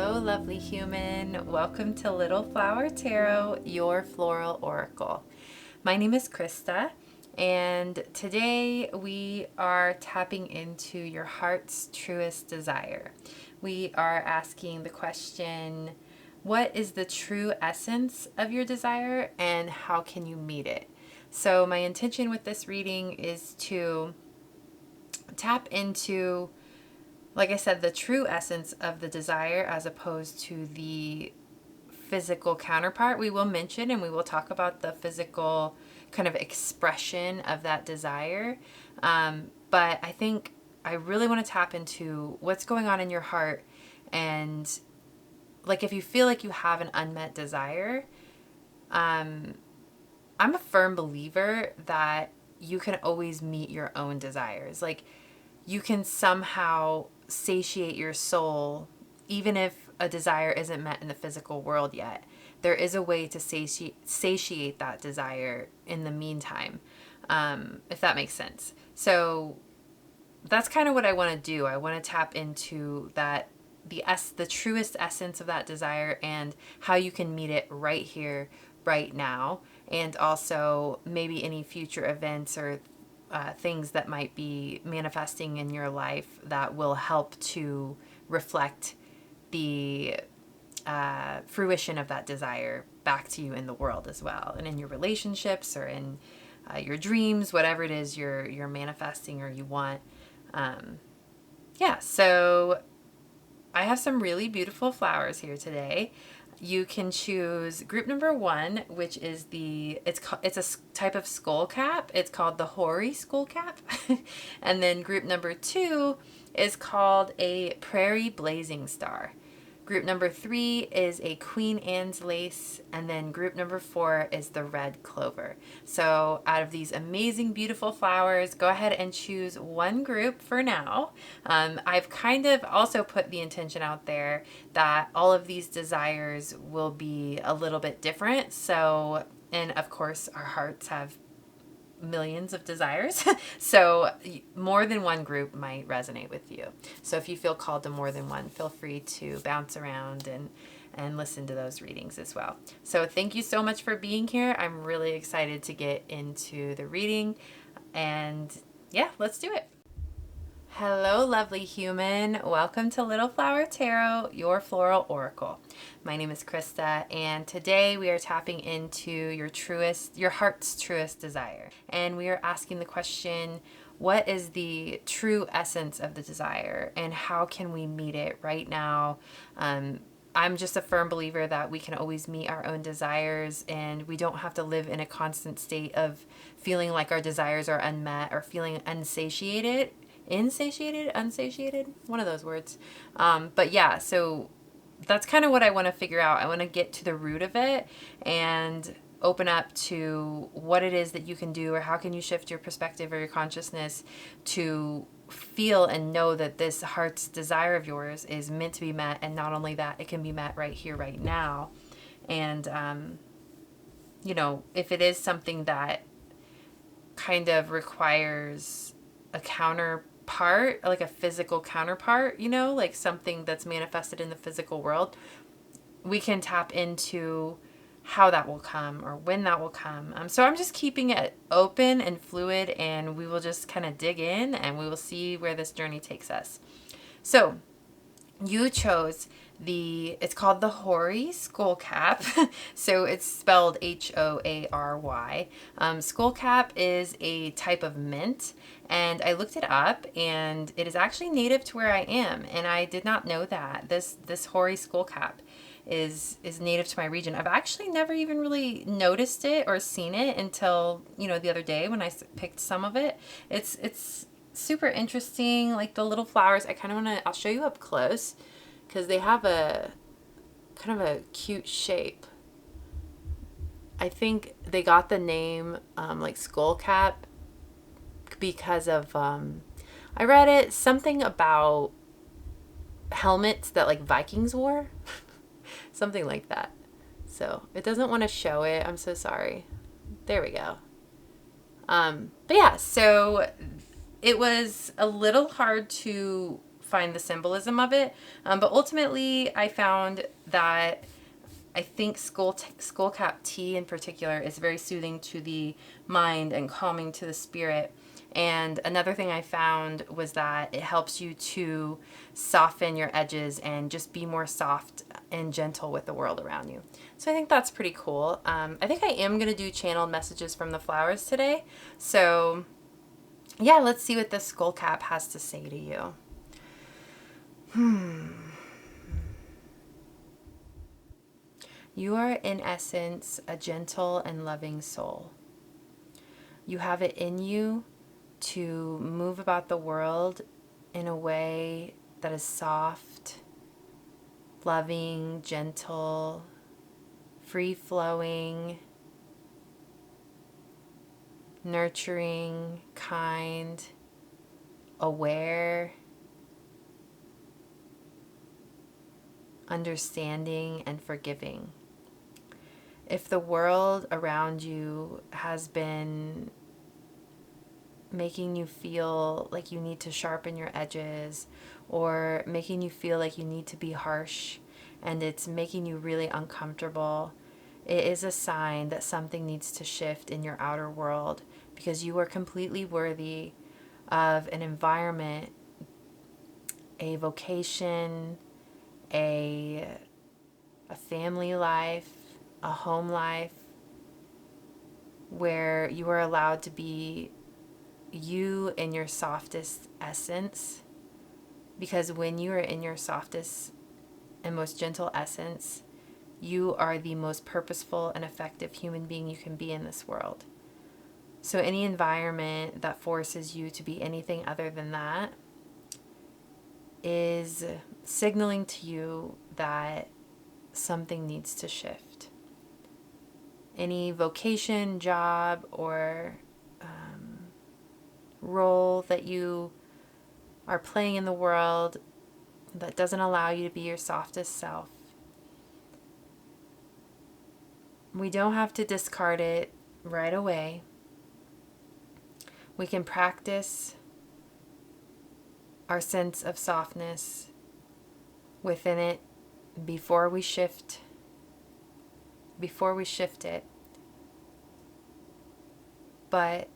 Hello, lovely human. Welcome to Little Flower Tarot, your floral oracle. My name is Krista, and today we are tapping into your heart's truest desire. We are asking the question, what is the true essence of your desire, and how can you meet it? So my intention with this reading is to tap into, like I said, the true essence of the desire as opposed to the physical counterpart. We will mention and we will talk about the physical kind of expression of that desire. But I think I really want to tap into what's going on in your heart. And like if you feel like you have an unmet desire, I'm a firm believer that you can always meet your own desires. Like you can somehow satiate your soul, even if a desire isn't met in the physical world yet. There is a way to satiate that desire in the meantime, if that makes sense. So that's kind of what I want to do. I want to tap into that, the truest essence of that desire and how you can meet it right here, right now, and also maybe any future events or things that might be manifesting in your life that will help to reflect the fruition of that desire back to you in the world as well, and in your relationships or in your dreams, whatever it is you're manifesting or you want. So I have some really beautiful flowers here today. You can choose group number 1, which is it's a type of skullcap. It's called the Hoary skullcap. And then group number 2 is called a Prairie blazing star. Group number 3 is a Queen Anne's lace, and then group number 4 is the red clover. So out of these amazing, beautiful flowers, go ahead and choose one group for now. I've kind of also put the intention out there that all of these desires will be a little bit different. So, and of course, our hearts have millions of desires. So more than one group might resonate with you. So if you feel called to more than one, feel free to bounce around and listen to those readings as well. So thank you so much for being here. I'm really excited to get into the reading, and yeah, let's do it. Hello, lovely human. Welcome to Little Flower Tarot, your floral oracle. My name is Krista, and today we are tapping into your heart's truest desire. And we are asking the question, what is the true essence of the desire, and how can we meet it right now? I'm just a firm believer that we can always meet our own desires, and we don't have to live in a constant state of feeling like our desires are unmet or feeling unsatiated, one of those words. But yeah, so that's kind of what I want to figure out. I want to get to the root of it and open up to what it is that you can do, or how can you shift your perspective or your consciousness to feel and know that this heart's desire of yours is meant to be met. And not only that, it can be met right here, right now. And, if it is something that kind of requires a counterpart, like a physical counterpart, like something that's manifested in the physical world, we can tap into how that will come or when that will come. So I'm just keeping it open and fluid, and we will just kind of dig in and we will see where this journey takes us. So you chose it's called the Hoary Skullcap. So it's spelled Hoary. Skullcap is a type of mint, and I looked it up, and it is actually native to where I am, and I did not know that this Hoary Skullcap is native to my region. I've actually never even really noticed it or seen it until the other day when I picked some of it. It's super interesting, like the little flowers. I'll show you up close because they have a kind of a cute shape. I think they got the name like Skullcap because of I read it, something about helmets that like Vikings wore. Something like that. So it doesn't want to show it. I'm so sorry. There we go. But yeah, so it was a little hard to find the symbolism of it. But ultimately, I found that I think skullcap tea in particular is very soothing to the mind and calming to the spirit. And another thing I found was that it helps you to soften your edges and just be more soft and gentle with the world around you. So I think that's pretty cool. I think I am going to do channeled messages from the flowers today. So yeah, let's see what this skullcap has to say to you. You are, in essence, a gentle and loving soul. You have it in you to move about the world in a way that is soft, loving, gentle, free-flowing, nurturing, kind, aware, understanding, and forgiving. If the world around you has been making you feel like you need to sharpen your edges, or making you feel like you need to be harsh, and it's making you really uncomfortable, it is a sign that something needs to shift in your outer world, because you are completely worthy of an environment, a vocation, a family life, a home life, where you are allowed to be you in your softest essence. Because when you are in your softest and most gentle essence, you are the most purposeful and effective human being you can be in this world. So any environment that forces you to be anything other than that is signaling to you that something needs to shift. Any vocation, job, or role that you are playing in the world that doesn't allow you to be your softest self, we don't have to discard it right away. We can practice our sense of softness within it before we shift it. But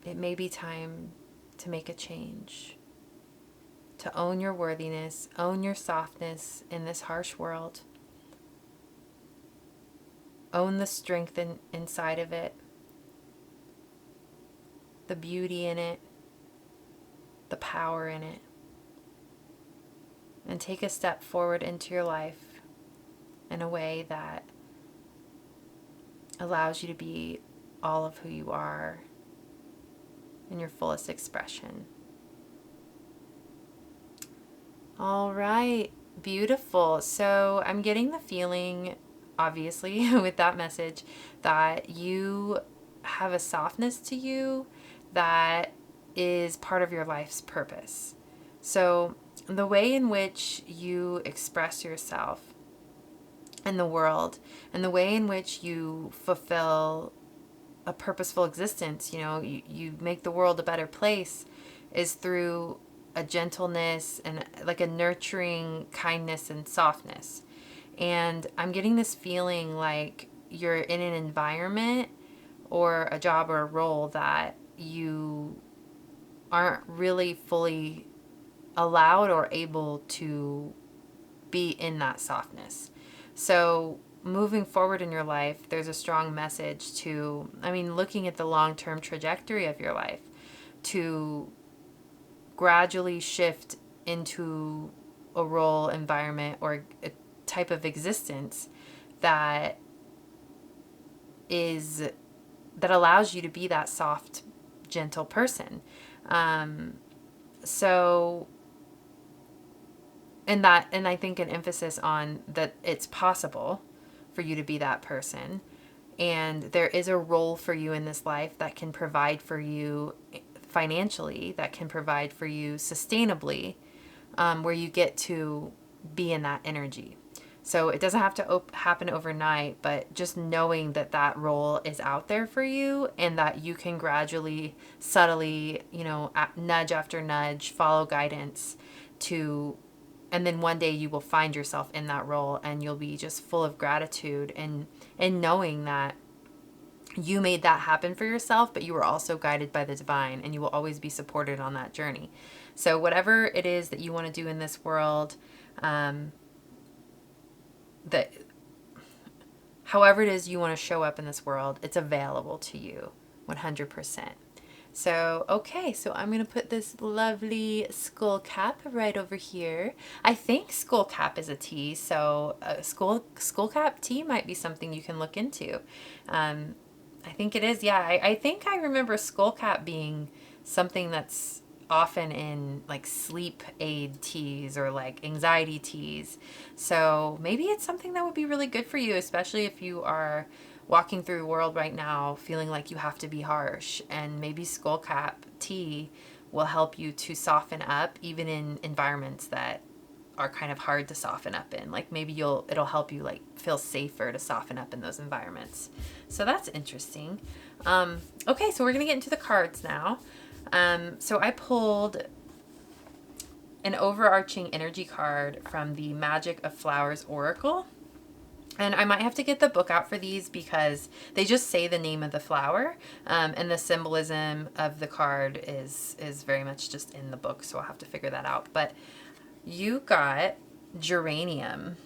it may be time to make a change, to own your worthiness, own your softness in this harsh world, own the strength inside of it, the beauty in it, the power in it, and take a step forward into your life in a way that allows you to be all of who you are in your fullest expression. All right, beautiful. So I'm getting the feeling, obviously, with that message, that you have a softness to you that is part of your life's purpose. So the way in which you express yourself in the world, and the way in which you fulfill a purposeful existence, you make the world a better place, is through a gentleness and like a nurturing kindness and softness. And I'm getting this feeling like you're in an environment or a job or a role that you aren't really fully allowed or able to be in that softness. So moving forward in your life, there's a strong message to, looking at the long-term trajectory of your life, to gradually shift into a role, environment, or a type of existence that allows you to be that soft, gentle person. And I think an emphasis on that it's possible for you to be that person. And there is a role for you in this life that can provide for you financially, that can provide for you sustainably, where you get to be in that energy. So it doesn't have to happen overnight, but just knowing that that role is out there for you and that you can gradually, subtly, nudge after nudge, follow guidance to, and then one day you will find yourself in that role and you'll be just full of gratitude and knowing that you made that happen for yourself, but you were also guided by the divine and you will always be supported on that journey. So whatever it is that you want to do in this world, that however it is you want to show up in this world, it's available to you 100%. So, okay, so I'm going to put this lovely Skullcap right over here. I think Skullcap is a tea, so Skullcap tea might be something you can look into. I think it is, yeah. I think I remember Skullcap being something that's often in like sleep aid teas or like anxiety teas. So maybe it's something that would be really good for you, especially if you are walking through the world right now feeling like you have to be harsh. And maybe Skullcap tea will help you to soften up even in environments that are kind of hard to soften up in. Like maybe it'll help you like feel safer to soften up in those environments. So that's interesting. Okay, so we're gonna get into the cards now. So I pulled an overarching energy card from the Magic of Flowers Oracle. And I might have to get the book out for these because they just say the name of the flower. And the symbolism of the card is very much just in the book. So I'll have to figure that out. But you got geranium.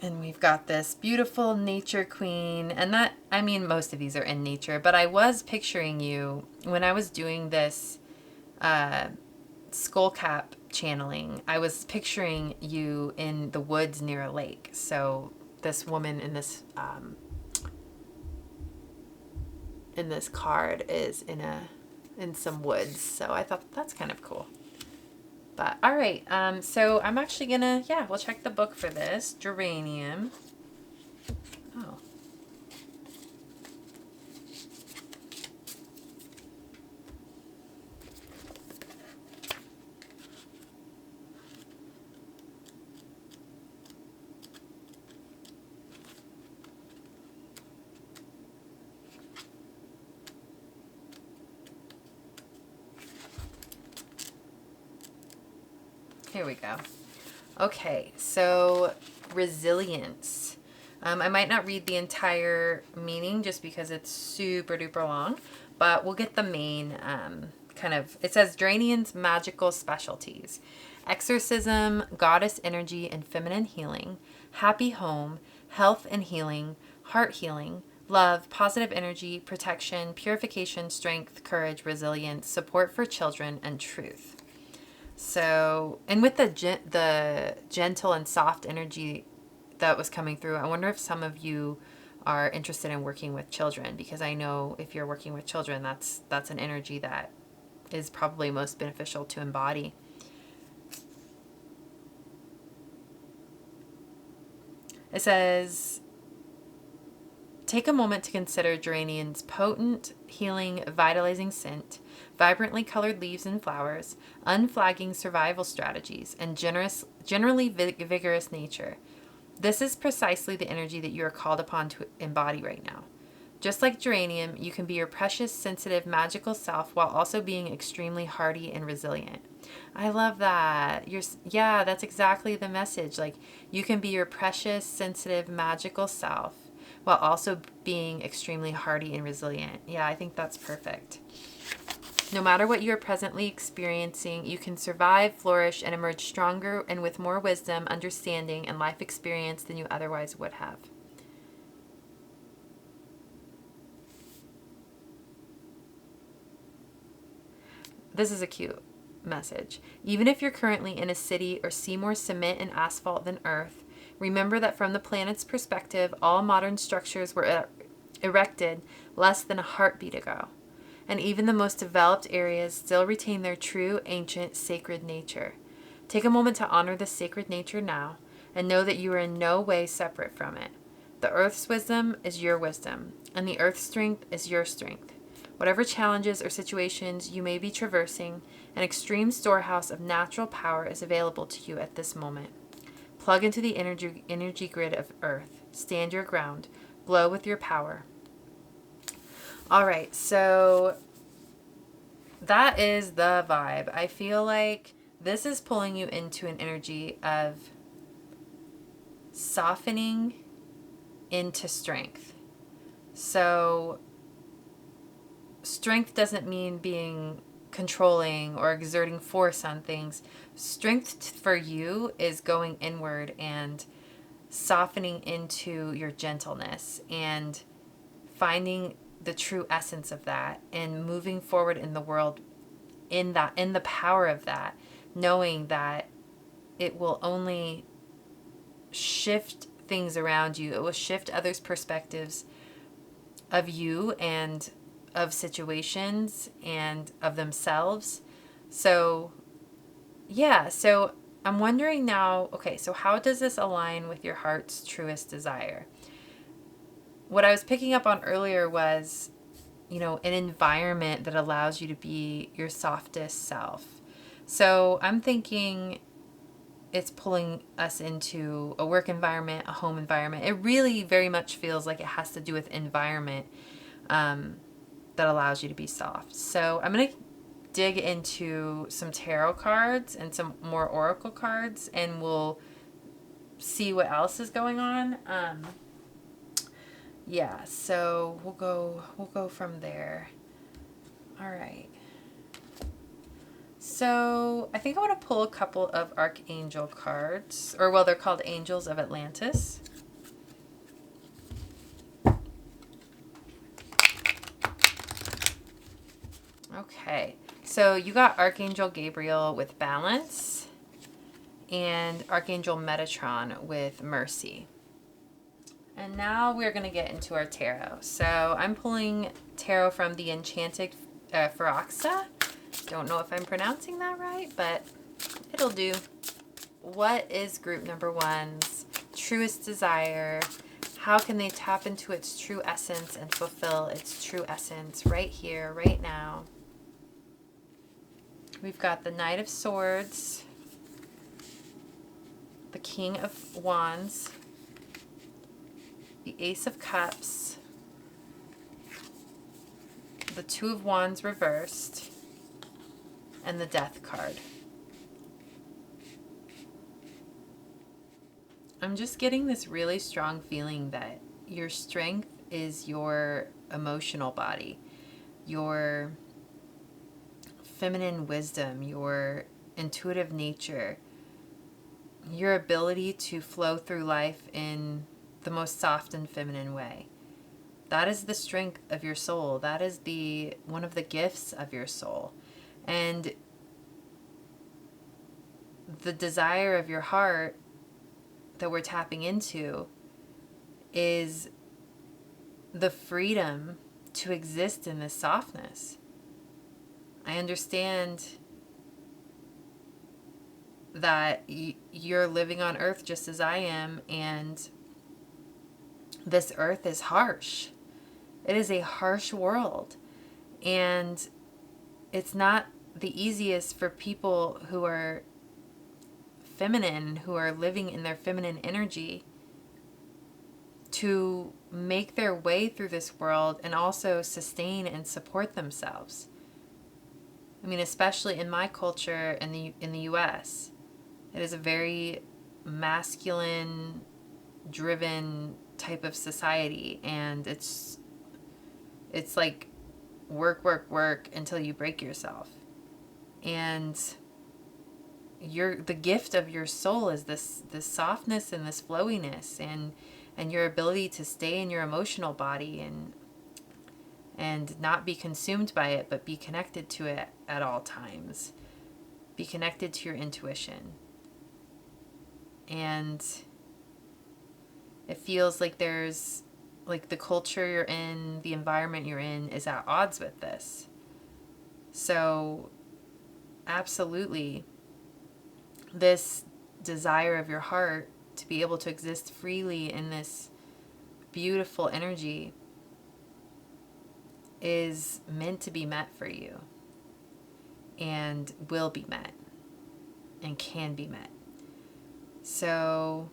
And we've got this beautiful nature queen. And that, I mean, most of these are in nature. But I was picturing you when I was doing this Skullcap channeling. I was picturing you in the woods near a lake. So this woman in this card is in some woods. So I thought that's kind of cool. But all right, so I'm actually gonna, we'll check the book for this. Geranium. Oh. Here we go. Okay, so resilience. I might not read the entire meaning just because it's super duper long, but we'll get the main it says Geranium's magical specialties: exorcism, goddess energy and feminine healing, happy home, health and healing, heart healing, love, positive energy, protection, purification, strength, courage, resilience, support for children, and truth. So, and with the gentle and soft energy that was coming through, I wonder if some of you are interested in working with children, because I know if you're working with children, that's an energy that is probably most beneficial to embody. It says, take a moment to consider geranium's potent, healing, vitalizing scent, vibrantly colored leaves and flowers, unflagging survival strategies, and generally vigorous nature. This is precisely the energy that you are called upon to embody right now. Just like geranium, you can be your precious, sensitive, magical self while also being extremely hardy and resilient. I love that. That's exactly the message. Like, you can be your precious, sensitive, magical self while also being extremely hardy and resilient. Yeah, I think that's perfect. No matter what you are presently experiencing, you can survive, flourish, and emerge stronger and with more wisdom, understanding, and life experience than you otherwise would have. This is a cute message. Even if you're currently in a city or see more cement and asphalt than earth, remember that from the planet's perspective, all modern structures were erected less than a heartbeat ago. And even the most developed areas still retain their true, ancient, sacred nature. Take a moment to honor this sacred nature now, and know that you are in no way separate from it. The earth's wisdom is your wisdom, and the earth's strength is your strength. Whatever challenges or situations you may be traversing, an extreme storehouse of natural power is available to you at this moment. Plug into the energy grid of Earth. Stand your ground. Glow with your power. All right, so that is the vibe. I feel like this is pulling you into an energy of softening into strength. So strength doesn't mean being controlling or exerting force on things. Strength for you is going inward and softening into your gentleness and finding the true essence of that and moving forward in the world in the power of that, knowing that it will only shift things around you. It will shift others' perspectives of you and of situations and of themselves. So yeah, so I'm wondering now, okay, so how does this align with your heart's truest desire? What I was picking up on earlier was, an environment that allows you to be your softest self. So I'm thinking it's pulling us into a work environment, a home environment. It really very much feels like it has to do with environment that allows you to be soft. So I'm going to dig into some tarot cards and some more oracle cards, and we'll see what else is going on. Yeah, so we'll go from there. All right. So I think I want to pull a couple of archangel cards, or well, they're called Angels of Atlantis. Okay, so you got Archangel Gabriel with balance and Archangel Metatron with mercy. And now we're going to get into our tarot. So I'm pulling tarot from the Enchanted Pharaoxa. Don't know if I'm pronouncing that right, but it'll do. What is group number one's truest desire? How can they tap into its true essence and fulfill its true essence right here, right now? We've got the Knight of Swords, the King of Wands, the Ace of Cups, the Two of Wands reversed, and the Death card. I'm just getting this really strong feeling that your strength is your emotional body, your feminine wisdom, your intuitive nature, your ability to flow through life in the most soft and feminine way. That is the strength of your soul. That is one of the gifts of your soul. And the desire of your heart that we're tapping into is the freedom to exist in this softness. I understand that you're living on earth just as I am, and this earth is harsh. It is a harsh world, and it's not the easiest for people who are feminine, who are living in their feminine energy, to make their way through this world and also sustain and support themselves. I mean, especially in my culture in the US, it is a very masculine driven type of society, and it's like work until you break yourself. And the gift of your soul is this softness and this flowiness and your ability to stay in your emotional body and not be consumed by it, but be connected to it at all times. Be connected to your intuition. And it feels like there's, like, the culture you're in, the environment you're in is at odds with this. So absolutely, this desire of your heart to be able to exist freely in this beautiful energy is meant to be met for you, and will be met, and can be met. So,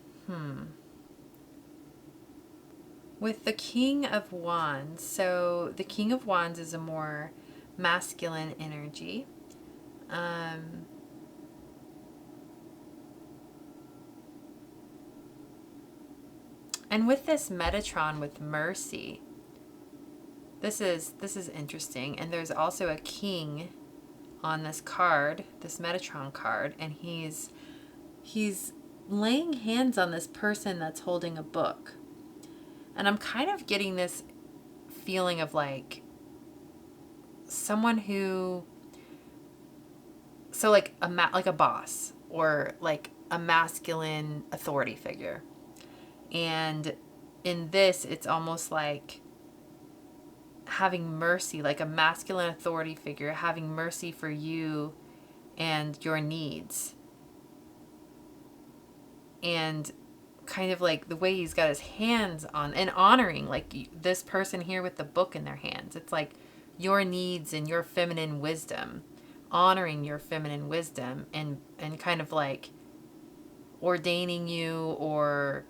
with the King of Wands, so the King of Wands is a more masculine energy. And with this Metatron with Mercy, this is interesting. And there's also a king on this card, this Metatron card, and he's laying hands on this person that's holding a book. And I'm kind of getting this feeling of like someone who, so like like a boss or like a masculine authority figure. And in this, it's almost like having mercy, like a masculine authority figure, having mercy for you and your needs. And kind of like the way he's got his hands on and honoring like this person here with the book in their hands. It's like your needs and your feminine wisdom, honoring your feminine wisdom and kind of like ordaining you or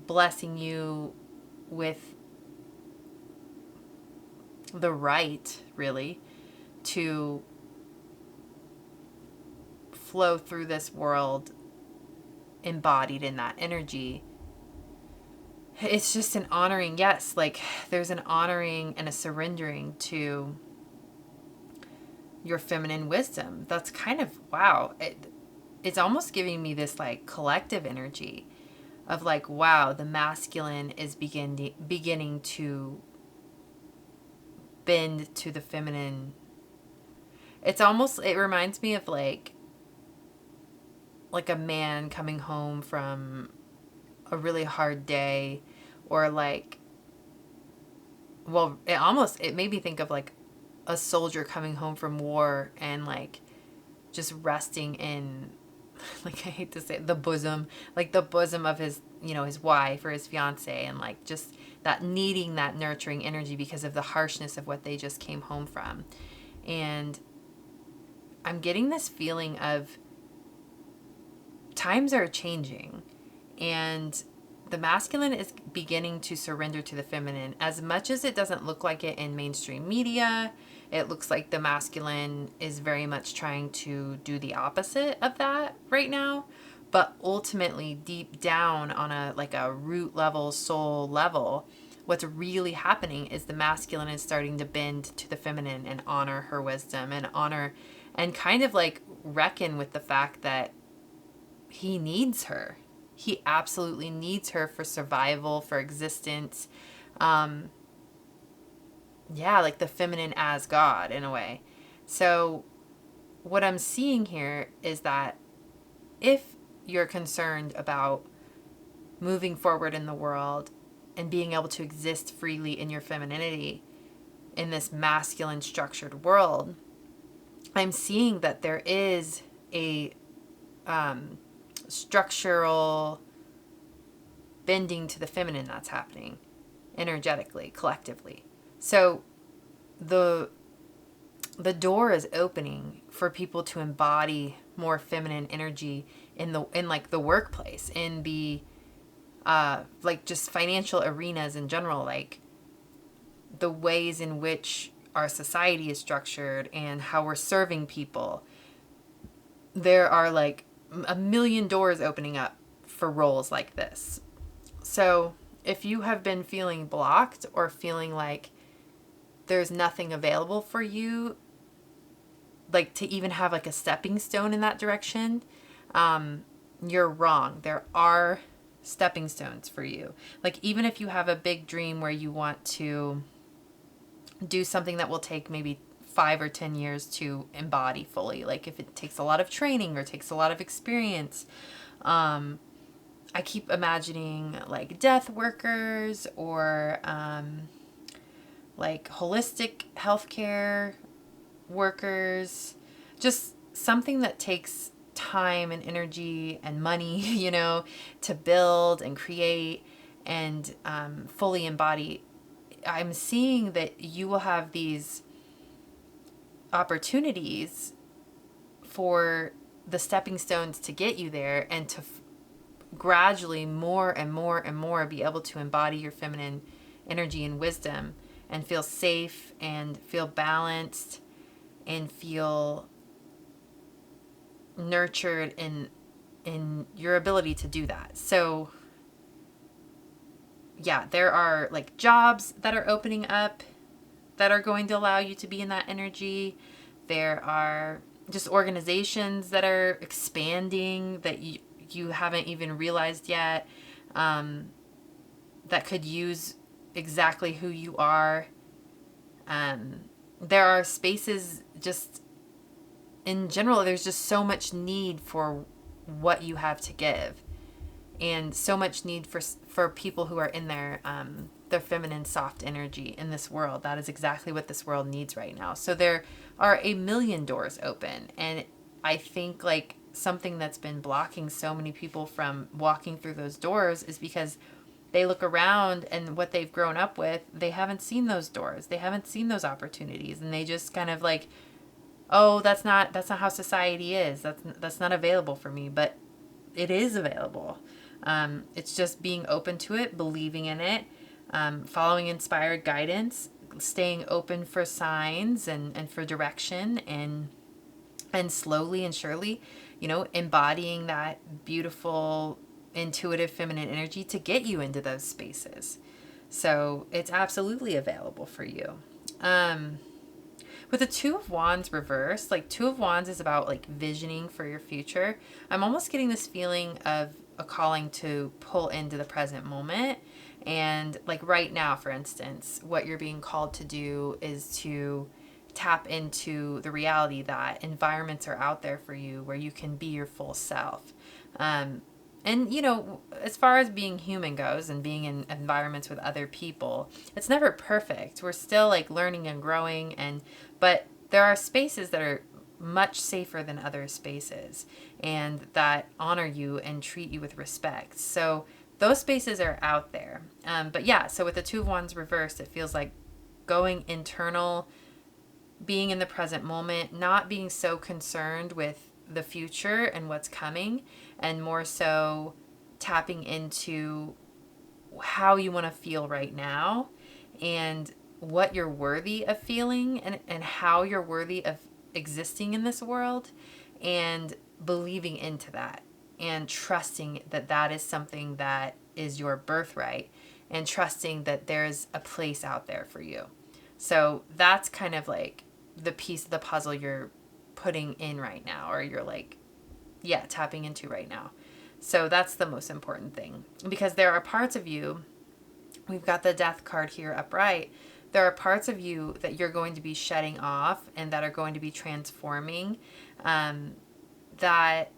blessing you with the right, really, to flow through this world embodied in that energy. It's just an honoring, yes, like there's an honoring and a surrendering to your feminine wisdom. That's kind of, wow. It's almost giving me this like collective energy of like, wow, the masculine is beginning to bend to the feminine. It's almost, it reminds me of like a man coming home from a really hard day, or like, well, it made me think of like a soldier coming home from war and like just resting in, like, I hate to say it, the bosom, like the bosom of his, his wife or his fiance, and like just that needing that nurturing energy because of the harshness of what they just came home from. And I'm getting this feeling of times are changing and the masculine is beginning to surrender to the feminine. As much as it doesn't look like it in mainstream media, it looks like the masculine is very much trying to do the opposite of that right now. But ultimately, deep down on a root level, soul level, what's really happening is the masculine is starting to bend to the feminine and honor her wisdom and honor and kind of like reckon with the fact that he needs her. He absolutely needs her for survival, for existence. Yeah, like the feminine as God in a way. So what I'm seeing here is that if you're concerned about moving forward in the world and being able to exist freely in your femininity in this masculine structured world, I'm seeing that there is a structural bending to the feminine that's happening energetically, collectively. So the door is opening for people to embody more feminine energy in like the workplace, in the like just financial arenas in general, like the ways in which our society is structured and how we're serving people. There are like a million doors opening up for roles like this. So if you have been feeling blocked or feeling like there's nothing available for you, like to even have like a stepping stone in that direction, you're wrong. There are stepping stones for you. Like even if you have a big dream where you want to do something that will take maybe 5 or 10 years to embody fully, like if it takes a lot of training or takes a lot of experience, I keep imagining like death workers or like holistic healthcare workers, just something that takes time and energy and money, to build and create and fully embody. I'm seeing that you will have these opportunities for the stepping stones to get you there and to gradually more and more and more be able to embody your feminine energy and wisdom and feel safe and feel balanced and feel nurtured in your ability to do that. So yeah, there are like jobs that are opening up that are going to allow you to be in that energy. There are just organizations that are expanding that you haven't even realized yet, that could use exactly who you are. There are spaces just in general, there's just so much need for what you have to give, and so much need for people who are in their feminine soft energy in this world. That is exactly what this world needs right now. So there are a million doors open, and I think like something that's been blocking so many people from walking through those doors is because they look around and what they've grown up with, they haven't seen those doors, they haven't seen those opportunities, and they just kind of like, oh, that's not how society is, that's not available for me. But it is available. It's just being open to it, believing in it, following inspired guidance, staying open for signs and for direction, and slowly and surely, embodying that beautiful, intuitive feminine energy to get you into those spaces. So it's absolutely available for you. With the Two of Wands reversed, like Two of Wands is about like visioning for your future. I'm almost getting this feeling of a calling to pull into the present moment. And like right now, for instance, what you're being called to do is to tap into the reality that environments are out there for you where you can be your full self. And, as far as being human goes and being in environments with other people, it's never perfect. We're still like learning and growing, but there are spaces that are much safer than other spaces and that honor you and treat you with respect. So those spaces are out there. But yeah, so with the Two of Wands reversed, it feels like going internal, being in the present moment, not being so concerned with the future and what's coming, and more so tapping into how you want to feel right now and what you're worthy of feeling, and how you're worthy of existing in this world, and believing into that and trusting that that is something that is your birthright, and trusting that there's a place out there for you. So that's kind of like the piece of the puzzle you're putting in right now, or you're like, yeah, tapping into right now. So that's the most important thing, because there are parts of you, we've got the Death card here upright, there are parts of you that you're going to be shedding off and that are going to be transforming, that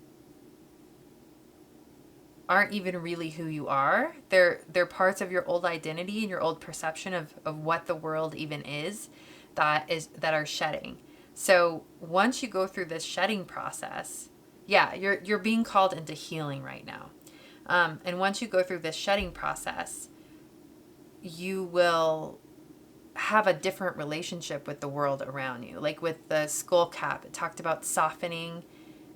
aren't even really who you are. They're parts of your old identity and your old perception of what the world even is, that are shedding. So once you go through this shedding process, yeah, you're being called into healing right now. And once you go through this shedding process, you will have a different relationship with the world around you. Like with the Skullcap, it talked about softening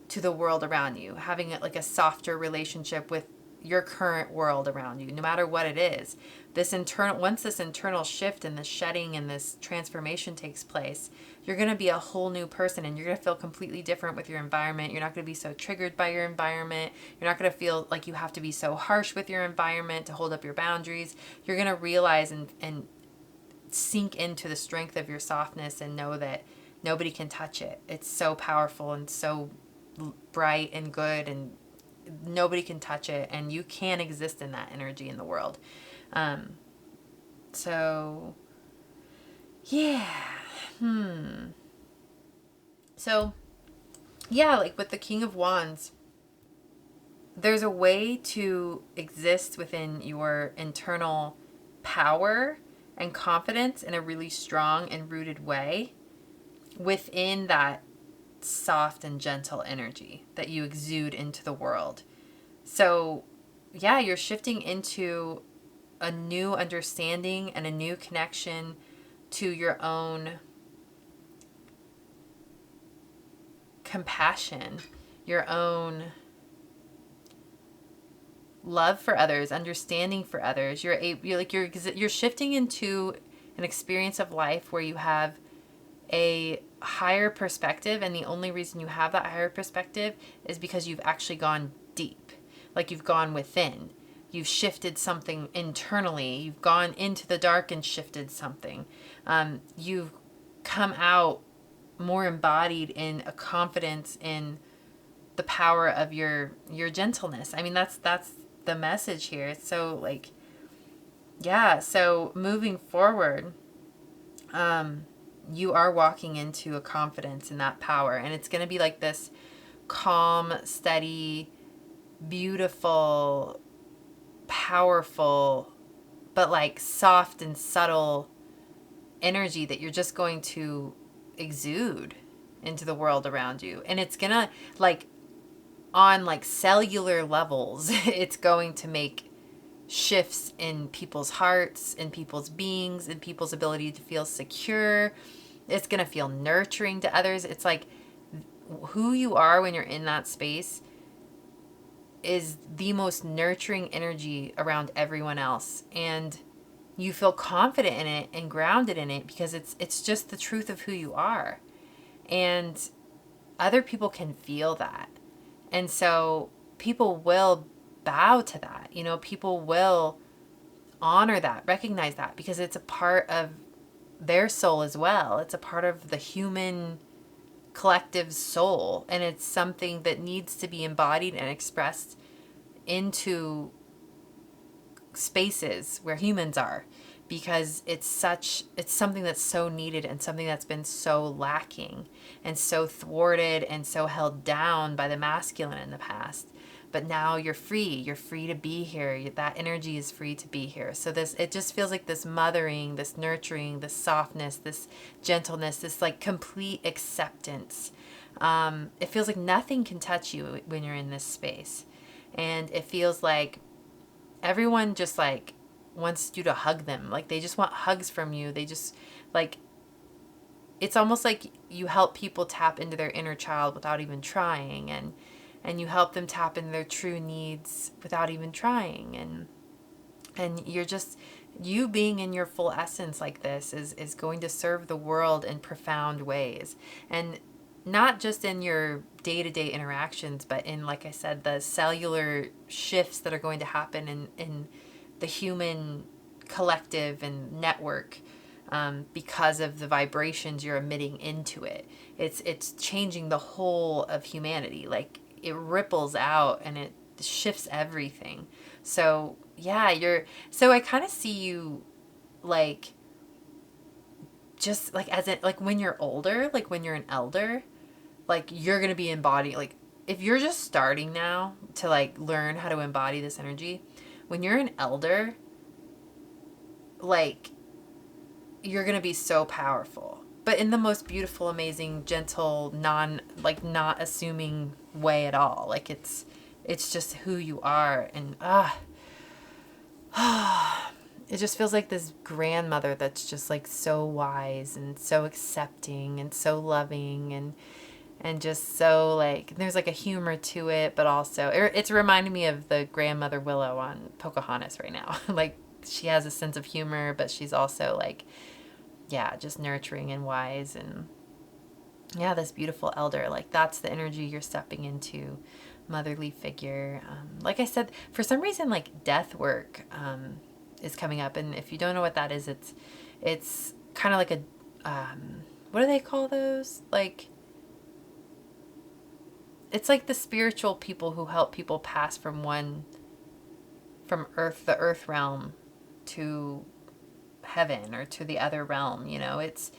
to the world around you, having like a softer relationship with your current world around you, no matter what it is. Once this internal shift and this shedding and this transformation takes place, you're going to be a whole new person, and you're going to feel completely different with your environment. You're not going to be so triggered by your environment. You're not going to feel like you have to be so harsh with your environment to hold up your boundaries. You're going to realize and sink into the strength of your softness and know that nobody can touch it. It's so powerful and so bright and good, and nobody can touch it, and you can exist in that energy in the world. So yeah. So yeah, like with the King of Wands, there's a way to exist within your internal power and confidence in a really strong and rooted way within that soft and gentle energy that you exude into the world. So yeah, you're shifting into a new understanding and a new connection to your own compassion, your own love for others, understanding for others. You're shifting into an experience of life where you have a higher perspective, and the only reason you have that higher perspective is because you've actually gone deep. Like, you've gone within. You've shifted something internally. You've gone into the dark and shifted something. You've come out more embodied in a confidence in the power of your gentleness. I mean, that's the message here. So, like, yeah, so moving forward, you are walking into a confidence in that power, and it's going to be like this calm, steady, beautiful, powerful, but like soft and subtle energy that you're just going to exude into the world around you. And it's going to, like, on like cellular levels, it's going to make shifts in people's hearts, in people's beings, in people's ability to feel secure. It's going to feel nurturing to others. It's like who you are when you're in that space is the most nurturing energy around everyone else. And you feel confident in it and grounded in it because it's just the truth of who you are. And other people can feel that. And so people will bow to that. You know, people will honor that, recognize that, because it's a part of their soul as well. It's a part of the human collective soul, and it's something that needs to be embodied and expressed into spaces where humans are, because it's something that's so needed and something that's been so lacking and so thwarted and so held down by the masculine in the past. But now you're free to be here. That energy is free to be here. So it just feels like this mothering, this nurturing, this softness, this gentleness, this like complete acceptance. It feels like nothing can touch you when you're in this space. And it feels like everyone just like wants you to hug them. Like, they just want hugs from you. They just like, it's almost like you help people tap into their inner child without even trying. And you help them tap into their true needs without even trying. And you being in your full essence like this is going to serve the world in profound ways. And not just in your day-to-day interactions, but in, like I said, the cellular shifts that are going to happen in the human collective and network, because of the vibrations you're emitting into it. It's changing the whole of humanity. Like, it ripples out and it shifts everything. So yeah, so I kind of see you like, just like as it, like when you're older, like when you're an elder, like you're going to be embodied. Like, if you're just starting now to like learn how to embody this energy, when you're an elder, like, you're going to be so powerful, but in the most beautiful, amazing, gentle, not assuming way at all. Like, it's just who you are. And it just feels like this grandmother that's just like so wise and so accepting and so loving, and just so like, there's like a humor to it, but also it's reminding me of the grandmother Willow on Pocahontas right now. Like, she has a sense of humor, but she's also like, yeah, just nurturing and wise. And yeah, this beautiful elder, like, that's the energy you're stepping into, motherly figure. Like I said, for some reason, like, death work is coming up. And if you don't know what that is, it's kind of like a, what do they call those? Like, it's like the spiritual people who help people pass from the earth realm to heaven or to the other realm. You know, it's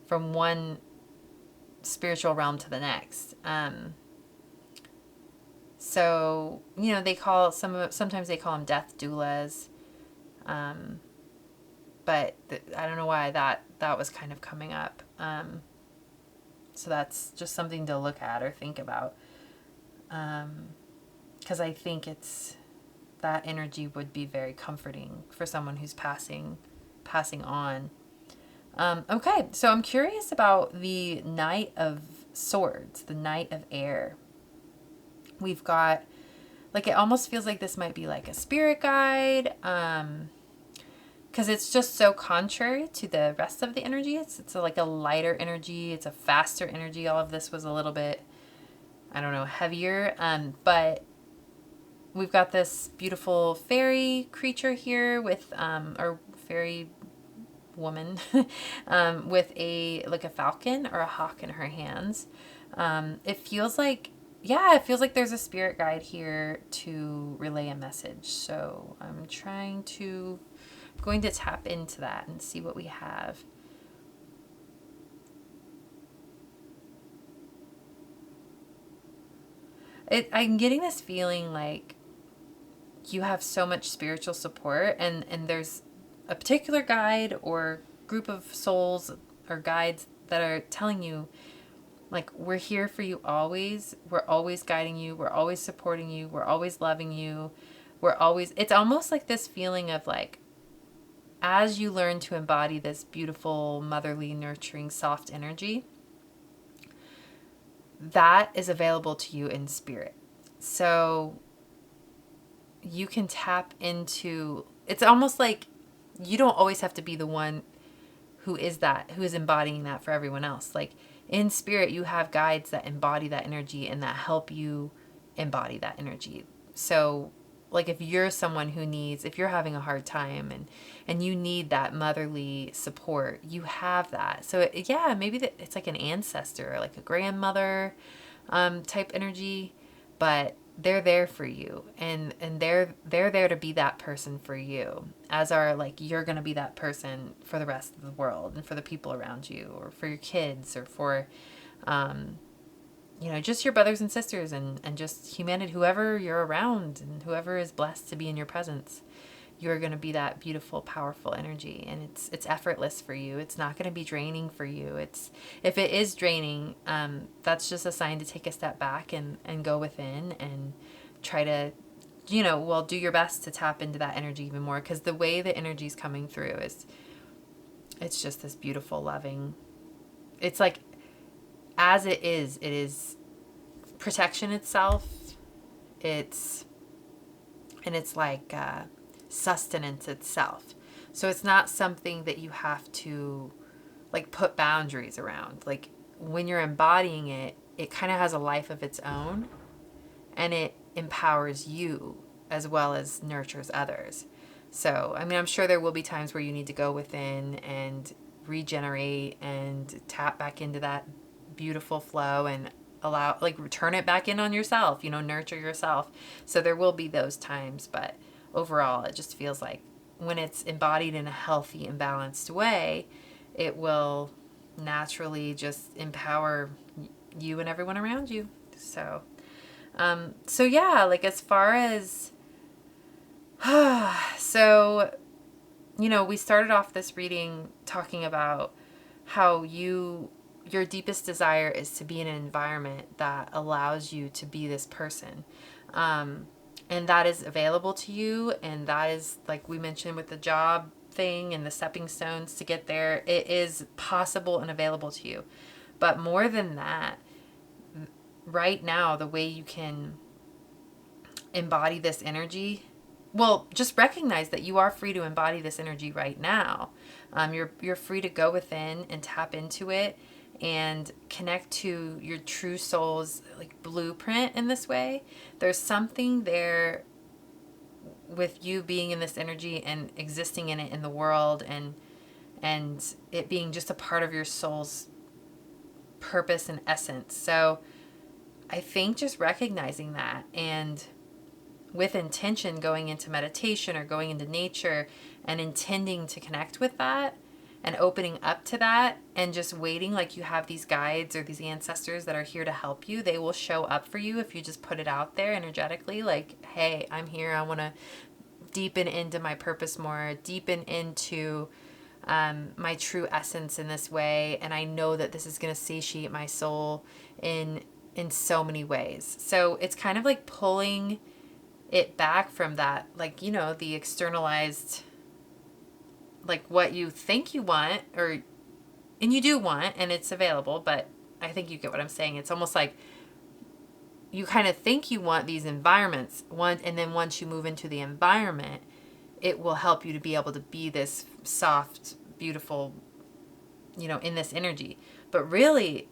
from one spiritual realm to the next. So, you know, sometimes they call them death doulas. But I don't know why that was kind of coming up. So that's just something to look at or think about. 'Cause I think that energy would be very comforting for someone who's passing on. Okay, so I'm curious about the Knight of Swords, the Knight of Air. We've got like it almost feels like this might be like a spirit guide, because it's just so contrary to the rest of the energy. It's like a lighter energy. It's a faster energy. All of this was a little bit, I don't know, heavier. But we've got this beautiful fairy creature here with, or fairy woman, with like a falcon or a hawk in her hands. It feels like, yeah, it feels like there's a spirit guide here to relay a message. So I'm going to tap into that and see what we have. I'm getting this feeling like you have so much spiritual support, and there's a particular guide or group of souls or guides that are telling you, like, we're here for you always. We're always guiding you. We're always supporting you. We're always loving you. It's almost like this feeling of like, as you learn to embody this beautiful, motherly, nurturing, soft energy, that is available to you in spirit. So you can tap into, it's almost like you don't always have to be the one who is embodying that for everyone else. Like in spirit, you have guides that embody that energy and that help you embody that energy. So like if you're someone if you're having a hard time and you need that motherly support, you have that. So maybe it's like an ancestor or like a grandmother type energy, but they're there for you, and they're there to be that person for you, as are like you're going to be that person for the rest of the world and for the people around you, or for your kids, or for just your brothers and sisters, and just humanity, whoever you're around and whoever is blessed to be in your presence. You're going to be that beautiful, powerful energy, and it's effortless for you. It's not going to be draining for you. If it is draining, that's just a sign to take a step back and go within and try to, do your best to tap into that energy even more, because the way the energy is coming through it's just this beautiful, loving, it's like, as it is protection itself. It's like sustenance itself. So it's not something that you have to like put boundaries around. Like when you're embodying it, it kind of has a life of its own, and it empowers you as well as nurtures others. So, I mean, I'm sure there will be times where you need to go within and regenerate and tap back into that beautiful flow and return it back in on yourself, nurture yourself. So there will be those times, but overall, it just feels like when it's embodied in a healthy and balanced way, it will naturally just empower you and everyone around you. So yeah, like as far as, so, we started off this reading talking about how your deepest desire is to be in an environment that allows you to be this person. And that is available to you. And that is, like we mentioned with the job thing and the stepping stones to get there, it is possible and available to you. But more than that, right now, the way you can embody this energy, well, just recognize that you are free to embody this energy right now. You're free to go within and tap into it and connect to your true soul's like blueprint in this way. There's something there with you being in this energy and existing in it in the world, and it being just a part of your soul's purpose and essence. So I think just recognizing that, and with intention going into meditation or going into nature and intending to connect with that and opening up to that, and just waiting, like you have these guides or these ancestors that are here to help you. They will show up for you if you just put it out there energetically, like, hey, I'm here. I want to deepen into my purpose more, deepen into my true essence in this way. And I know that this is going to satiate my soul in so many ways. So it's kind of like pulling it back from that, like, the externalized, like what you think you want, and you do want, and it's available, but I think you get what I'm saying. It's almost like you kind of think you want these environments, and then once you move into the environment, it will help you to be able to be this soft, beautiful, in this energy. But really,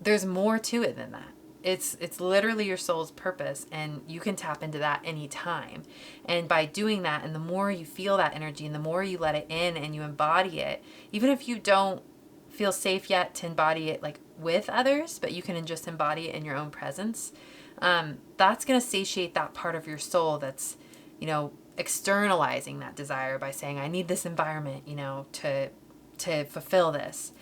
there's more to it than that. It's literally your soul's purpose, and you can tap into that anytime. And by doing that, and the more you feel that energy, and the more you let it in and you embody it, even if you don't feel safe yet to embody it like with others, but you can just embody it in your own presence, that's going to satiate that part of your soul that's, externalizing that desire by saying, I need this environment, to fulfill this.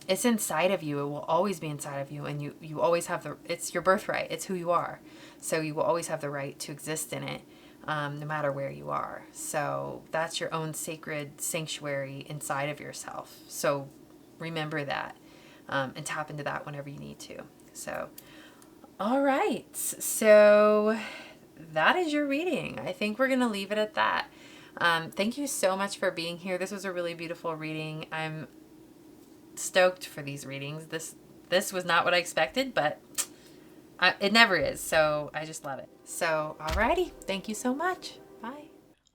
It's inside of you. It will always be inside of you. And you always have it's your birthright. It's who you are. So you will always have the right to exist in it, no matter where you are. So that's your own sacred sanctuary inside of yourself. So remember that, and tap into that whenever you need to. So, all right. So that is your reading. I think we're going to leave it at that. Thank you so much for being here. This was a really beautiful reading. I'm stoked for these readings. This was not what I expected, but it never is. So I just love it. So, alrighty. Thank you so much. Bye.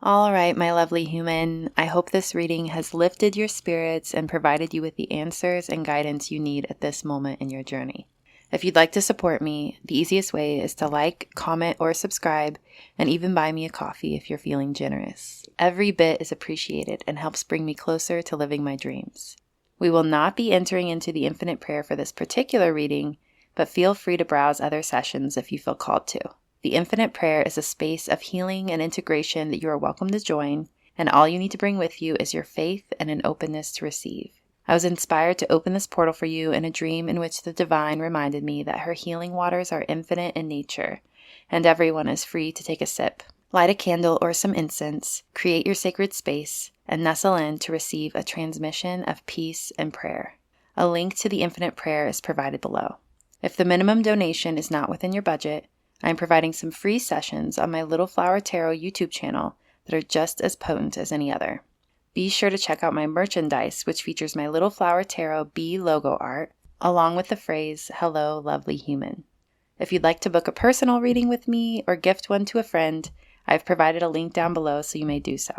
All right, my lovely human. I hope this reading has lifted your spirits and provided you with the answers and guidance you need at this moment in your journey. If you'd like to support me, the easiest way is to like, comment, or subscribe, and even buy me a coffee if you're feeling generous. Every bit is appreciated and helps bring me closer to living my dreams. We will not be entering into the infinite prayer for this particular reading, but feel free to browse other sessions if you feel called to. The infinite prayer is a space of healing and integration that you are welcome to join, and all you need to bring with you is your faith and an openness to receive. I was inspired to open this portal for you in a dream in which the divine reminded me that her healing waters are infinite in nature, and everyone is free to take a sip. Light a candle or some incense, create your sacred space, and nestle in to receive a transmission of peace and prayer. A link to the infinite prayer is provided below. If the minimum donation is not within your budget, I am providing some free sessions on my Little Flower Tarot YouTube channel that are just as potent as any other. Be sure to check out my merchandise, which features my Little Flower Tarot B logo art, along with the phrase, "Hello, lovely human." If you'd like to book a personal reading with me or gift one to a friend, I've provided a link down below so you may do so.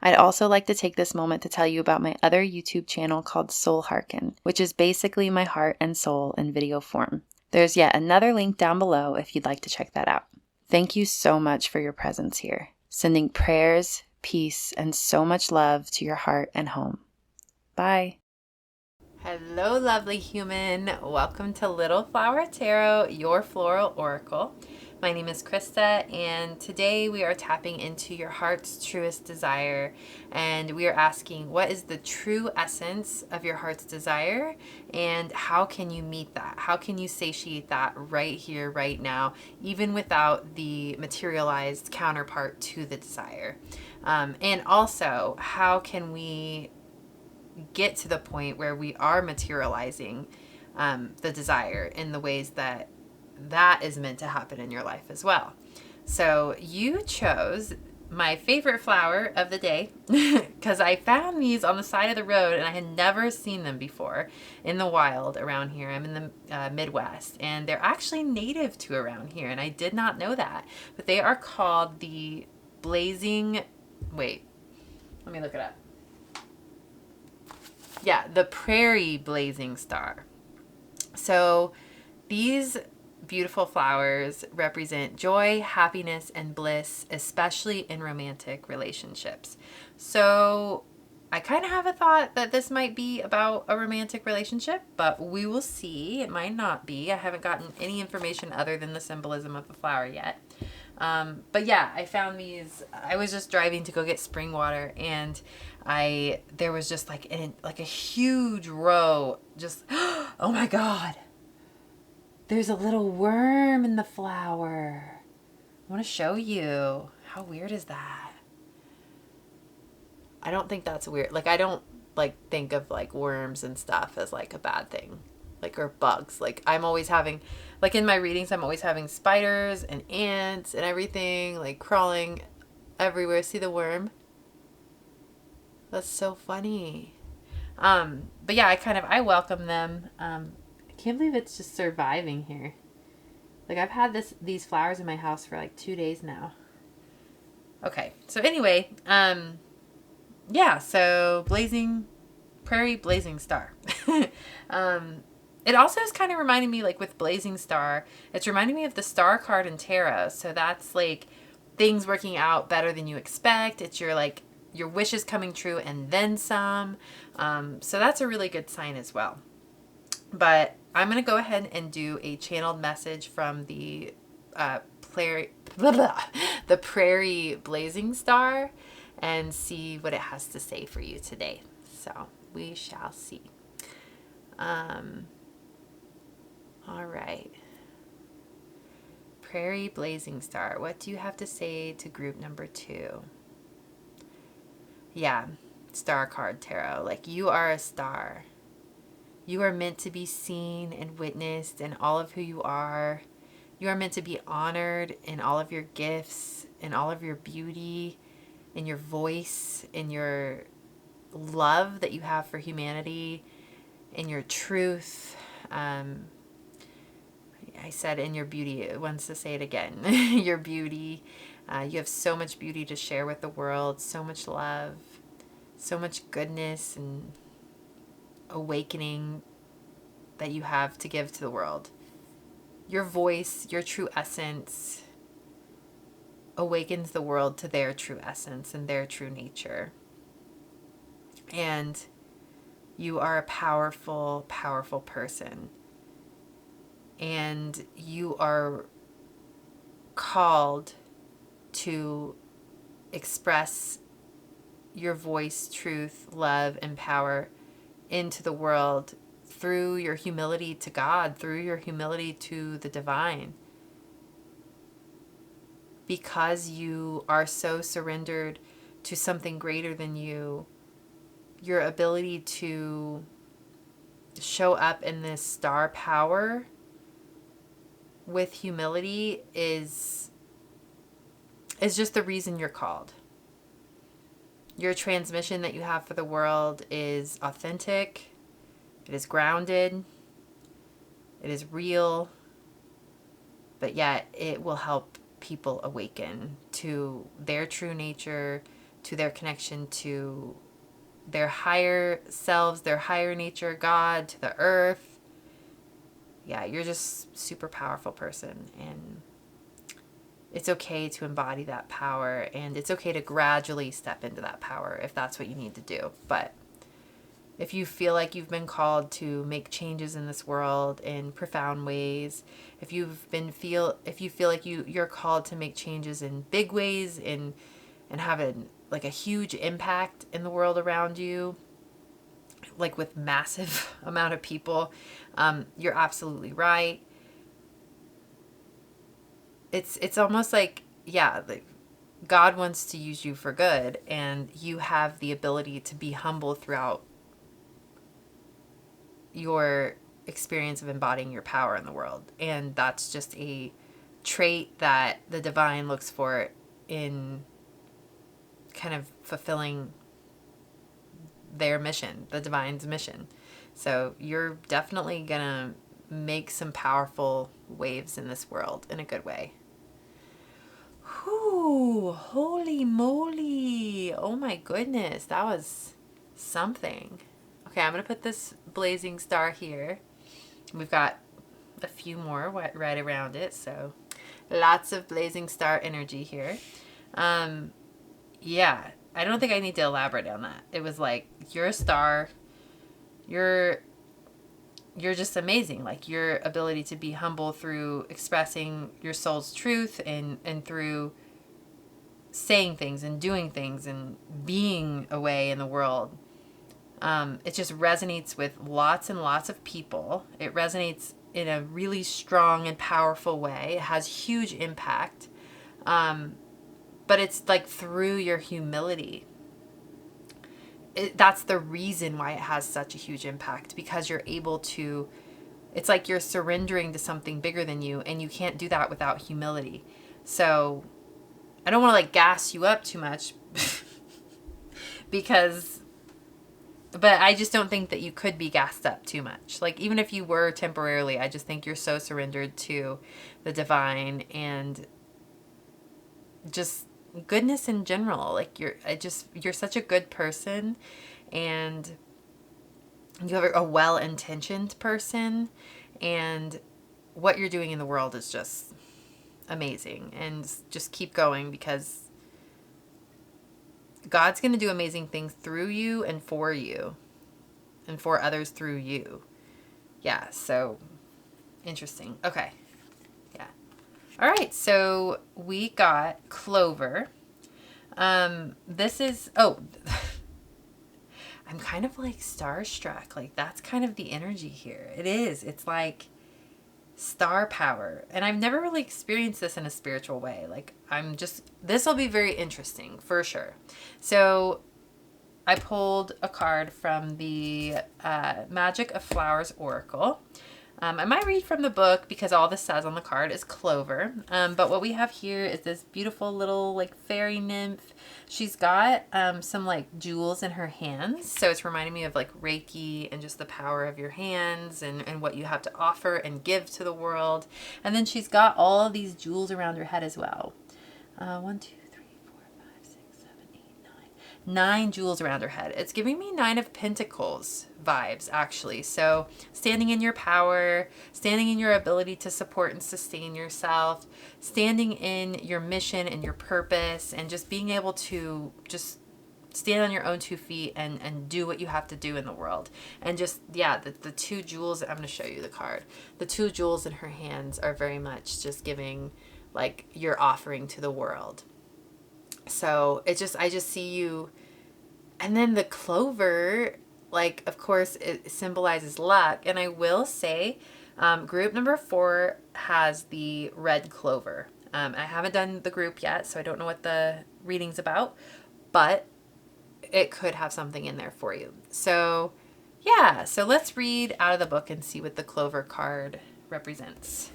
I'd also like to take this moment to tell you about my other YouTube channel called Soul Hearken, which is basically my heart and soul in video form. There's yet another link down below if you'd like to check that out. Thank you so much for your presence here. Sending prayers, peace, and so much love to your heart and home. Bye. Hello, lovely human. Welcome to Little Flower Tarot, your floral oracle. My name is Krista, and today we are tapping into your heart's truest desire, and we are asking, what is the true essence of your heart's desire, and how can you meet that? How can you satiate that right here, right now, even without the materialized counterpart to the desire? And also, how can we get to the point where we are materializing the desire in the ways that is meant to happen in your life as well. So you chose my favorite flower of the day because I found these on the side of the road and I had never seen them before in the wild around here. I'm in the Midwest, and they're actually native to around here, and I did not know that. But they are called the blazing, wait, let me look it up. Yeah, the Prairie blazing star. So these beautiful flowers represent joy, happiness, and bliss, especially in romantic relationships. So I kind of have a thought that this might be about a romantic relationship, but we will see. It might not be. I haven't gotten any information other than the symbolism of the flower yet. But yeah, I found these. I was just driving to go get spring water, and there was just like a huge row. Just oh my God. There's a little worm in the flower. I want to show you. How weird is that? I don't think that's weird. Like, I don't think of worms and stuff as a bad thing. Or bugs. I'm always having, in my readings, I'm always having spiders and ants and everything, crawling everywhere. See the worm? That's so funny. But yeah, I welcome them. I can't believe it's just surviving here. Like I've had these flowers in my house for like 2 days now. Okay, so anyway, yeah, so Prairie blazing star. It also is kind of reminding me, like with blazing star, it's reminding me of the star card in tarot. So that's like things working out better than you expect. It's your wishes coming true and then some. So that's a really good sign as well. But I'm going to go ahead and do a channeled message from the Prairie, the Prairie blazing star, and see what it has to say for you today. So we shall see. All right. Prairie blazing star, what do you have to say to group number 2? Yeah, star card tarot. Like, you are a star. You are meant to be seen and witnessed in all of who you are. You are meant to be honored in all of your gifts, in all of your beauty, in your voice, in your love that you have for humanity, in your truth. I said in your beauty. It wants to say it again. Your beauty. You have so much beauty to share with the world, so much love, so much goodness and awakening that you have to give to the world. Your voice, your true essence, awakens the world to their true essence and their true nature. And you are a powerful, powerful person. And you are called to express your voice, truth, love, and power into the world through your humility to God, through your humility to the divine. Because you are so surrendered to something greater than you, your ability to show up in this star power with humility is just the reason you're called. Your transmission that you have for the world is authentic, it is grounded, it is real, but yet it will help people awaken to their true nature, to their connection to their higher selves, their higher nature, God, to the earth. Yeah, you're just super powerful person, and it's okay to embody that power, and it's okay to gradually step into that power if that's what you need to do. But if you feel like you've been called to make changes in this world in profound ways, if you feel like you're called to make changes in big ways and have like a huge impact in the world around you, like with massive amount of people, you're absolutely right. It's almost like, yeah, like God wants to use you for good, and you have the ability to be humble throughout your experience of embodying your power in the world. And that's just a trait that the divine looks for in kind of fulfilling their mission, the divine's mission. So you're definitely gonna make some powerful waves in this world in a good way. Whew, holy moly. Oh my goodness, that was something. Okay, I'm gonna put this blazing star here. We've got a few more right around it, so lots of blazing star energy here. Yeah, I don't think I need to elaborate on that. It was like, you're a star. You're just amazing. Like, your ability to be humble through expressing your soul's truth and through saying things and doing things and being away in the world. It just resonates with lots and lots of people. It resonates in a really strong and powerful way. It has huge impact. But it's like through your humility. That's the reason why it has such a huge impact, because you're able to, it's like you're surrendering to something bigger than you, and you can't do that without humility. So I don't want to like gas you up too much because but I just don't think that you could be gassed up too much. Like, even if you were temporarily, I just think you're so surrendered to the divine and just goodness in general. Like, you're such a good person, and you're a well-intentioned person, and what you're doing in the world is just amazing. And just keep going, because God's going to do amazing things through you and for others through you. Yeah, so interesting. Okay. Yeah. All right, so we got Clover. This is, oh, I'm kind of like starstruck. Like, that's kind of the energy here. It is. It's like star power. And I've never really experienced this in a spiritual way. Like, this will be very interesting for sure. So I pulled a card from the Magic of Flowers Oracle. I might read from the book because all this says on the card is Clover. But what we have here is this beautiful little like fairy nymph. She's got some like jewels in her hands. So it's reminding me of like Reiki and just the power of your hands and what you have to offer and give to the world. And then she's got all of these jewels around her head as well. 1, 2, 3, 4, 5, 6, 7, 8, 9. 9 jewels around her head. It's giving me 9 of Pentacles vibes, actually. So standing in your power, standing in your ability to support and sustain yourself, standing in your mission and your purpose, and just being able to just stand on your own 2 feet and do what you have to do in the world. And just, yeah, the 2 jewels, I'm going to show you the card. The 2 jewels in her hands are very much just giving like your offering to the world. So I just see you. And then the clover, like, of course, it symbolizes luck. And I will say, group number 4 has the red clover. I haven't done the group yet, so I don't know what the reading's about, but it could have something in there for you. So yeah, so let's read out of the book and see what the clover card represents.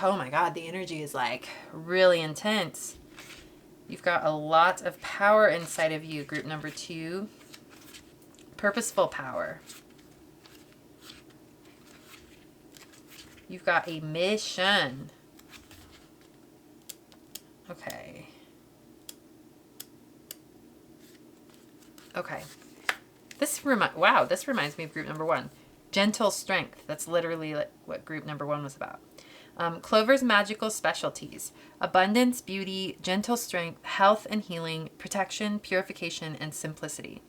Oh my God, the energy is like really intense. You've got a lot of power inside of you, group number 2. Purposeful power. You've got a mission. Okay. Okay. This reminds me of group number 1. Gentle strength. That's literally what group number 1 was about. Clover's magical specialties: abundance, beauty, gentle strength, health and healing, protection, purification, and simplicity.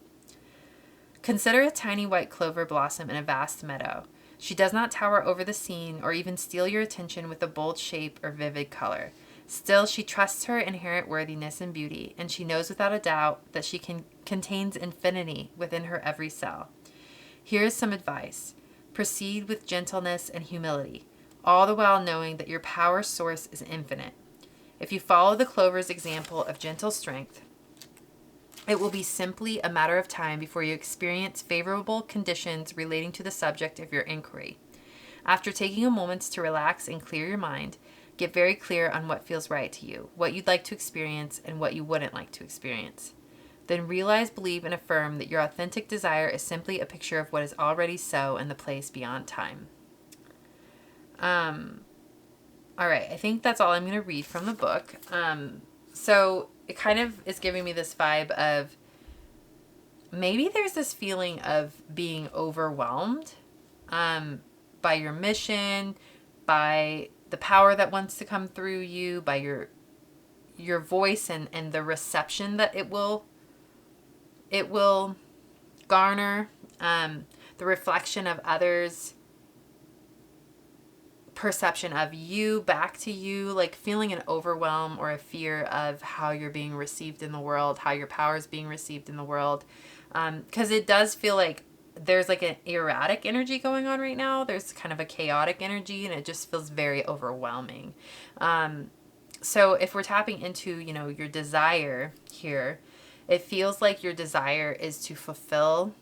Consider a tiny white clover blossom in a vast meadow. She does not tower over the scene or even steal your attention with a bold shape or vivid color. Still, she trusts her inherent worthiness and beauty, and she knows without a doubt that she contains infinity within her every cell. Here is some advice. Proceed with gentleness and humility, all the while knowing that your power source is infinite. If you follow the clover's example of gentle strength, it will be simply a matter of time before you experience favorable conditions relating to the subject of your inquiry. After taking a moment to relax and clear your mind, get very clear on what feels right to you, what you'd like to experience, and what you wouldn't like to experience. Then realize, believe, and affirm that your authentic desire is simply a picture of what is already so in the place beyond time. All right, I think that's all I'm going to read from the book. So it kind of is giving me this vibe of maybe there's this feeling of being overwhelmed by your mission, by the power that wants to come through you, by your voice and the reception that it will garner, the reflection of others' perception of you back to you, like feeling an overwhelm or a fear of how you're being received in the world, how your power is being received in the world. Because it does feel like there's like an erratic energy going on right now. There's kind of a chaotic energy, and it just feels very overwhelming. So if we're tapping into, your desire here, it feels like your desire is to fulfill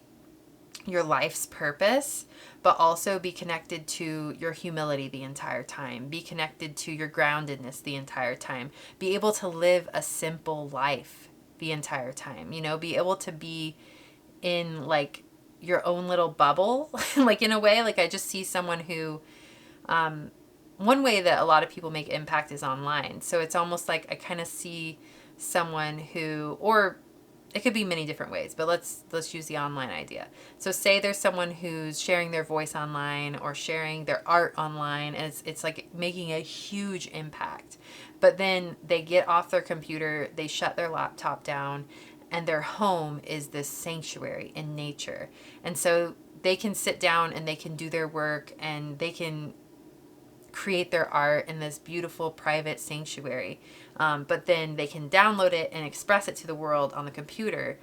your life's purpose, but also be connected to your humility the entire time. Be connected to your groundedness the entire time. Be able to live a simple life the entire time, you know, be able to be in like your own little bubble, like in a way, like I just see someone who, one way that a lot of people make impact is online. So it's almost like I kind of see someone who, or it could be many different ways, but let's use the online idea. So say there's someone who's sharing their voice online or sharing their art online, and it's like making a huge impact. But then they get off their computer, they shut their laptop down, and their home is this sanctuary in nature. And so they can sit down and they can do their work and they can create their art in this beautiful private sanctuary. But then they can download it and express it to the world on the computer,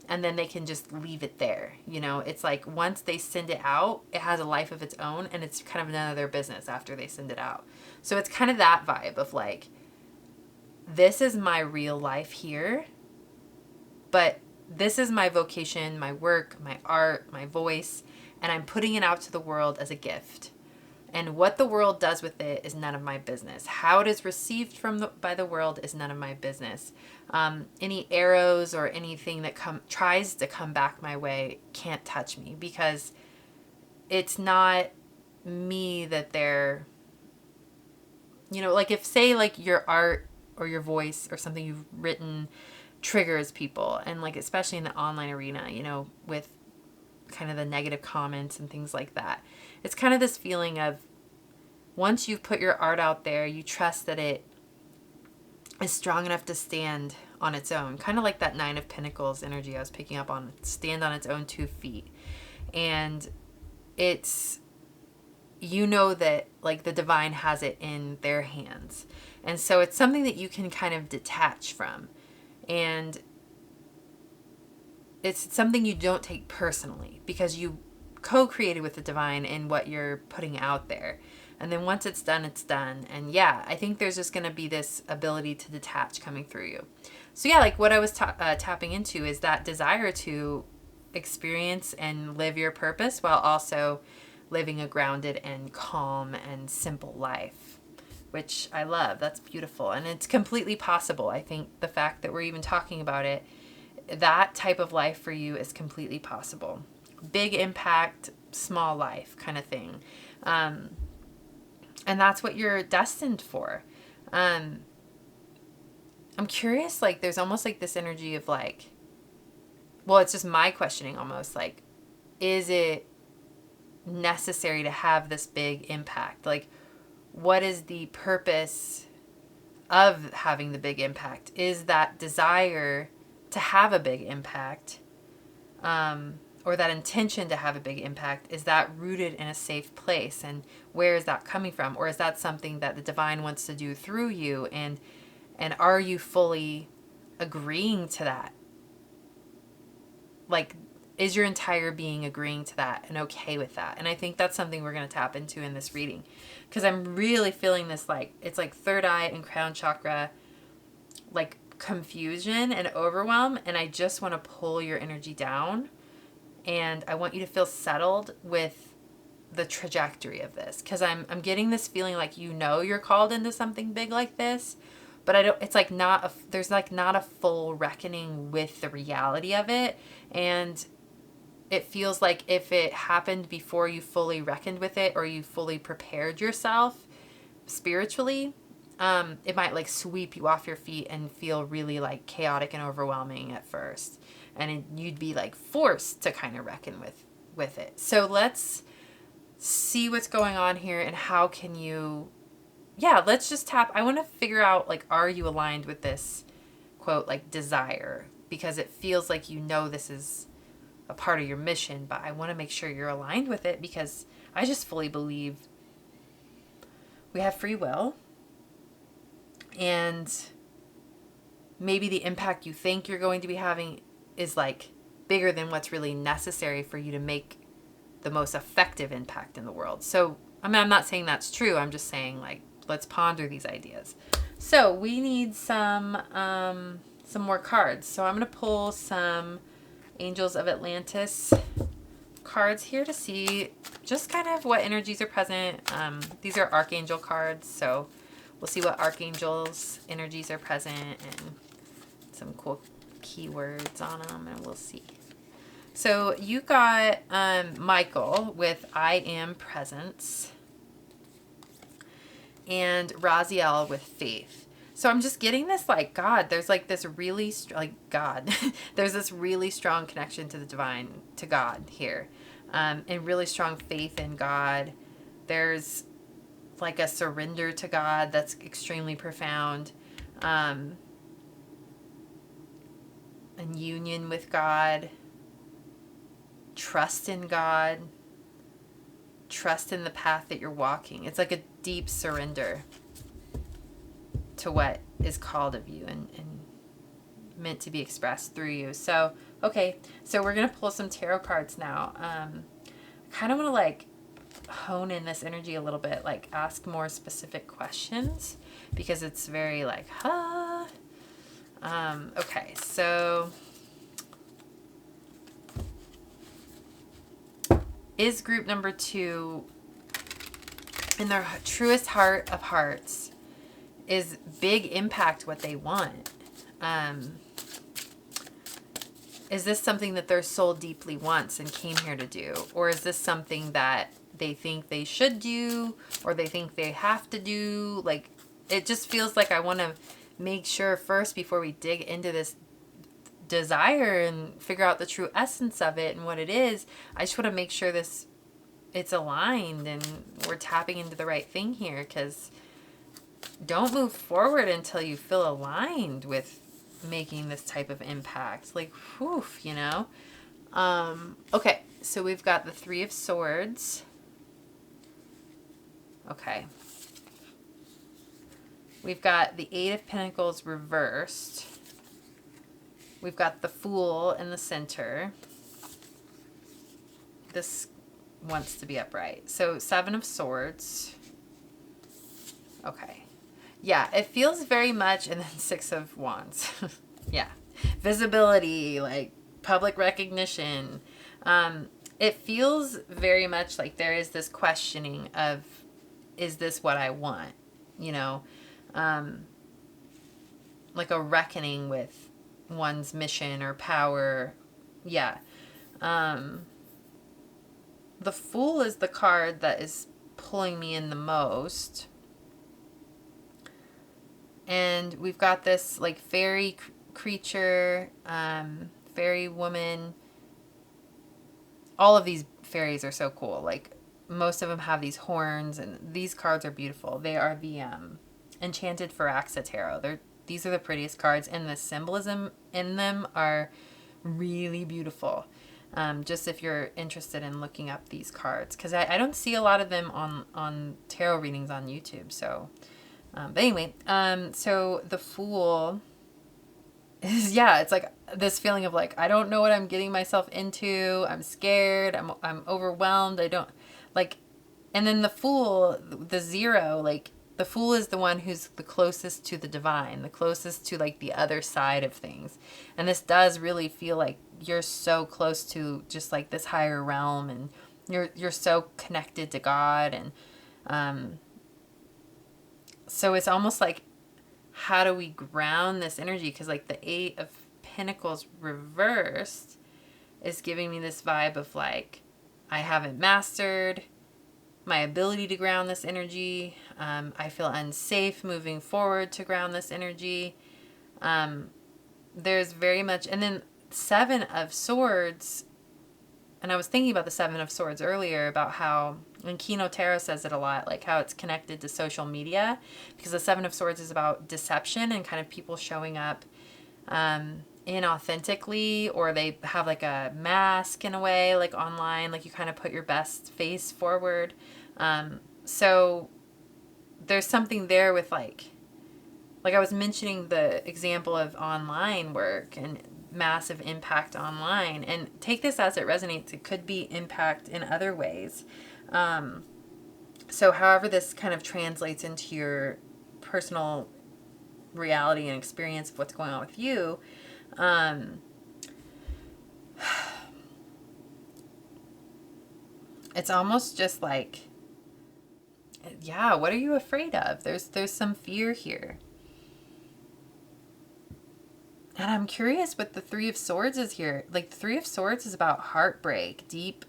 and then they can just leave it there. You know, it's like once they send it out, it has a life of its own, and it's kind of none of their business after they send it out. So it's kind of that vibe of like, this is my real life here, but this is my vocation, my work, my art, my voice, and I'm putting it out to the world as a gift. And what the world does with it is none of my business. How it is received by the world is none of my business. Any arrows or anything that tries to come back my way can't touch me, because it's not me that they're, you know, like if say like your art or your voice or something you've written triggers people, and like especially in the online arena, you know, with kind of the negative comments and things like that. It's kind of this feeling of once you've put your art out there, you trust that it is strong enough to stand on its own. Kind of like that Nine of Pentacles energy I was picking up on, stand on its own 2 feet. And it's, you know that like the divine has it in their hands. And so it's something that you can kind of detach from. And it's something you don't take personally, because you co-created with the divine in what you're putting out there. And then once it's done, it's done. And yeah, I think there's just going to be this ability to detach coming through you. So yeah, like what I was tapping into is that desire to experience and live your purpose while also living a grounded and calm and simple life, which I love. That's beautiful. And it's completely possible. I think the fact that we're even talking about it, that type of life for you is completely possible. Big impact, small life kind of thing. And that's what you're destined for. I'm curious, like there's almost like this energy of like, well, it's just my questioning almost, like, is it necessary to have this big impact? Like, what is the purpose of having the big impact? Is that desire to have a big impact, or that intention to have a big impact, is that rooted in a safe place? And where is that coming from? Or is that something that the divine wants to do through you? And are you fully agreeing to that? Like, is your entire being agreeing to that and okay with that? And I think that's something we're going to tap into in this reading, because I'm really feeling this, like, it's like third eye and crown chakra, like confusion and overwhelm. And I just want to pull your energy down. And I want you to feel settled with the trajectory of this, because I'm getting this feeling like, you know, you're called into something big like this, but it's like there's like not a full reckoning with the reality of it. And it feels like if it happened before you fully reckoned with it, or you fully prepared yourself spiritually, it might like sweep you off your feet and feel really like chaotic and overwhelming at first. And you'd be like forced to kind of reckon with it. So let's see what's going on here, and how can you, yeah, let's just tap. I want to figure out, like, are you aligned with this quote, like desire? Because it feels like, you know, this is a part of your mission, but I want to make sure you're aligned with it, because I just fully believe we have free will, and maybe the impact you think you're going to be having is like bigger than what's really necessary for you to make the most effective impact in the world. So, I mean, I'm not saying that's true. I'm just saying, like, let's ponder these ideas. So we need some more cards. So I'm going to pull some Angels of Atlantis cards here to see just kind of what energies are present. These are Archangel cards, so we'll see what Archangels' energies are present, and some cool keywords on them and we'll see. So you got Michael with I Am Presence and Raziel with Faith. So I'm just getting this like God. There's like this really God. There's this really strong connection to the divine, to God here, and really strong faith in God. There's like a surrender to God that's extremely profound, and union with God. Trust in God. Trust in the path that you're walking. It's like a deep surrender to what is called of you and meant to be expressed through you. So, okay, so we're going to pull some tarot cards now. I kind of want to like hone in this energy a little bit, like ask more specific questions because it's very like, okay, so is group number 2 in their truest heart of hearts? Is big impact what they want? Is this something that their soul deeply wants and came here to do? Or is this something that they think they should do or they think they have to do? Like, it just feels like I want to make sure first before we dig into this desire and figure out the true essence of it and what it is. I just want to make sure it's aligned and we're tapping into the right thing here, because don't move forward until you feel aligned with making this type of impact. Like, whew, you know? Okay, so we've got the 3 of Swords. Okay. We've got the 8 of Pentacles reversed. We've got the Fool in the center. This wants to be upright. So 7 of Swords. Okay. Yeah, it feels very much, and then 6 of Wands. Yeah. Visibility, like public recognition. It feels very much like there is this questioning of, is this what I want? You know, like a reckoning with one's mission or power. Yeah. The Fool is the card that is pulling me in the most. And we've got this like fairy creature, fairy woman. All of these fairies are so cool. Like most of them have these horns, and these cards are beautiful. They are the Enchanted Firaxa Tarot. These are the prettiest cards, and the symbolism in them are really beautiful. Just if you're interested in looking up these cards, because I don't see a lot of them on tarot readings on YouTube. So, but anyway, so the Fool is, yeah, it's like this feeling of like, I don't know what I'm getting myself into. I'm scared. I'm overwhelmed. I don't like, and then the Fool, the 0, like the Fool is the one who's the closest to the divine, the closest to like the other side of things. And this does really feel like you're so close to just like this higher realm, and you're so connected to God. And so it's almost like, how do we ground this energy? Because like the 8 of Pentacles reversed is giving me this vibe of like, I haven't mastered my ability to ground this energy. I feel unsafe moving forward to ground this energy. There's very much, and then 7 of Swords, and I was thinking about the 7 of Swords earlier, about how, and Kino Tarot says it a lot, like how it's connected to social media, because the 7 of Swords is about deception and kind of people showing up inauthentically, or they have like a mask in a way, like online, like you kind of put your best face forward. So there's something there with like I was mentioning the example of online work and massive impact online, and take this as it resonates. It could be impact in other ways. So however this kind of translates into your personal reality and experience of what's going on with you, it's almost just like, yeah, what are you afraid of? There's some fear here. And I'm curious what the Three of Swords is here. Like, the Three of Swords is about heartbreak, deep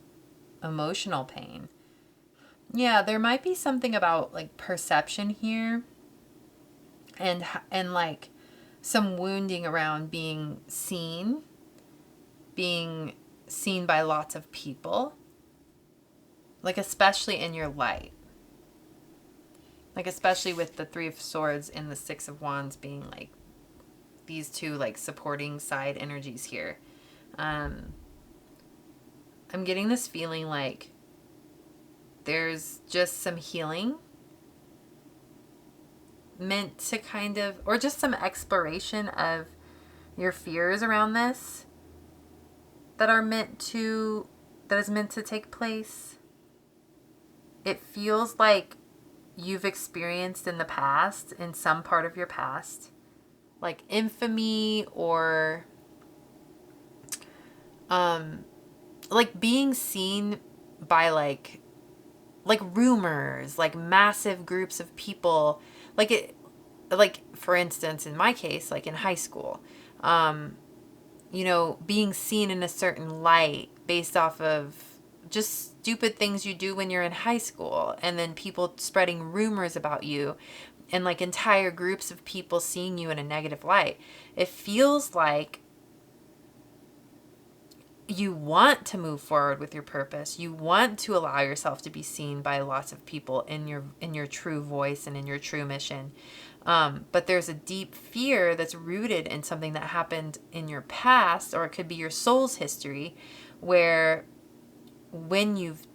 emotional pain. Yeah, there might be something about like perception here, and like some wounding around being seen by lots of people, like especially in your light. Like especially with the Three of Swords and the Six of Wands being like these two like supporting side energies here. I'm getting this feeling like there's just some healing meant to kind of, or just some exploration of your fears around this that is meant to take place. It feels like you've experienced in the past, in some part of your past, like infamy or like being seen by like rumors, like massive groups of people, like for instance in my case, like in high school, being seen in a certain light based off of just stupid things you do when you're in high school, and then people spreading rumors about you, and like entire groups of people seeing you in a negative light. It feels like you want to move forward with your purpose. You want to allow yourself to be seen by lots of people in your true voice and in your true mission. But there's a deep fear that's rooted in something that happened in your past, or it could be your soul's history, where when you've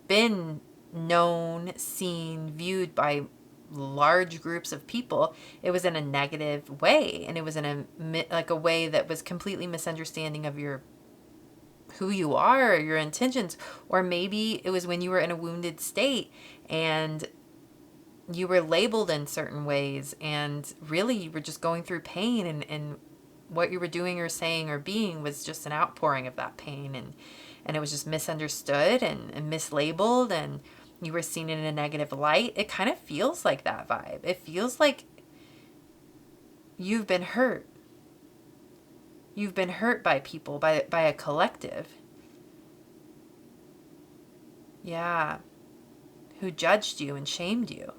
been known, seen, viewed by large groups of people, it was in a negative way, and it was in a way that was completely misunderstanding of who you are, or your intentions. Or maybe it was when you were in a wounded state and you were labeled in certain ways, and really you were just going through pain, and what you were doing or saying or being was just an outpouring of that pain, and it was just misunderstood and mislabeled, and you were seen in a negative light. It kind of feels like that vibe. It feels like you've been hurt. You've been hurt by people, by a collective. Yeah. Who judged you and shamed you.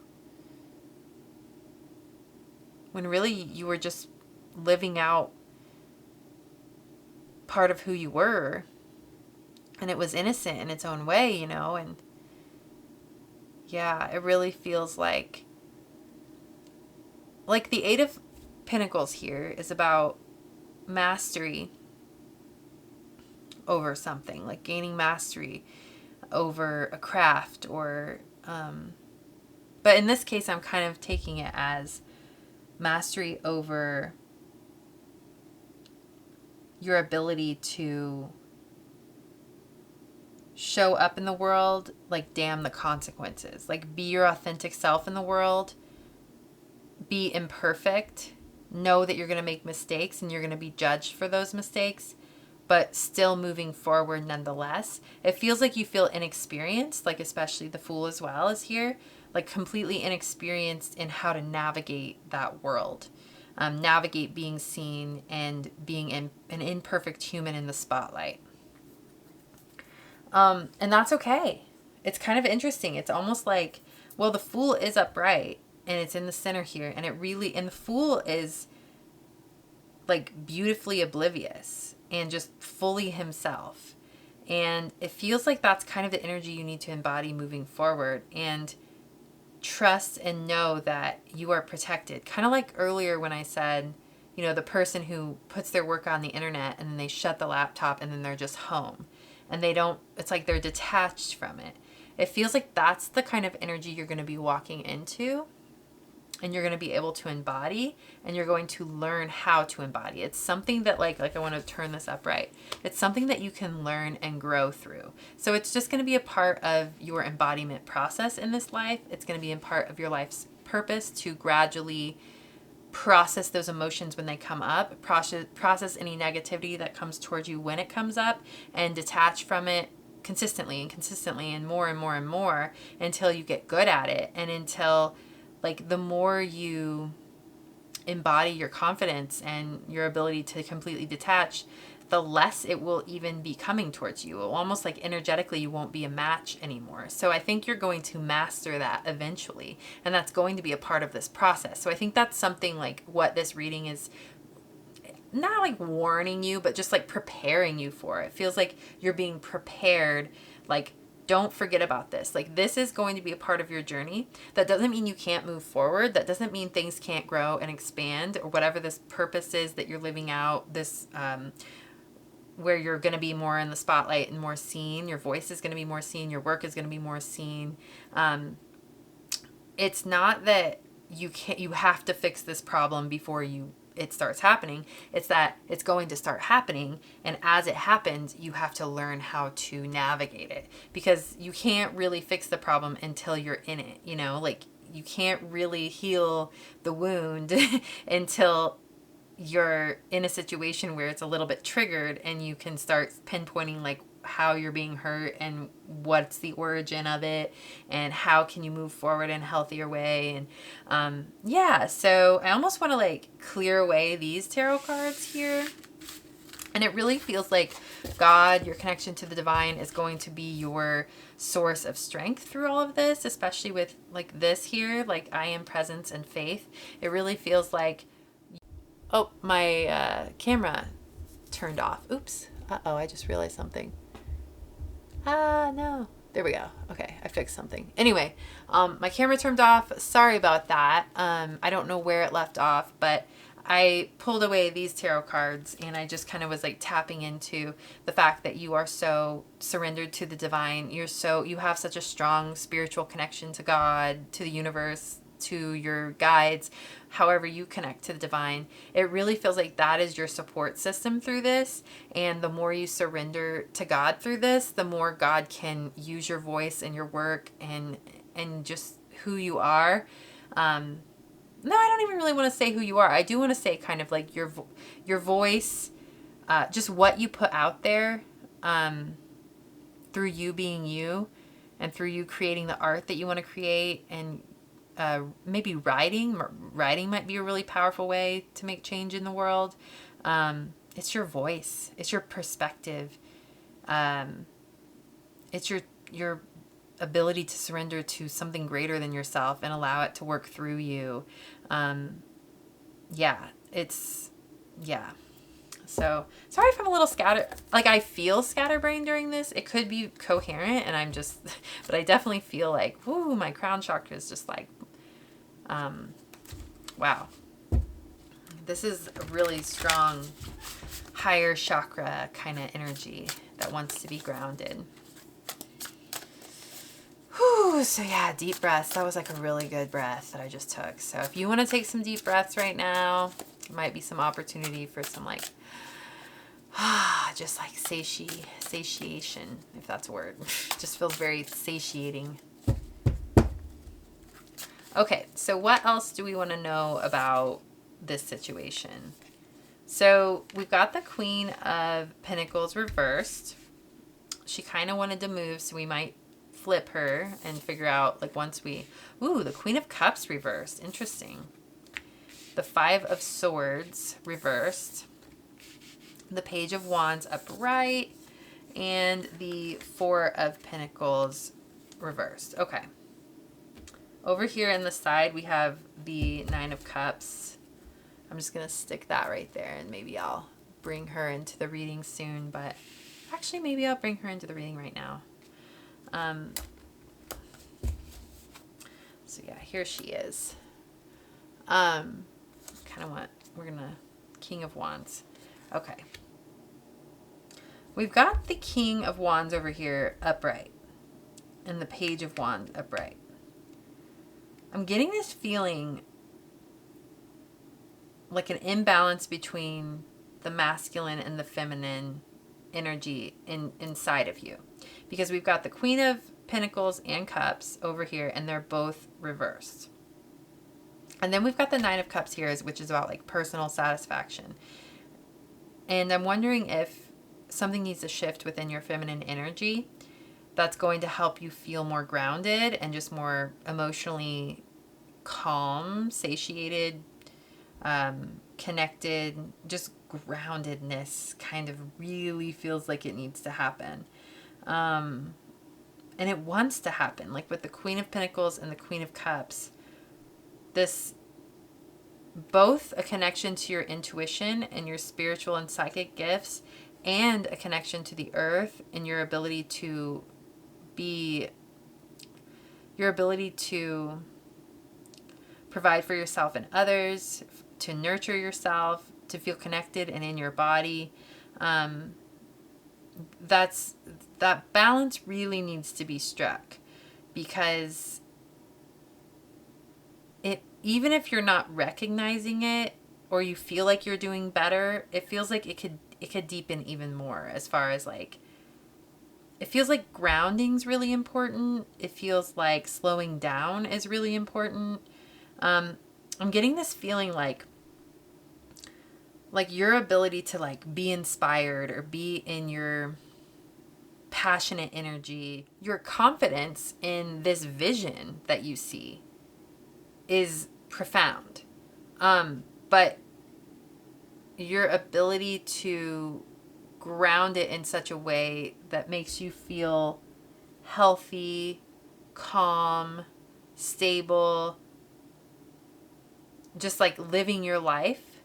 When really you were just living out part of who you were. And it was innocent in its own way, and yeah, it really feels like the Eight of Pentacles here is about mastery over something, like gaining mastery over a craft, or but in this case I'm kind of taking it as mastery over your ability to show up in the world, like damn the consequences, like be your authentic self in the world, be imperfect, know that you're going to make mistakes and you're going to be judged for those mistakes, but still moving forward nonetheless. It feels like you feel inexperienced, like especially the Fool as well is here, like completely inexperienced in how to navigate that world, navigate being seen and being an imperfect human in the spotlight. And that's okay. It's kind of interesting. It's almost like, well, the Fool is upright and it's in the center here, and the Fool is like beautifully oblivious and just fully himself. And it feels like that's kind of the energy you need to embody moving forward, and trust and know that you are protected. Kind of like earlier when I said, the person who puts their work on the internet and then they shut the laptop and then they're just home. And it's like they're detached from it. It feels like that's the kind of energy you're going to be walking into, and you're going to be able to embody, and you're going to learn how to embody. It's something that like I want to turn this upright. It's something that you can learn and grow through. So it's just going to be a part of your embodiment process in this life. It's going to be a part of your life's purpose to gradually process those emotions when they come up, process any negativity that comes towards you when it comes up, and detach from it consistently and more and more and more until you get good at it, and until like the more you embody your confidence and your ability to completely detach, the less it will even be coming towards you. Almost like energetically, you won't be a match anymore. So I think you're going to master that eventually, and that's going to be a part of this process. So I think that's something like what this reading is, not like warning you, but just like preparing you for. It feels like you're being prepared, like, don't forget about this. Like, this is going to be a part of your journey. That doesn't mean you can't move forward. That doesn't mean things can't grow and expand, or whatever this purpose is that you're living out, this where you're going to be more in the spotlight and more seen. Your voice is going to be more seen. Your work is going to be more seen. It's not that you have to fix this problem before it starts happening. It's that it's going to start happening, and as it happens, you have to learn how to navigate it, because you can't really fix the problem until you're in it. You know, like, you can't really heal the wound until you're in a situation where it's a little bit triggered, and you can start pinpointing like how you're being hurt and what's the origin of it, and how can you move forward in a healthier way. And yeah, so I almost want to like clear away these tarot cards here. And it really feels like God, your connection to the divine, is going to be your source of strength through all of this, especially with like this here, like I am presence and faith. It really feels like, oh, my camera turned off. Oops. Uh-oh, I just realized something. No. There we go. Okay, I fixed something. Anyway, my camera turned off. Sorry about that. I don't know where it left off, but I pulled away these tarot cards, and I just kind of was like tapping into the fact that you are so surrendered to the divine. You have such a strong spiritual connection to God, to the universe, to your guides, however you connect to the divine. It really feels like that is your support system through this. And the more you surrender to God through this, the more God can use your voice and your work and just who you are. No, I don't even really want to say who you are. I do want to say kind of like your voice, just what you put out there, through you being you, and through you creating the art that you want to create, and maybe writing. Writing might be a really powerful way to make change in the world. It's your voice. It's your perspective. It's your ability to surrender to something greater than yourself and allow it to work through you. Yeah. So sorry if I'm a little like I feel scatterbrained during this. It could be coherent, and but I definitely feel like, whoo, my crown chakra is just like, wow. This is a really strong, higher chakra kind of energy that wants to be grounded. Whew, so yeah, deep breaths. That was like a really good breath that I just took. So if you want to take some deep breaths right now, there might be some opportunity for some like, just like satiation, if that's a word. Just feels very satiating. Okay, so what else do we want to know about this situation? So we've got the Queen of Pentacles reversed. She kind of wanted to move, so we might flip her and figure out like the Queen of Cups reversed. Interesting. The Five of Swords reversed. The Page of Wands upright, and the Four of Pentacles reversed. Okay. Over here in the side, we have the Nine of Cups. I'm just going to stick that right there, and maybe I'll bring her into the reading soon, but actually maybe I'll bring her into the reading right now. So yeah, here she is. We're going to, King of Wands. Okay. We've got the King of Wands over here upright, and the Page of Wands upright. I'm getting this feeling like an imbalance between the masculine and the feminine energy inside of you. Because we've got the Queen of Pentacles and Cups over here, and they're both reversed. And then we've got the Nine of Cups here, which is about like personal satisfaction. And I'm wondering if something needs to shift within your feminine energy that's going to help you feel more grounded and just more emotionally calm, satiated, connected, just groundedness kind of really feels like it needs to happen. And it wants to happen. Like with the Queen of Pentacles and the Queen of Cups, this, both a connection to your intuition and your spiritual and psychic gifts, and a connection to the earth and your ability to provide for yourself and others, to nurture yourself, to feel connected and in your body. That balance really needs to be struck, because even if you're not recognizing it, or you feel like you're doing better, it feels like it could deepen even more, as far as like, it feels like grounding's really important. It feels like slowing down is really important. I'm getting this feeling like your ability to like be inspired or be in your passionate energy, your confidence in this vision that you see is profound. But your ability to ground it in such a way that makes you feel healthy, calm, stable, just like living your life.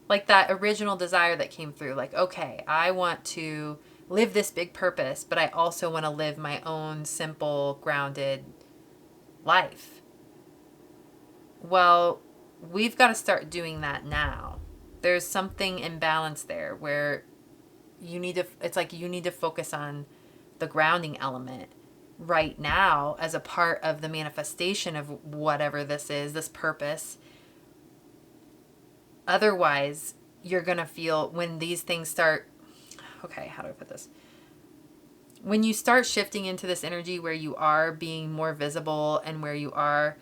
Like that original desire that came through, like, okay, I want to live this big purpose, but I also want to live my own simple, grounded life. Well, we've got to start doing that now. There's something imbalance there where you need to focus on the grounding element right now as a part of the manifestation of whatever this is, this purpose. Otherwise, you're going to feel, when these things start, okay, how do I put this? When you start shifting into this energy where you are being more visible and where you are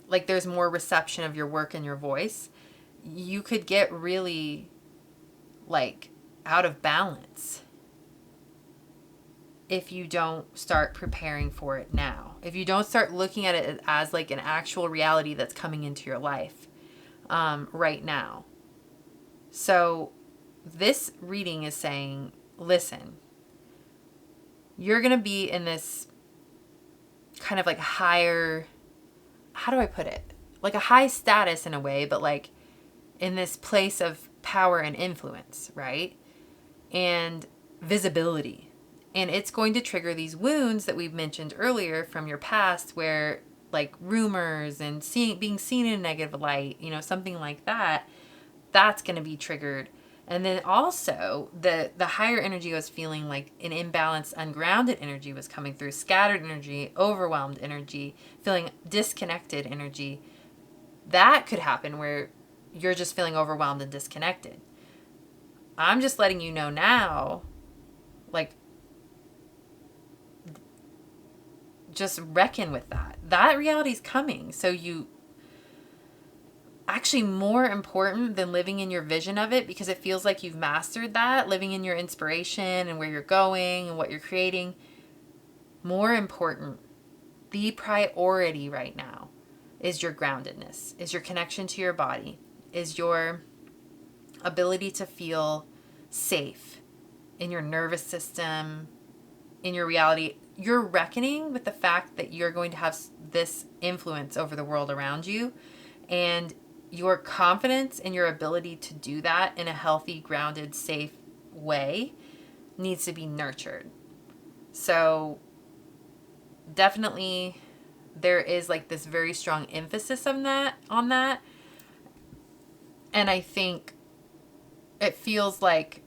like there's more reception of your work and your voice, you could get really like out of balance if you don't start preparing for it now. If you don't start looking at it as like an actual reality that's coming into your life right now. So this reading is saying, listen, you're going to be in this kind of like higher, how do I put it? Like a high status in a way, but like in this place of power and influence, right? And visibility. And it's going to trigger these wounds that we've mentioned earlier from your past, where like rumors and being seen in a negative light, you know, something like that, that's going to be triggered. And then also the higher energy was feeling like an imbalanced, ungrounded energy was coming through, scattered energy, overwhelmed energy, feeling disconnected energy. That could happen where you're just feeling overwhelmed and disconnected. I'm just letting you know now, like, just reckon with that. That reality is coming. So you, actually more important than living in your vision of it, because it feels like you've mastered that, living in your inspiration and where you're going and what you're creating. More important, the priority right now is your groundedness, is your connection to your body, is your ability to feel safe in your nervous system, in your reality. You're reckoning with the fact that you're going to have this influence over the world around you, and your confidence in your ability to do that in a healthy, grounded, safe way needs to be nurtured. So definitely there is like this very strong emphasis on that. And I think it feels like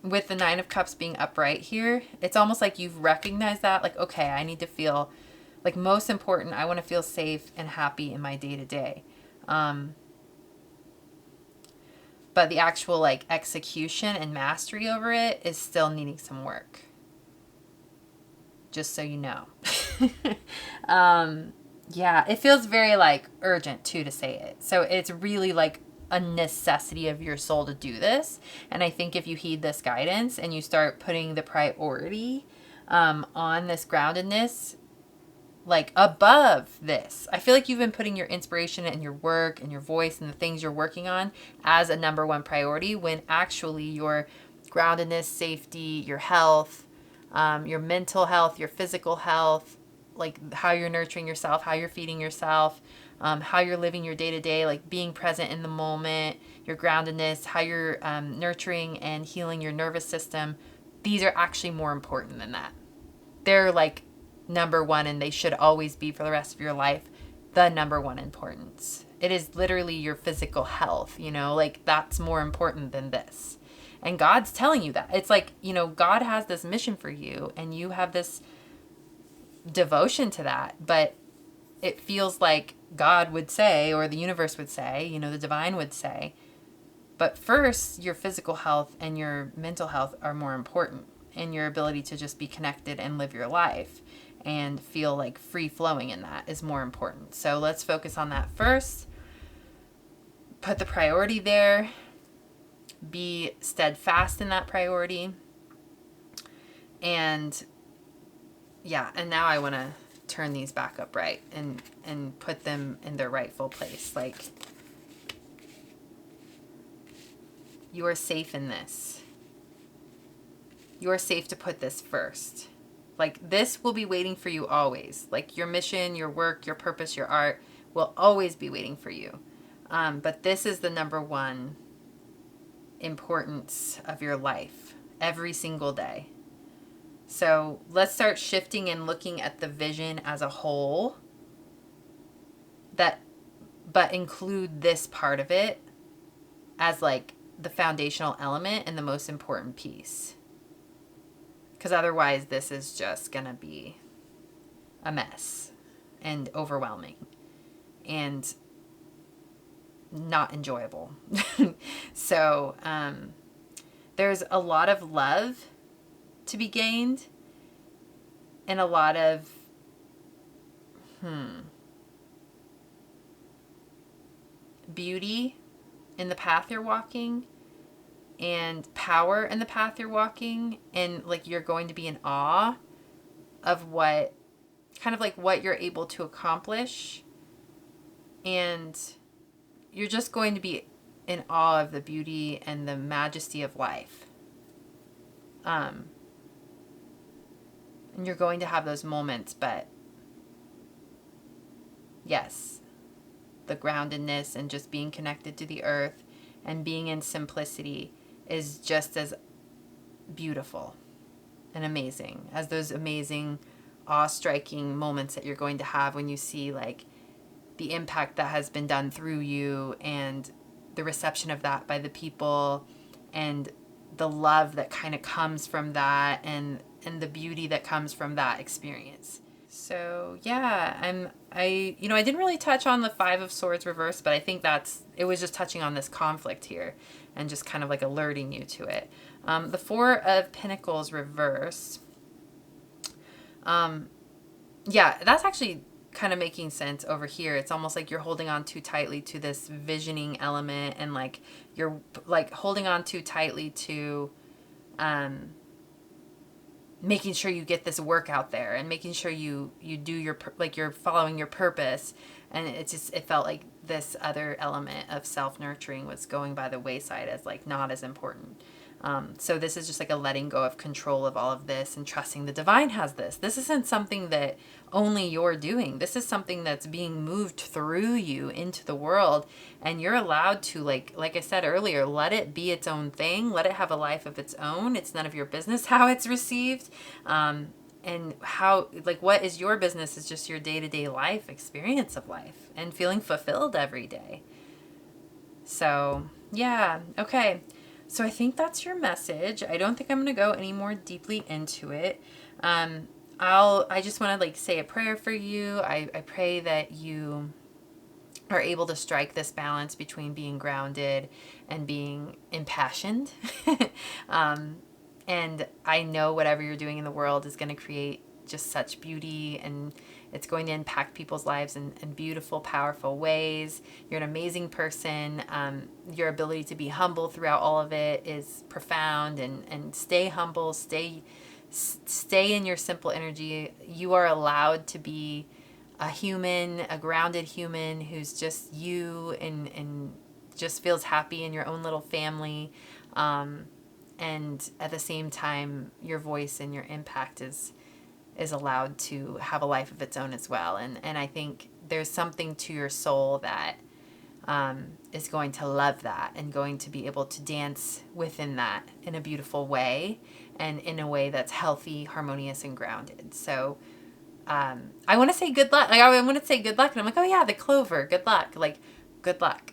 with the Nine of Cups being upright here, it's almost like you've recognized that, like, okay, I need to feel, like, most important, I want to feel safe and happy in my day-to-day. But the actual, like, execution and mastery over it is still needing some work. Just so you know. Yeah, it feels very, like, urgent, too, to say it. So it's really, like, a necessity of your soul to do this. And I think if you heed this guidance and you start putting the priority on this groundedness, like above this, I feel like you've been putting your inspiration and your work and your voice and the things you're working on as a number one priority, when actually your groundedness, safety, your health, your mental health, your physical health, like how you're nurturing yourself, how you're feeding yourself, how you're living your day-to-day, like being present in the moment, your groundedness, how you're nurturing and healing your nervous system, these are actually more important than that. They're like number one, and they should always be for the rest of your life the number one importance. It is literally your physical health, like that's more important than this. And God's telling you that. It's like, God has this mission for you and you have this devotion to that, but it feels like God would say, or the universe would say, the divine would say, but first your physical health and your mental health are more important, and your ability to just be connected and live your life and feel like free flowing in that is more important. So let's focus on that first. Put the priority there. Be steadfast in that priority. And now I want to turn these back up right and put them in their rightful place. Like, you are safe in this. You are safe to put this first. Like, this will be waiting for you always. Like, your mission, your work, your purpose, your art will always be waiting for you. But this is the number one importance of your life every single day. So let's start shifting and looking at the vision as a whole, but include this part of it as like the foundational element and the most important piece. Because otherwise this is just going to be a mess and overwhelming and not enjoyable. So there's a lot of love to be gained and a lot of beauty in the path you're walking, and power in the path you're walking, and like you're going to be in awe of what you're able to accomplish, and you're just going to be in awe of the beauty and the majesty of life. And you're going to have those moments, but yes, the groundedness and just being connected to the earth and being in simplicity is just as beautiful and amazing as those amazing, awe-striking moments that you're going to have when you see like the impact that has been done through you and the reception of that by the people and the love that kind of comes from that and the beauty that comes from that experience. So yeah, I didn't really touch on the Five of Swords reverse, but I think it was just touching on this conflict here and just kind of like alerting you to it. The Four of Pentacles reverse. That's actually kind of making sense over here. It's almost like you're holding on too tightly to this visioning element, and like you're like holding on too tightly to making sure you get this work out there and making sure you do you're following your purpose. And it felt like this other element of self-nurturing was going by the wayside as like not as important. So this is just like a letting go of control of all of this and trusting the divine has this. This isn't something that only you're doing. This is something that's being moved through you into the world, and you're allowed to, like I said earlier, let it be its own thing. Let it have a life of its own. It's none of your business how it's received. And how, like, what is your business is just your day-to-day life experience of life and feeling fulfilled every day. So yeah, okay. So I think that's your message. I don't think I'm going to go any more deeply into it. I just want to like say a prayer for you. I pray that you are able to strike this balance between being grounded and being impassioned. And I know whatever you're doing in the world is going to create just such beauty, and it's going to impact people's lives in beautiful, powerful ways. You're an amazing person. Your ability to be humble throughout all of it is profound, and stay humble, stay in your simple energy. You are allowed to be a human, a grounded human who's just you, and just feels happy in your own little family. And at the same time, your voice and your impact is allowed to have a life of its own as well. And I think there's something to your soul that is going to love that, and going to be able to dance within that in a beautiful way, and in a way that's healthy, harmonious, and grounded. So I want to say good luck. Like, I want to say good luck, and I'm like, oh yeah, the clover, good luck. Like, good luck.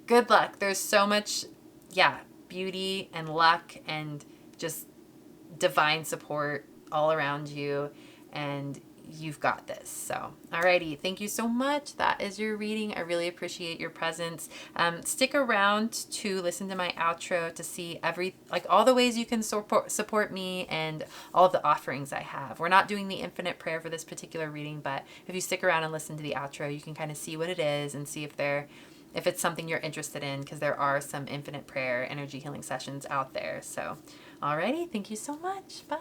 Good luck. There's so much, yeah, beauty and luck and just divine support all around you, and you've got this. So, alrighty, thank you so much. That is your reading. I really appreciate your presence. Stick around to listen to my outro to see all the ways you can support me, and all of the offerings I have. We're not doing the infinite prayer for this particular reading, but if you stick around and listen to the outro, you can kind of see what it is and see if it's something you're interested in, because there are some infinite prayer energy healing sessions out there. So, alrighty, thank you so much. Bye.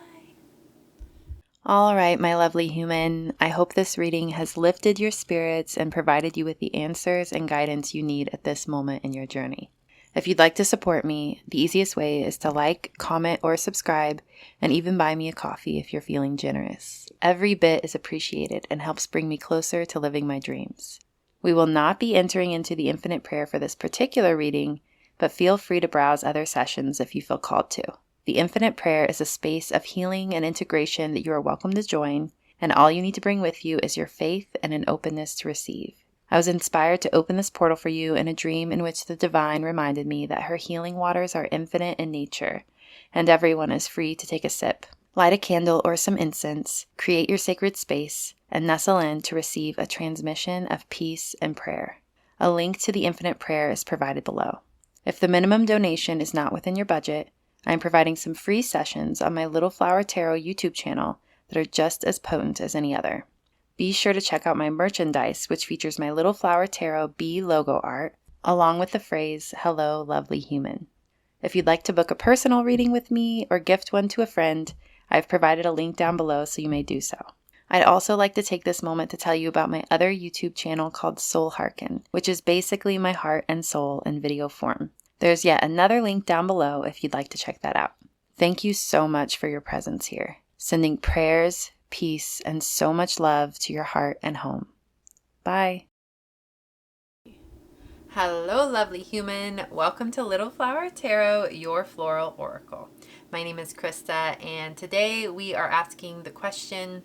All right, my lovely human. I hope this reading has lifted your spirits and provided you with the answers and guidance you need at this moment in your journey. If you'd like to support me, the easiest way is to like, comment, or subscribe, and even buy me a coffee if you're feeling generous. Every bit is appreciated and helps bring me closer to living my dreams. We will not be entering into the infinite prayer for this particular reading, but feel free to browse other sessions if you feel called to. The infinite prayer is a space of healing and integration that you are welcome to join, and all you need to bring with you is your faith and an openness to receive. I was inspired to open this portal for you in a dream in which the divine reminded me that her healing waters are infinite in nature, and everyone is free to take a sip. Light a candle or some incense, create your sacred space, and nestle in to receive a transmission of peace and prayer. A link to the infinite prayer is provided below. If the minimum donation is not within your budget, I am providing some free sessions on my Little Flower Tarot YouTube channel that are just as potent as any other. Be sure to check out my merchandise, which features my Little Flower Tarot B logo art, along with the phrase, "Hello, lovely human." If you'd like to book a personal reading with me or gift one to a friend, I've provided a link down below so you may do so. I'd also like to take this moment to tell you about my other YouTube channel called Soul Hearken, which is basically my heart and soul in video form. There's yet another link down below if you'd like to check that out. Thank you so much for your presence here. Sending prayers, peace, and so much love to your heart and home. Bye. Hello, lovely human. Welcome to Little Flower Tarot, your floral oracle. My name is Krista, and today we are asking the question,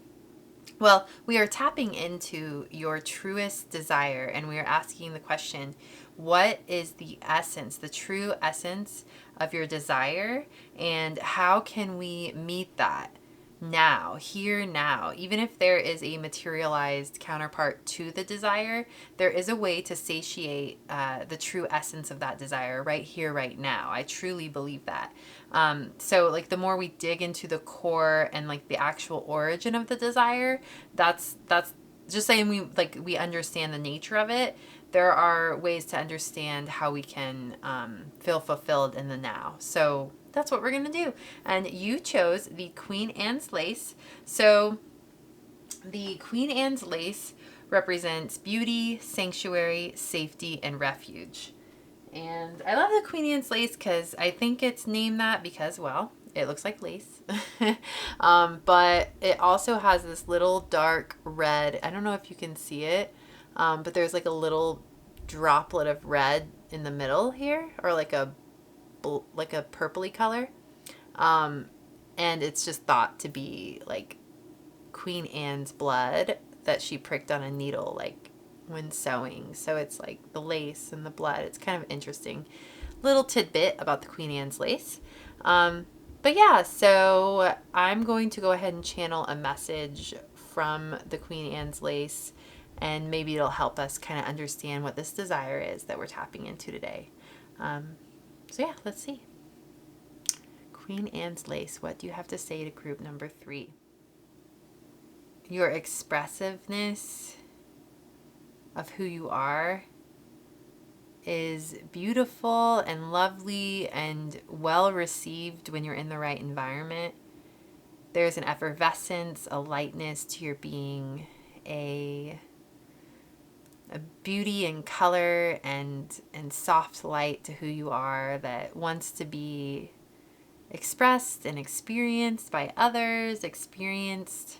we are tapping into your truest desire, and we are asking the question, what is the essence, the true essence of your desire, and how can we meet that now, here, now? Even if there is a materialized counterpart to the desire, there is a way to satiate the true essence of that desire right here, right now. I truly believe that. So like the more we dig into the core and like the actual origin of the desire, that's just saying we understand the nature of it. There are ways to understand how we can feel fulfilled in the now. So that's what we're going to do. And you chose the Queen Anne's lace. So the Queen Anne's lace represents beauty, sanctuary, safety, and refuge. And I love the Queen Anne's lace because I think it's named that because, well, it looks like lace. But it also has this little dark red. I don't know if you can see it, but there's like a little droplet of red in the middle here, or like a purpley color. And it's just thought to be like Queen Anne's blood that she pricked on a needle, like when sewing. So it's like the lace and the blood. It's kind of interesting little tidbit about the Queen Anne's lace. But yeah, so I'm going to go ahead and channel a message from the Queen Anne's lace, and maybe it'll help us kind of understand what this desire is that we're tapping into today. So yeah, let's see. Queen Anne's lace, what do you have to say to group number 3? your expressiveness of who you are is beautiful and lovely and well received when you're in the right environment. There's an effervescence, a lightness to your being, a beauty and color and soft light to who you are that wants to be expressed and experienced by others, experienced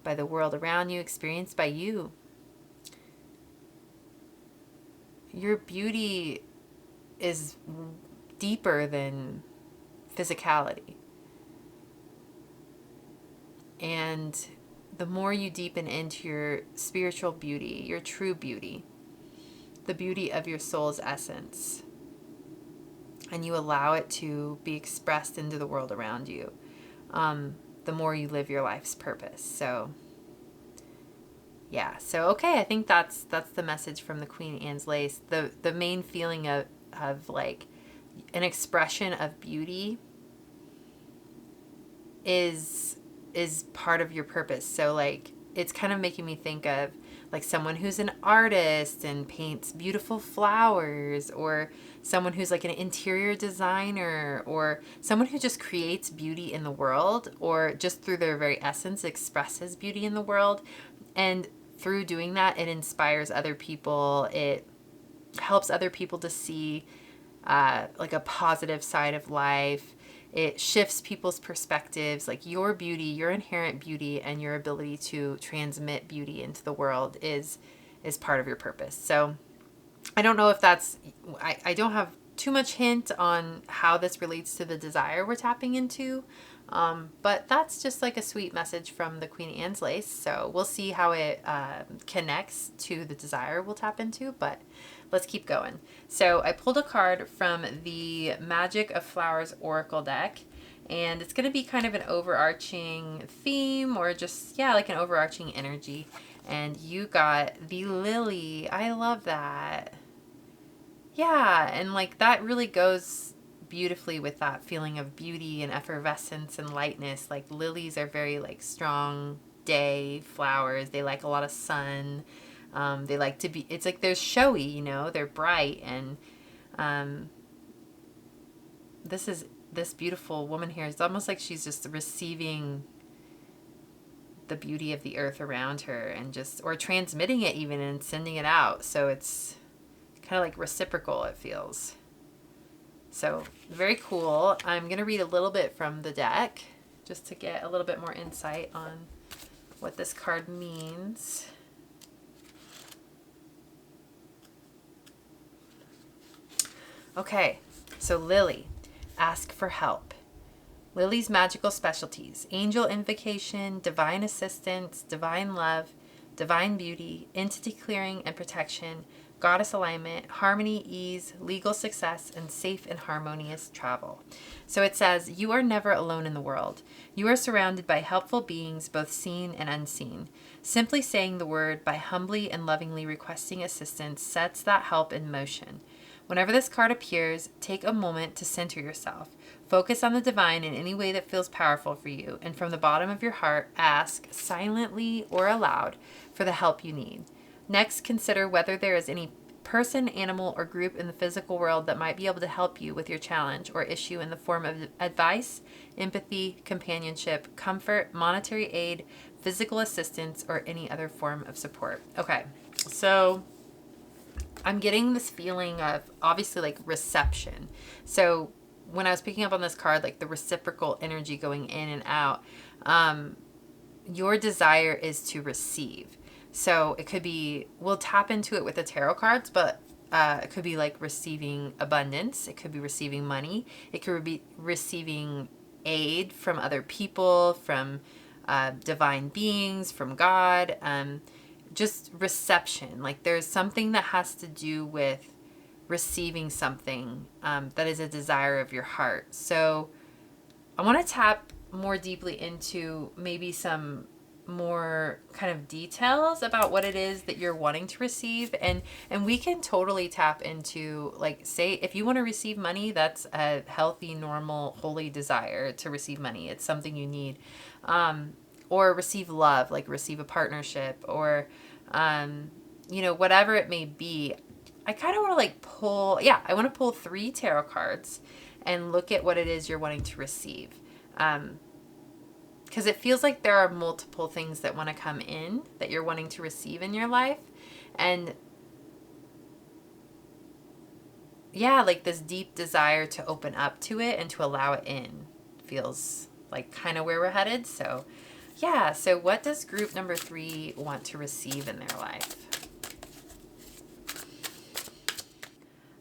by the world around you, experienced by you. Your beauty is deeper than physicality. And the more you deepen into your spiritual beauty, your true beauty, the beauty of your soul's essence, and you allow it to be expressed into the world around you, the more you live your life's purpose. So yeah, so okay, I think that's the message from the Queen Anne's Lace. The main feeling of like an expression of beauty is part of your purpose. So like it's kind of making me think of like someone who's an artist and paints beautiful flowers, or someone who's like an interior designer, or someone who just creates beauty in the world, or just through their very essence expresses beauty in the world. And through doing that, it inspires other people. It helps other people to see like a positive side of life. It shifts people's perspectives. Like your beauty, your inherent beauty, and your ability to transmit beauty into the world is part of your purpose. So I don't know if that's, I don't have too much hint on how this relates to the desire we're tapping into. But that's just like a sweet message from the Queen Anne's Lace. So we'll see how it connects to the desire we'll tap into, but let's keep going. So I pulled a card from the Magic of Flowers Oracle deck, and it's going to be kind of an overarching theme, or just, yeah, like an overarching energy. And you got the lily. I love that. Yeah, and like that really goes beautifully with that feeling of beauty and effervescence and lightness. Like lilies are very like strong day flowers. They like a lot of sun. They like to be, it's like they're showy, you know, they're bright. And this beautiful woman here, it's almost like she's just receiving the beauty of the earth around her, and just, or transmitting it even and sending it out. So it's kind of like reciprocal, it feels. So very cool. I'm going to read a little bit from the deck just to get a little bit more insight on what this card means. Okay, so Lily, ask for help. Lily's magical specialties: angel invocation, divine assistance, divine love, divine beauty, entity clearing and protection, goddess alignment, harmony, ease, legal success, and safe and harmonious travel. So it says, you are never alone in the world. You are surrounded by helpful beings, both seen and unseen. Simply saying the word by humbly and lovingly requesting assistance sets that help in motion. Whenever this card appears, take a moment to center yourself. Focus on the divine in any way that feels powerful for you, and from the bottom of your heart, ask, silently or aloud, for the help you need. Next, consider whether there is any person, animal, or group in the physical world that might be able to help you with your challenge or issue in the form of advice, empathy, companionship, comfort, monetary aid, physical assistance, or any other form of support. Okay, so I'm getting this feeling of obviously like reception. So when I was picking up on this card, like the reciprocal energy going in and out, your desire is to receive. So it could be, we'll tap into it with the tarot cards, but it could be like receiving abundance. It could be receiving money. It could be receiving aid from other people, from divine beings, from God. Just reception. Like there's something that has to do with receiving something that is a desire of your heart. So I want to tap more deeply into maybe some more kind of details about what it is that you're wanting to receive, and we can totally tap into, like, say if you want to receive money, that's a healthy, normal, holy desire to receive money. It's something you need. or receive love, like receive a partnership, or, you know, whatever it may be. I kind of want to like pull, yeah, I want to pull 3 tarot cards and look at what it is you're wanting to receive. Because it feels like there are multiple things that want to come in that you're wanting to receive in your life. And yeah, like this deep desire to open up to it and to allow it in feels like kind of where we're headed. So yeah, so what does group number 3 want to receive in their life?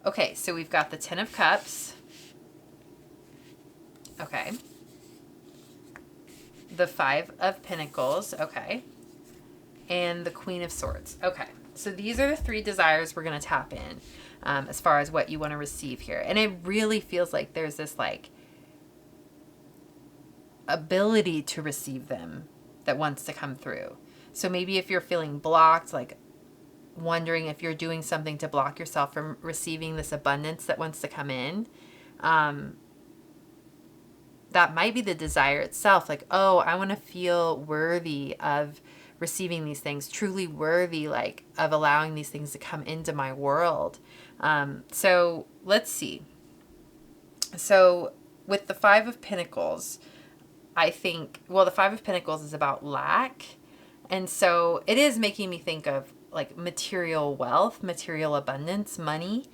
Okay, so we've got the 10 of Cups. Okay. The 5 of Pentacles. Okay. And the Queen of Swords. Okay. So these are the 3 desires we're going to tap in as far as what you want to receive here. And it really feels like there's this like ability to receive them that wants to come through. So maybe if you're feeling blocked, like wondering if you're doing something to block yourself from receiving this abundance that wants to come in, that might be the desire itself. Like, oh, I want to feel worthy of receiving these things, truly worthy, like of allowing these things to come into my world. So let's see. So with the 5 of Pentacles, I think, well, the 5 of Pentacles is about lack. And so it is making me think of like material wealth, material abundance, money.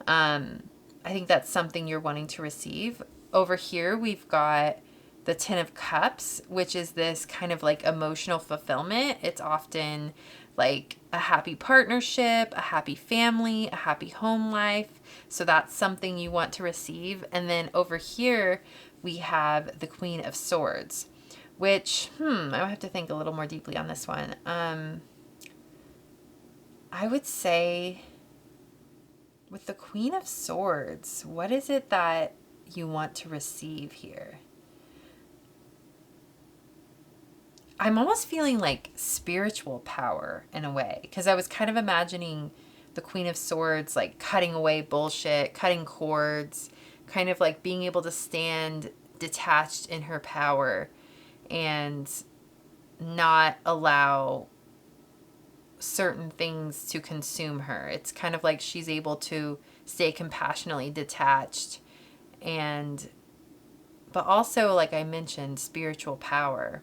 I think that's something you're wanting to receive. Over here, we've got the 10 of Cups, which is this kind of like emotional fulfillment. It's often like a happy partnership, a happy family, a happy home life. So that's something you want to receive. And then over here, we have the Queen of Swords, which, I have to think a little more deeply on this one. I would say with the Queen of Swords, what is it that you want to receive here? I'm almost feeling like spiritual power in a way, because I was kind of imagining the Queen of Swords like cutting away bullshit, cutting cords, kind of like being able to stand detached in her power and not allow certain things to consume her. It's kind of like she's able to stay compassionately detached, and but also, like I mentioned, spiritual power.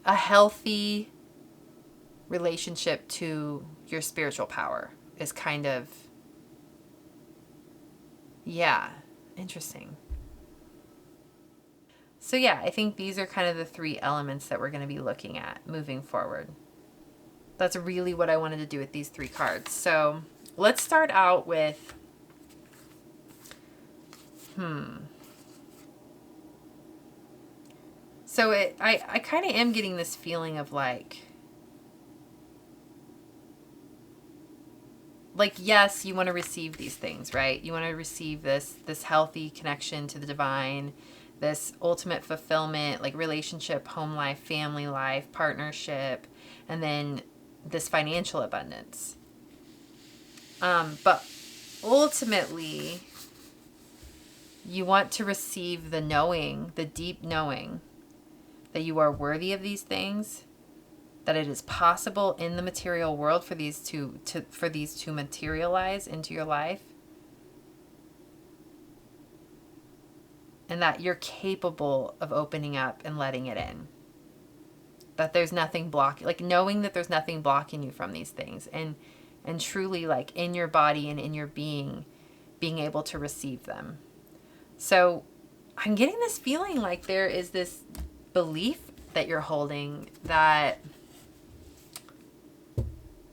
A healthy relationship to your spiritual power is kind of, yeah, interesting. So yeah, I think these are kind of the 3 elements that we're going to be looking at moving forward. That's really what I wanted to do with these 3 cards. So let's start out with, So I kind of am getting this feeling of like, yes, you want to receive these things, right? You want to receive this healthy connection to the divine, this ultimate fulfillment, like relationship, home life, family life, partnership, and then this financial abundance. But ultimately, you want to receive the knowing, the deep knowing that you are worthy of these things, that it is possible in the material world for these to materialize into your life, and that you're capable of opening up and letting it in. That there's nothing blocking, like knowing that there's nothing blocking you from these things, and truly like in your body and in your being able to receive them. So I'm getting this feeling like there is this belief that you're holding that,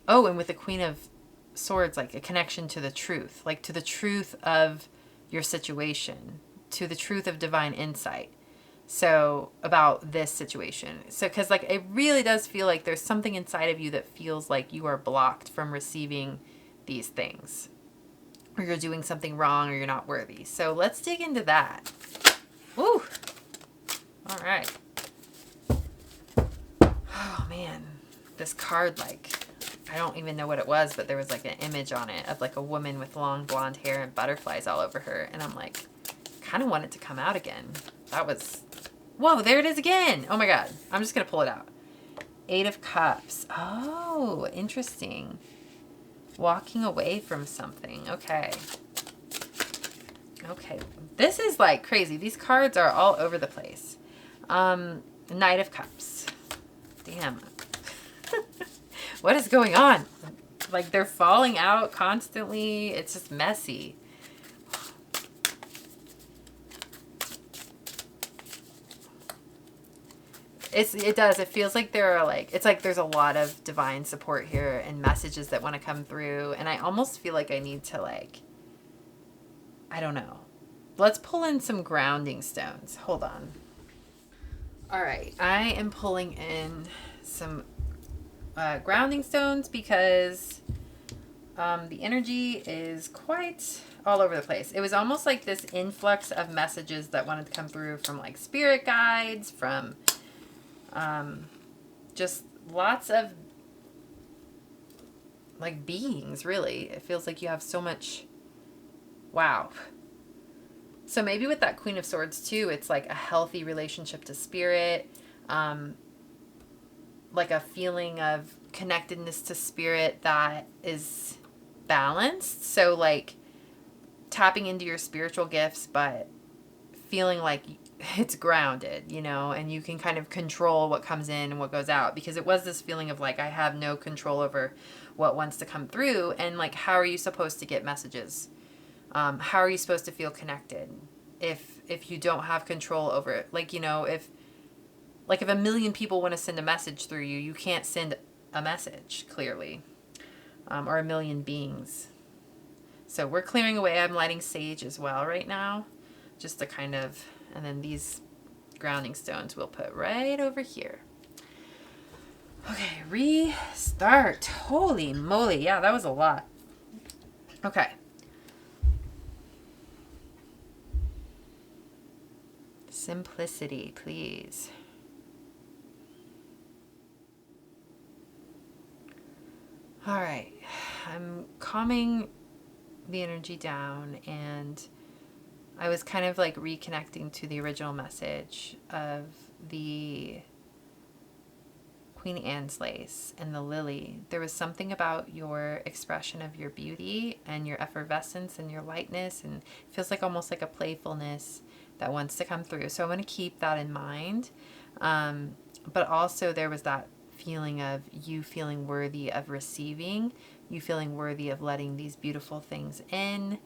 oh, and with the Queen of Swords, like a connection to the truth, like to the truth of your situation, to the truth of divine insight. So about this situation. So, because like it really does feel like there's something inside of you that feels like you are blocked from receiving these things, or you're doing something wrong, or you're not worthy. So let's dig into that. Woo! All right. Oh man, this card, like, I don't even know what it was, but there was like an image on it of like a woman with long blonde hair and butterflies all over her. And I'm like, kind of want it to come out again. That was Whoa, there it is again. Oh my God. I'm just going to pull it out. 8 of Cups. Oh, interesting. Walking away from something. Okay. Okay. This is like crazy. These cards are all over the place. Knight of Cups. Damn. What is going on? Like they're falling out constantly. It's just messy. It does. It feels like there are like, it's like there's a lot of divine support here and messages that want to come through. And I almost feel like I need to like, I don't know. Let's pull in some grounding stones. Hold on. All right. I am pulling in some grounding stones because the energy is quite all over the place. It was almost like this influx of messages that wanted to come through from like spirit guides, from just lots of like beings, really. It feels like you have so much. Wow. So maybe with that Queen of Swords too, it's like a healthy relationship to spirit, like a feeling of connectedness to spirit that is balanced. So like tapping into your spiritual gifts, but feeling like it's grounded, you know, and you can kind of control what comes in and what goes out, because it was this feeling of like, I have no control over what wants to come through. And like, how are you supposed to get messages? How are you supposed to feel connected if you don't have control over it? Like, you know, if a million people want to send a message through you, you can't send a message clearly, or a million beings. So we're clearing away. I'm lighting sage as well right now, just to kind of, and then these grounding stones we'll put right over here. Okay, restart. Holy moly. Yeah, that was a lot. Okay. Simplicity, please. All right. I'm calming the energy down, and I was kind of like reconnecting to the original message of the Queen Anne's lace and the lily. There was something about your expression of your beauty and your effervescence and your lightness, and it feels like almost like a playfulness that wants to come through. So I'm going to keep that in mind. But also there was that feeling of you feeling worthy of receiving, you feeling worthy of letting these beautiful things in.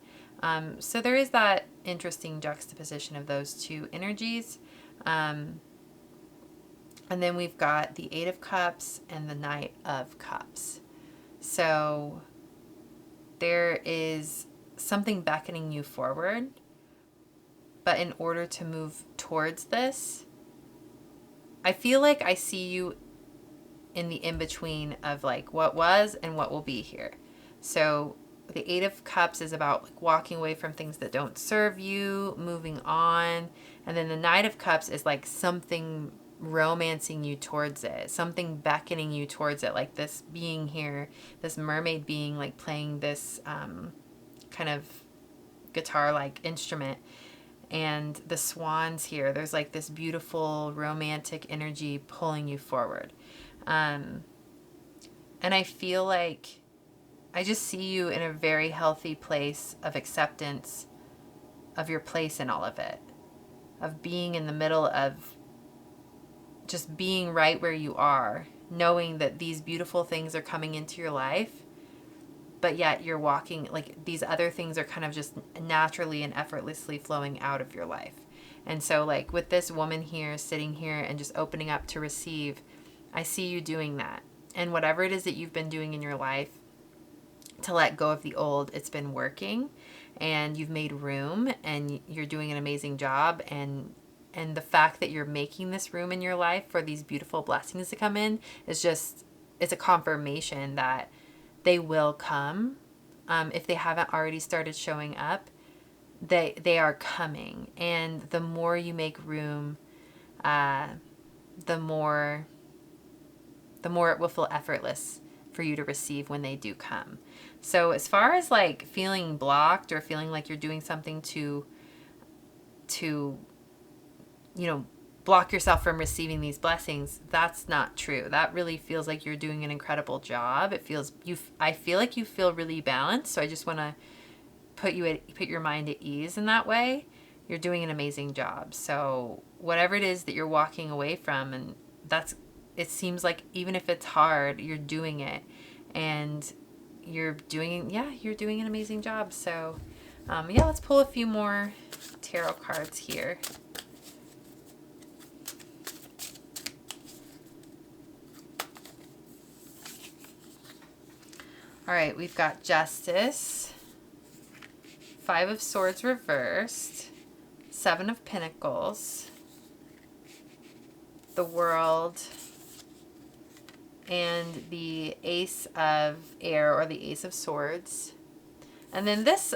So there is that interesting juxtaposition of those two energies. And then we've got the 8 of Cups and the Knight of Cups. So there is something beckoning you forward. But in order to move towards this, I feel like I see you in the in-between of like what was and what will be here. So the 8 of Cups is about like walking away from things that don't serve you, moving on. And then the Knight of Cups is like something romancing you towards it, something beckoning you towards it, like this being here, this mermaid being like playing this kind of guitar-like instrument. And the swans here, there's like this beautiful romantic energy pulling you forward. And I feel like I just see you in a very healthy place of acceptance of your place in all of it, of being in the middle of just being right where you are, knowing that these beautiful things are coming into your life, but yet you're walking, like these other things are kind of just naturally and effortlessly flowing out of your life. And so like with this woman here, sitting here and just opening up to receive, I see you doing that. And whatever it is that you've been doing in your life to let go of the old, it's been working, and you've made room, and you're doing an amazing job. And the fact that you're making this room in your life for these beautiful blessings to come in is just, it's a confirmation that they will come. If they haven't already started showing up, they are coming. And the more you make room, the more it will feel effortless for you to receive when they do come. So as far as like feeling blocked or feeling like you're doing something to you know, block yourself from receiving these blessings. That's not true. That really feels like you're doing an incredible job. It feels I feel like you feel really balanced. So I just want to put your mind at ease in that way. You're doing an amazing job. So whatever it is that you're walking away from, and it seems like even if it's hard, you're doing it, and you're doing an amazing job. So let's pull a few more tarot cards here. All right, we've got Justice, Five of Swords reversed, Seven of Pentacles, the World, and the Ace of Air, or the Ace of Swords. And then this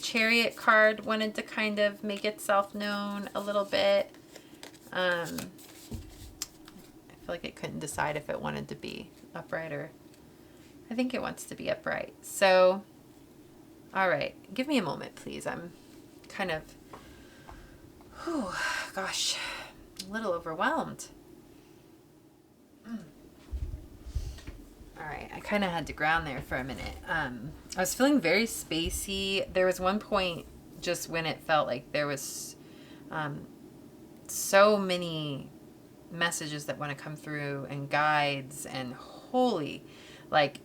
Chariot card wanted to kind of make itself known a little bit. I feel like it couldn't decide if it wanted to be upright or... I think it wants to be upright. So, all right. Give me a moment, please. I'm kind of, gosh, a little overwhelmed. All right. I kind of had to ground there for a minute. I was feeling very spacey. There was one point just when it felt like there was so many messages that want to come through, and guides, and holy, like,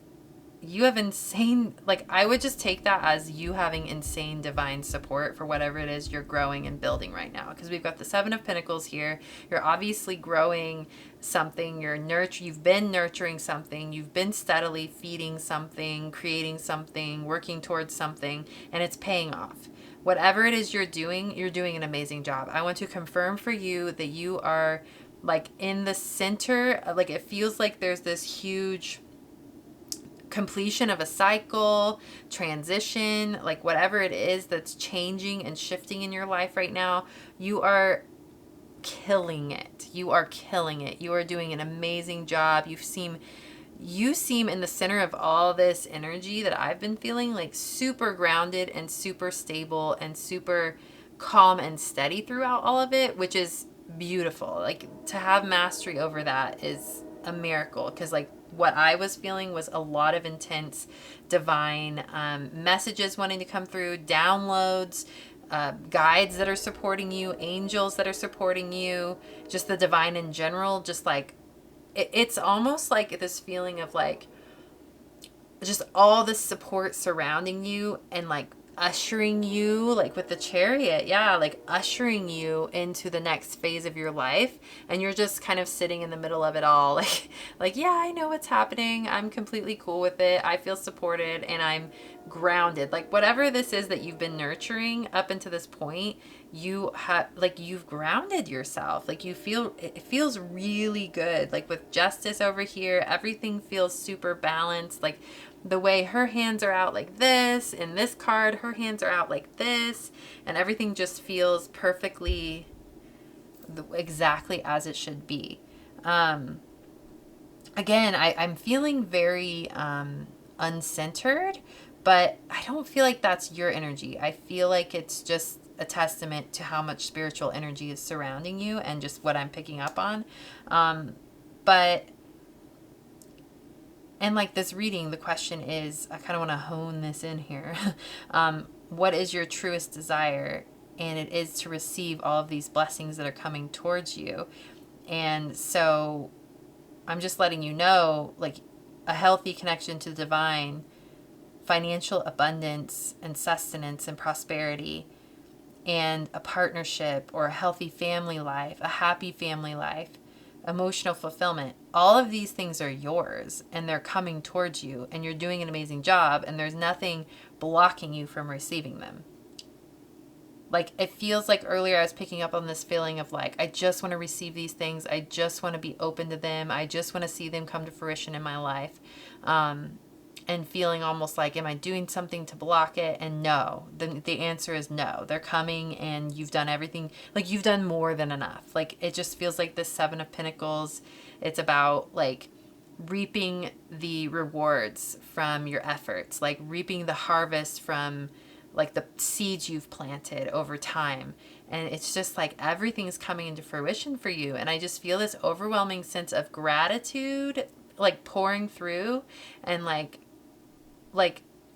you have insane, like, I would just take that as you having insane divine support for whatever it is you're growing and building right now. Because we've got the Seven of Pentacles here. You're obviously growing something. You've been nurturing something. You've been steadily feeding something, creating something, working towards something, and it's paying off. Whatever it is you're doing an amazing job. I want to confirm for you that you are, like, in the center. Like, it feels like there's this huge completion of a cycle, transition, like whatever it is that's changing and shifting in your life right now. You are killing it. You are killing it. You are doing an amazing job. You seem in the center of all this energy that I've been feeling, like super grounded and super stable and super calm and steady throughout all of it, which is beautiful. Like, to have mastery over that is a miracle, because like what I was feeling was a lot of intense divine messages wanting to come through, downloads, guides that are supporting you, angels that are supporting you, just the divine in general. Just like it's almost like this feeling of like just all this support surrounding you, and like ushering you, like with the Chariot, like ushering you into the next phase of your life, and you're just kind of sitting in the middle of it all, like yeah, I know what's happening, I'm completely cool with it, I feel supported, and I'm grounded. Like, whatever this is that you've been nurturing up until this point, you've grounded yourself. Like, it feels really good. Like with Justice over here, everything feels super balanced. Like, the way her hands are out like this, in this card, her hands are out like this, and everything just feels perfectly exactly as it should be. Again, I'm feeling very uncentered, but I don't feel like that's your energy. I feel like it's just a testament to how much spiritual energy is surrounding you, and just what I'm picking up on. And like this reading, the question is, I kind of want to hone this in here. What is your truest desire? And it is to receive all of these blessings that are coming towards you. And so I'm just letting you know, like, a healthy connection to the divine, financial abundance and sustenance and prosperity, and a partnership or a healthy family life, a happy family life, emotional fulfillment. All of these things are yours, and they're coming towards you, and you're doing an amazing job, and there's nothing blocking you from receiving them. Like, it feels like earlier I was picking up on this feeling of like, I just want to receive these things. I just want to be open to them. I just want to see them come to fruition in my life. And feeling almost like, am I doing something to block it? And no, the answer is no. They're coming, and you've done everything. Like, you've done more than enough. Like, it just feels like this Seven of Pentacles. It's about like reaping the rewards from your efforts, like reaping the harvest from like the seeds you've planted over time. And it's just like everything's coming into fruition for you. And I just feel this overwhelming sense of gratitude, like pouring through, and like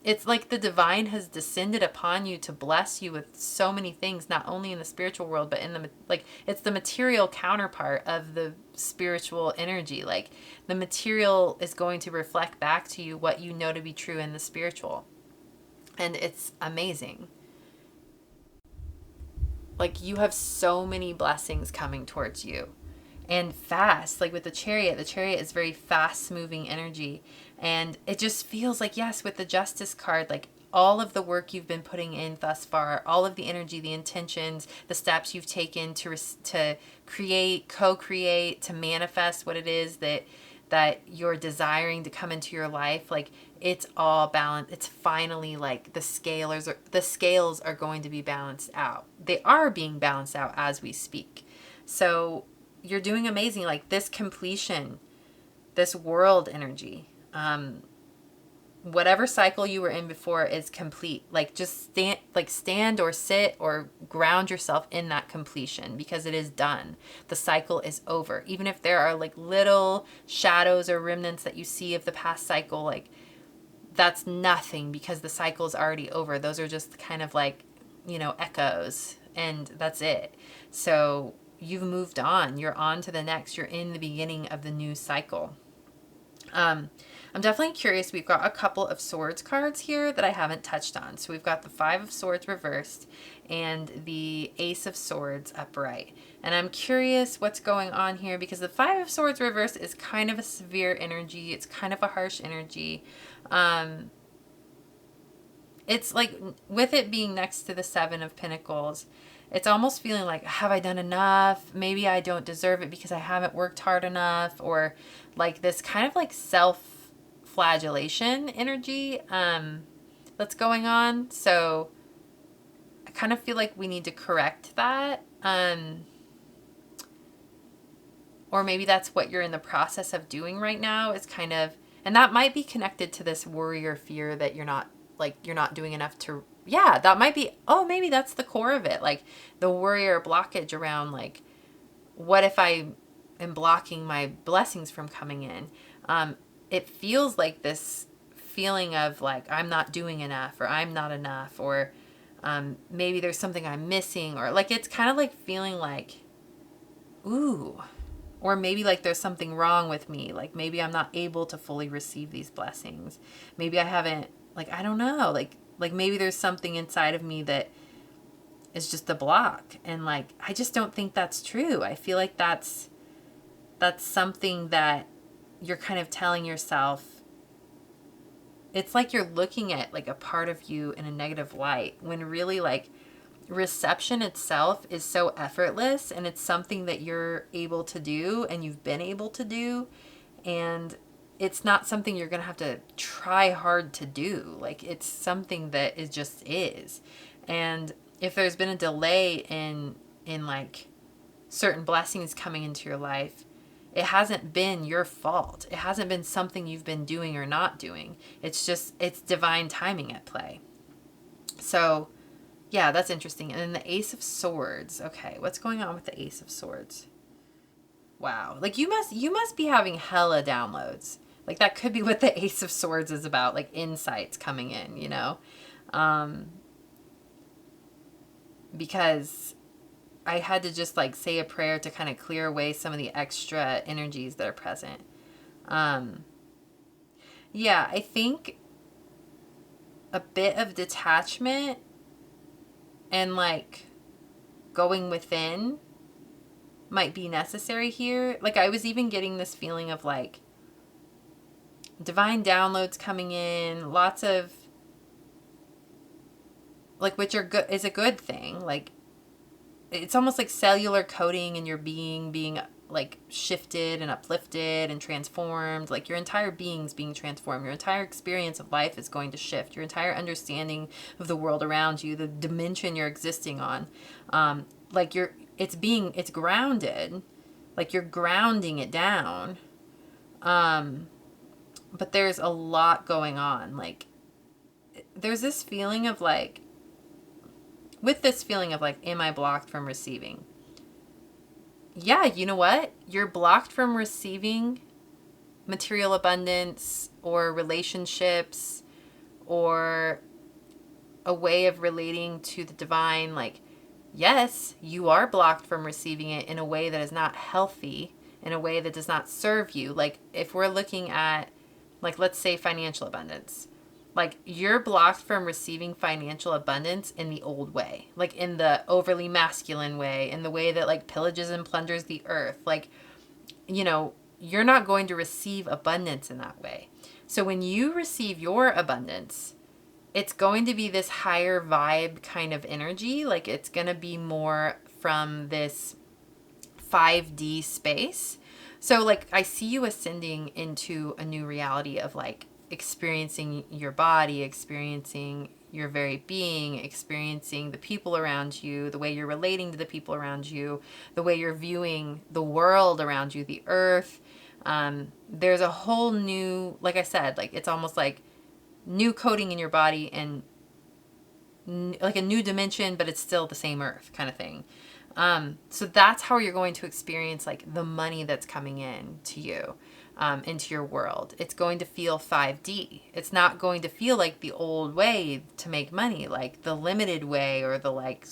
it's like the divine has descended upon you to bless you with so many things, not only in the spiritual world, but in the, like, it's the material counterpart of the spiritual energy. Like, the material is going to reflect back to you what you know to be true in the spiritual. And it's amazing. Like, you have so many blessings coming towards you, and fast. Like with the chariot is very fast moving energy, and it just feels like, yes, with the justice card, like all of the work you've been putting in thus far, all of the energy, the intentions, the steps you've taken to create, co-create, to manifest what it is that you're desiring to come into your life, like it's all balanced. It's finally like the scales are going to be balanced out. They are being balanced out as we speak. So you're doing amazing. Like this completion, this world energy, whatever cycle you were in before is complete. Like just stand or sit or ground yourself in that completion, because it is done. The cycle is over. Even if there are like little shadows or remnants that you see of the past cycle, like that's nothing, because the cycle is already over. Those are just kind of like, echoes, and that's it. So you've moved on. You're on to the next. You're in the beginning of the new cycle. I'm definitely curious. We've got a couple of swords cards here that I haven't touched on. So we've got the 5 of Swords reversed and the Ace of Swords upright. And I'm curious what's going on here, because the 5 of Swords reversed is kind of a severe energy. It's kind of a harsh energy. It's like, with it being next to the 7 of Pentacles, it's almost feeling like, have I done enough? Maybe I don't deserve it because I haven't worked hard enough, or like this kind of like self-flagellation energy that's going on. So I kind of feel like we need to correct that. Or maybe that's what you're in the process of doing right now, is kind of, and that might be connected to this worry or fear that you're not doing enough to, yeah, that might be, oh, maybe that's the core of it. Like the worry or blockage around, like, what if I am blocking my blessings from coming in? It feels like this feeling of like, I'm not doing enough, or I'm not enough, or maybe there's something I'm missing, or like, it's kind of like feeling like, ooh, or maybe like there's something wrong with me. Like maybe I'm not able to fully receive these blessings. Maybe I haven't, like, I don't know, like maybe there's something inside of me that is just a block. And like, I just don't think that's true. I feel like that's something that you're kind of telling yourself. It's like you're looking at like a part of you in a negative light, when really like reception itself is so effortless, and it's something that you're able to do and you've been able to do, and it's not something you're going to have to try hard to do. Like it's something that is just is. And if there's been a delay in like certain blessings coming into your life, it hasn't been your fault. It hasn't been something you've been doing or not doing. It's just, it's divine timing at play. So yeah, that's interesting. And then the Ace of Swords. Okay, what's going on with the Ace of Swords? Wow. Like you must be having hella downloads. Like that could be what the Ace of Swords is about, like insights coming in, because I had to just like say a prayer to kind of clear away some of the extra energies that are present. Yeah, I think a bit of detachment and like going within might be necessary here. Like I was even getting this feeling of like divine downloads coming in, lots of like, which are good, is a good thing. Like it's almost like cellular coding in your being like shifted and uplifted and transformed. Like your entire being's being transformed. Your entire experience of life is going to shift. Your entire understanding of the world around you, the dimension you're existing on, like it's grounded. Like you're grounding it down. But there's a lot going on. Like there's this feeling of like with this feeling of like, am I blocked from receiving? Yeah, you know what? You're blocked from receiving material abundance or relationships or a way of relating to the divine. Like, yes, you are blocked from receiving it in a way that is not healthy, in a way that does not serve you. Like, if we're looking at, like, let's say financial abundance, like, you're blocked from receiving financial abundance in the old way, like in the overly masculine way, in the way that like pillages and plunders the earth. Like, you know, you're not going to receive abundance in that way. So when you receive your abundance, it's going to be this higher vibe kind of energy. Like, it's going to be more from this 5D space. So like, I see you ascending into a new reality of like experiencing your body, experiencing your very being, experiencing the people around you, the way you're relating to the people around you, the way you're viewing the world around you, the earth. There's a whole new, like I said, like, it's almost like new coding in your body and like a new dimension, but it's still the same earth kind of thing. So that's how you're going to experience like the money that's coming in to you, into your world. It's going to feel 5D. It's not going to feel like the old way to make money, like the limited way or the like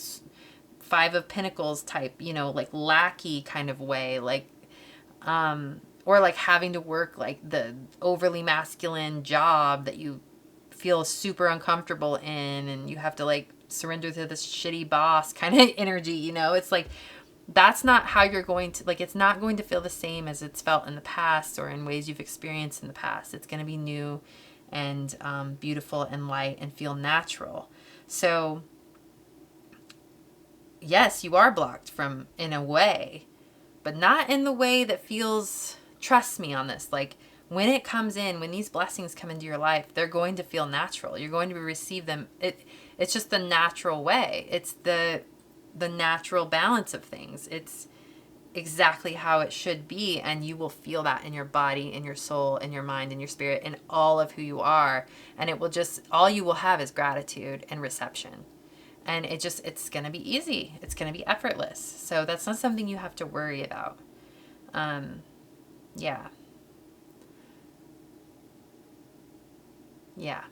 Five of Pentacles type, you know, like lackey kind of way, like, or like having to work like the overly masculine job that you feel super uncomfortable in, and you have to like surrender to this shitty boss kind of energy, you know. It's like, that's not how you're going to, like, it's not going to feel the same as it's felt in the past or in ways you've experienced in the past. It's going to be new and beautiful and light and feel natural. So yes, you are blocked from, in a way, but not in the way that feels, trust me on this, like, when it comes in, when these blessings come into your life, they're going to feel natural. You're going to receive them. It's just the natural way. It's the natural balance of things. It's exactly how it should be, and you will feel that in your body, in your soul, in your mind, in your spirit, in all of who you are. And it will just, all you will have is gratitude and reception. And it's going to be easy. It's going to be effortless. So that's not something you have to worry about. Yeah. Yeah.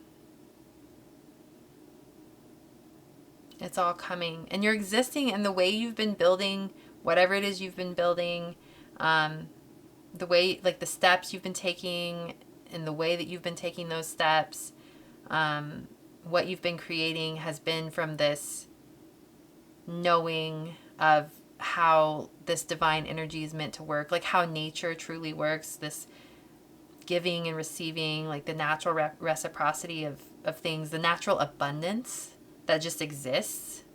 It's all coming. And you're existing in the way you've been building, whatever it is you've been building, the way, like the steps you've been taking, and the way that you've been taking those steps, what you've been creating has been from this knowing of how this divine energy is meant to work, like how nature truly works, this giving and receiving, like the natural reciprocity of things, the natural abundance that just exists.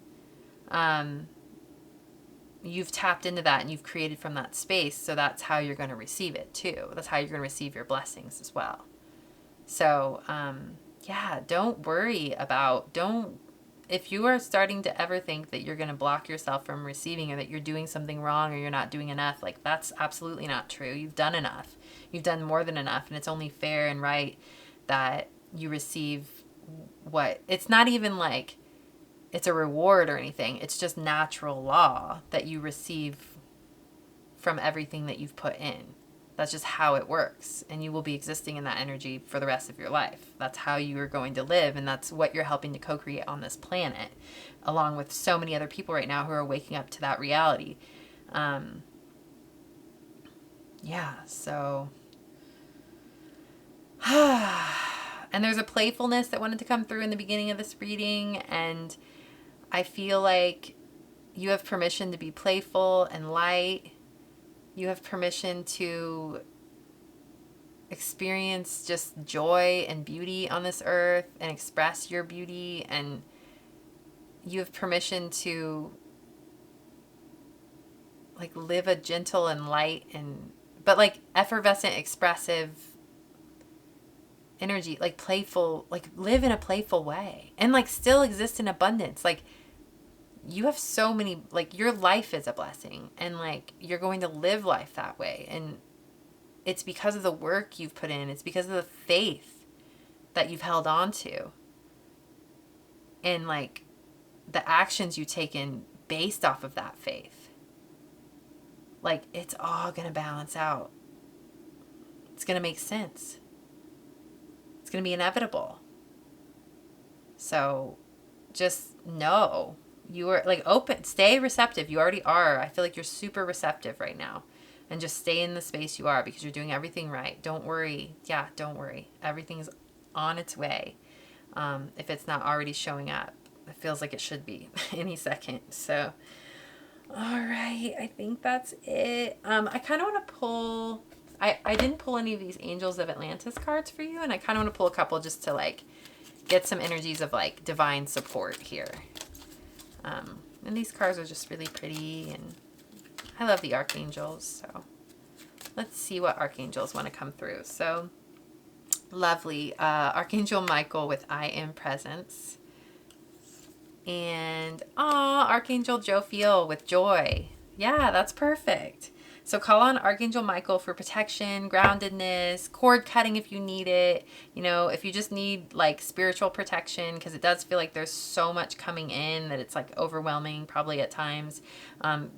You've tapped into that and you've created from that space. So that's how you're going to receive it too. That's how you're going to receive your blessings as well. So, yeah, don't worry about, if you are starting to ever think that you're going to block yourself from receiving, or that you're doing something wrong, or you're not doing enough, like, that's absolutely not true. You've done enough. You've done more than enough. And it's only fair and right that you receive what, it's not even like it's a reward or anything. It's just natural law that you receive from everything that you've put in. That's just how it works. And you will be existing in that energy for the rest of your life. That's how you are going to live. And that's what you're helping to co-create on this planet, along with so many other people right now who are waking up to that reality. Yeah, so. And there's a playfulness that wanted to come through in the beginning of this reading. And I feel like you have permission to be playful and light. You have permission to experience just joy and beauty on this earth and express your beauty. And you have permission to like live a gentle and light but like effervescent, expressive energy, like playful, like live in a playful way and like still exist in abundance. Like, you have so many, like, your life is a blessing, and like you're going to live life that way. And it's because of the work you've put in. It's because of the faith that you've held on to. And like the actions you taken based off of that faith. Like, it's all going to balance out. It's going to make sense. It's going to be inevitable. So just know you are like open, stay receptive. You already are. I feel like you're super receptive right now. And just stay in the space you are because you're doing everything right. Don't worry. Yeah, don't worry. Everything's on its way. If it's not already showing up, it feels like it should be any second. So, all right. I think that's it. I kind of want to pull, I didn't pull any of these Angels of Atlantis cards for you. And I kind of want to pull a couple just to like get some energies of like divine support here. And these cards are just really pretty, and I love the archangels. So let's see what archangels want to come through. So lovely. Archangel Michael with I Am Presence. And Archangel Jophiel with Joy. Yeah, that's perfect. So call on Archangel Michael for protection, groundedness, cord cutting if you need it. You know, if you just need like spiritual protection, because it does feel like there's so much coming in that it's like overwhelming probably at times.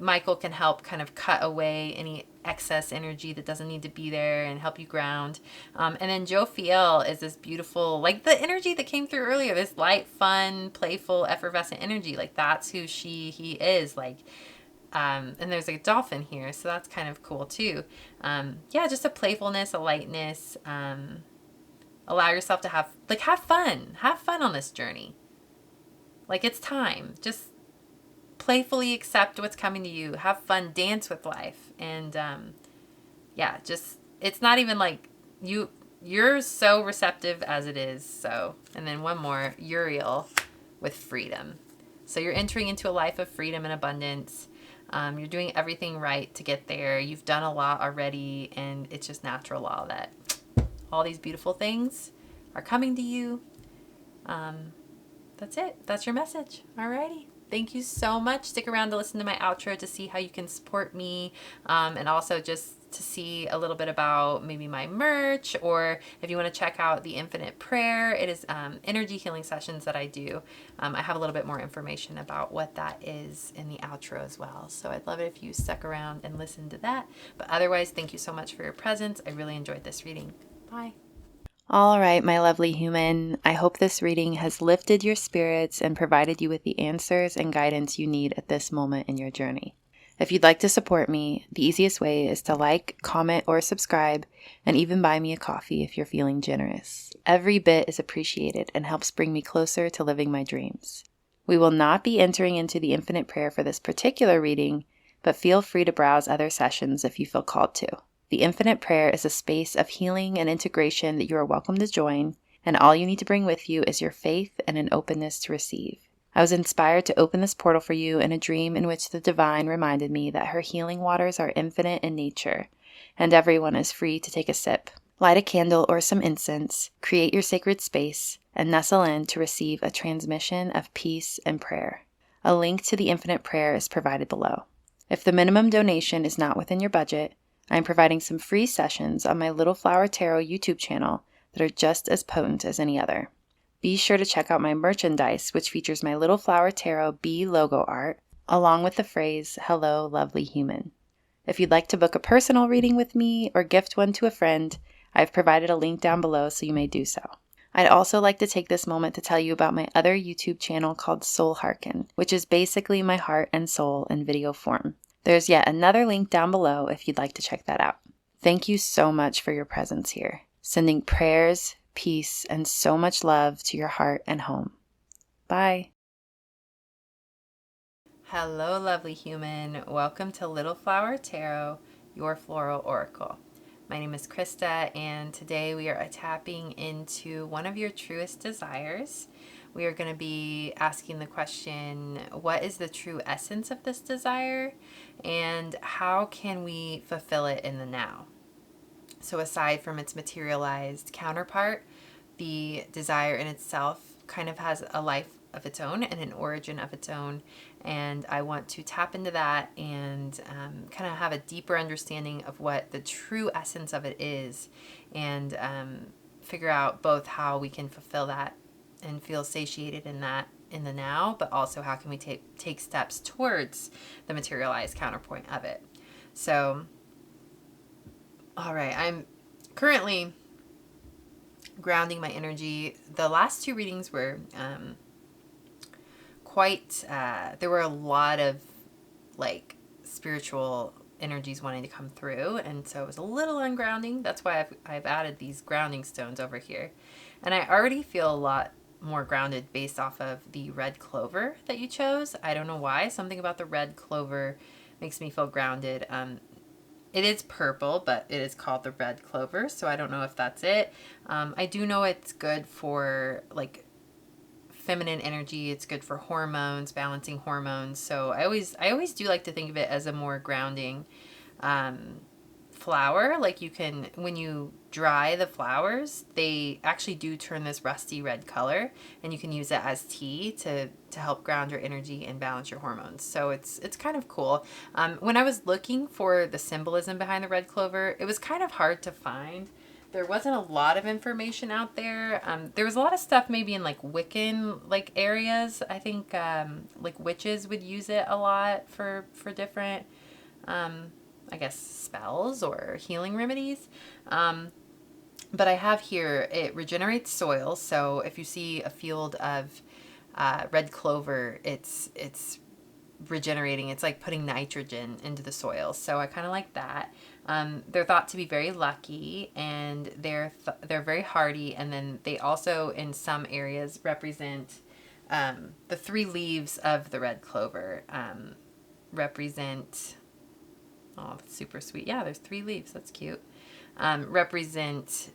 Michael can help kind of cut away any excess energy that doesn't need to be there and help you ground. And then Jophiel is this beautiful, like the energy that came through earlier, this light, fun, playful, effervescent energy. Like that's who he is. Like, and there's a dolphin here, so that's kind of cool too. Yeah, just a playfulness, a lightness. Allow yourself to have fun. Have fun on this journey. Like it's time. Just playfully accept what's coming to you. Have fun. Dance with life. And yeah, just it's not even like you're so receptive as it is. So, and then one more, Uriel with freedom. So you're entering into a life of freedom and abundance. You're doing everything right to get there. You've done a lot already, and it's just natural law that all these beautiful things are coming to you. That's it. That's your message. Alrighty. Thank you so much. Stick around to listen to my outro to see how you can support me, and also just to see a little bit about maybe my merch, or if you want to check out the Infinite Prayer. It is energy healing sessions that I do. I have a little bit more information about what that is in the outro as well. So I'd love it if you stuck around and listened to that. But otherwise, thank you so much for your presence. I really enjoyed this reading. Bye. All right, my lovely human. I hope this reading has lifted your spirits and provided you with the answers and guidance you need at this moment in your journey. If you'd like to support me, the easiest way is to like, comment, or subscribe, and even buy me a coffee if you're feeling generous. Every bit is appreciated and helps bring me closer to living my dreams. We will not be entering into the Infinite Prayer for this particular reading, but feel free to browse other sessions if you feel called to. The Infinite Prayer is a space of healing and integration that you are welcome to join, and all you need to bring with you is your faith and an openness to receive. I was inspired to open this portal for you in a dream in which the divine reminded me that her healing waters are infinite in nature, and everyone is free to take a sip. Light a candle or some incense, create your sacred space, and nestle in to receive a transmission of peace and prayer. A link to the Infinite Prayer is provided below. If the minimum donation is not within your budget, I am providing some free sessions on my Little Flower Tarot YouTube channel that are just as potent as any other. Be sure to check out my merchandise, which features my Little Flower Tarot B logo art, along with the phrase, "Hello, lovely human." If you'd like to book a personal reading with me or gift one to a friend, I've provided a link down below so you may do so. I'd also like to take this moment to tell you about my other YouTube channel called Soul Hearken, which is basically my heart and soul in video form. There's yet another link down below if you'd like to check that out. Thank you so much for your presence here. Sending prayers, peace, and so much love to your heart and home. Bye. Hello, lovely human. Welcome to Little Flower Tarot, your floral oracle. My name is Krista, and today we are tapping into one of your truest desires. We are going to be asking the question, what is the true essence of this desire, and how can we fulfill it in the now? So aside from its materialized counterpart, the desire in itself kind of has a life of its own and an origin of its own. And I want to tap into that and kind of have a deeper understanding of what the true essence of it is, and figure out both how we can fulfill that and feel satiated in that in the now, but also how can we take steps towards the materialized counterpoint of it. So, all right, I'm currently grounding my energy. The last two readings were there were a lot of like spiritual energies wanting to come through, and so it was a little ungrounding. That's why I've added these grounding stones over here, and I already feel a lot more grounded based off of the red clover that you chose. I don't know why, something about the red clover makes me feel grounded. It is purple, but it is called the red clover, so I don't know if that's it. I do know it's good for like feminine energy. It's good for hormones, balancing hormones. So I always do like to think of it as a more grounding flower. Like you can, when you dry the flowers, they actually do turn this rusty red color, and you can use it as tea to help ground your energy and balance your hormones. So it's kind of cool. When I was looking for the symbolism behind the red clover, it was kind of hard to find. There wasn't a lot of information out there. There was a lot of stuff maybe in like Wiccan like areas. I think like witches would use it a lot for different I guess spells or healing remedies. But I have here, it regenerates soil. So if you see a field of red clover, it's regenerating. It's like putting nitrogen into the soil. So I kind of like that. They're thought to be very lucky, and they're very hardy. And then they also, in some areas, represent the 3 leaves of the red clover represent. Oh, that's super sweet. Yeah, there's 3 leaves. That's cute. Represent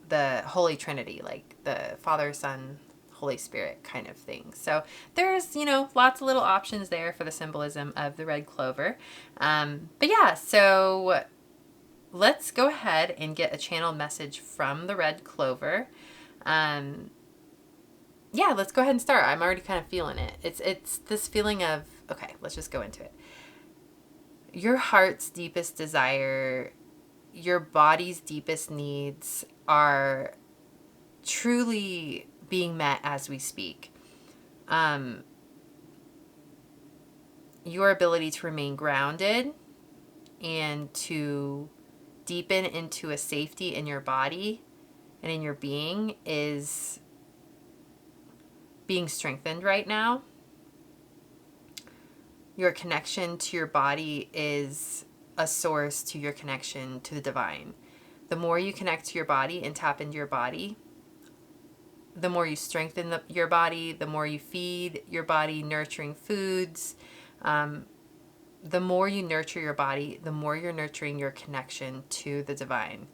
the Holy Trinity, like the Father, Son, Holy Spirit kind of thing. So there's, lots of little options there for the symbolism of the red clover. But yeah, so let's go ahead and get a channeled message from the red clover. Yeah, let's go ahead and start. I'm already kind of feeling it. It's this feeling of, okay, let's just go into it. Your heart's deepest desire, your body's deepest needs are truly being met as we speak. Your ability to remain grounded and to deepen into a safety in your body and in your being is being strengthened right now. Your connection to your body is a source to your connection to the divine. The more you connect to your body and tap into your body, the more you strengthen your body, the more you feed your body nurturing foods. The more you nurture your body, the more you're nurturing your connection to the divine.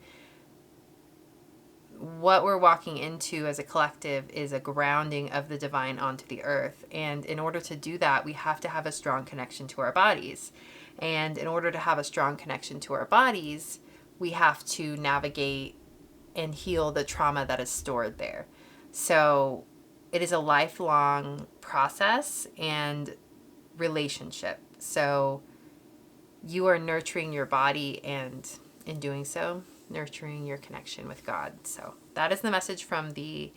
What we're walking into as a collective is a grounding of the divine onto the earth. And in order to do that, we have to have a strong connection to our bodies. And in order to have a strong connection to our bodies, we have to navigate and heal the trauma that is stored there. So it is a lifelong process and relationship. So you are nurturing your body, and in doing so, nurturing your connection with God. So that is the message from the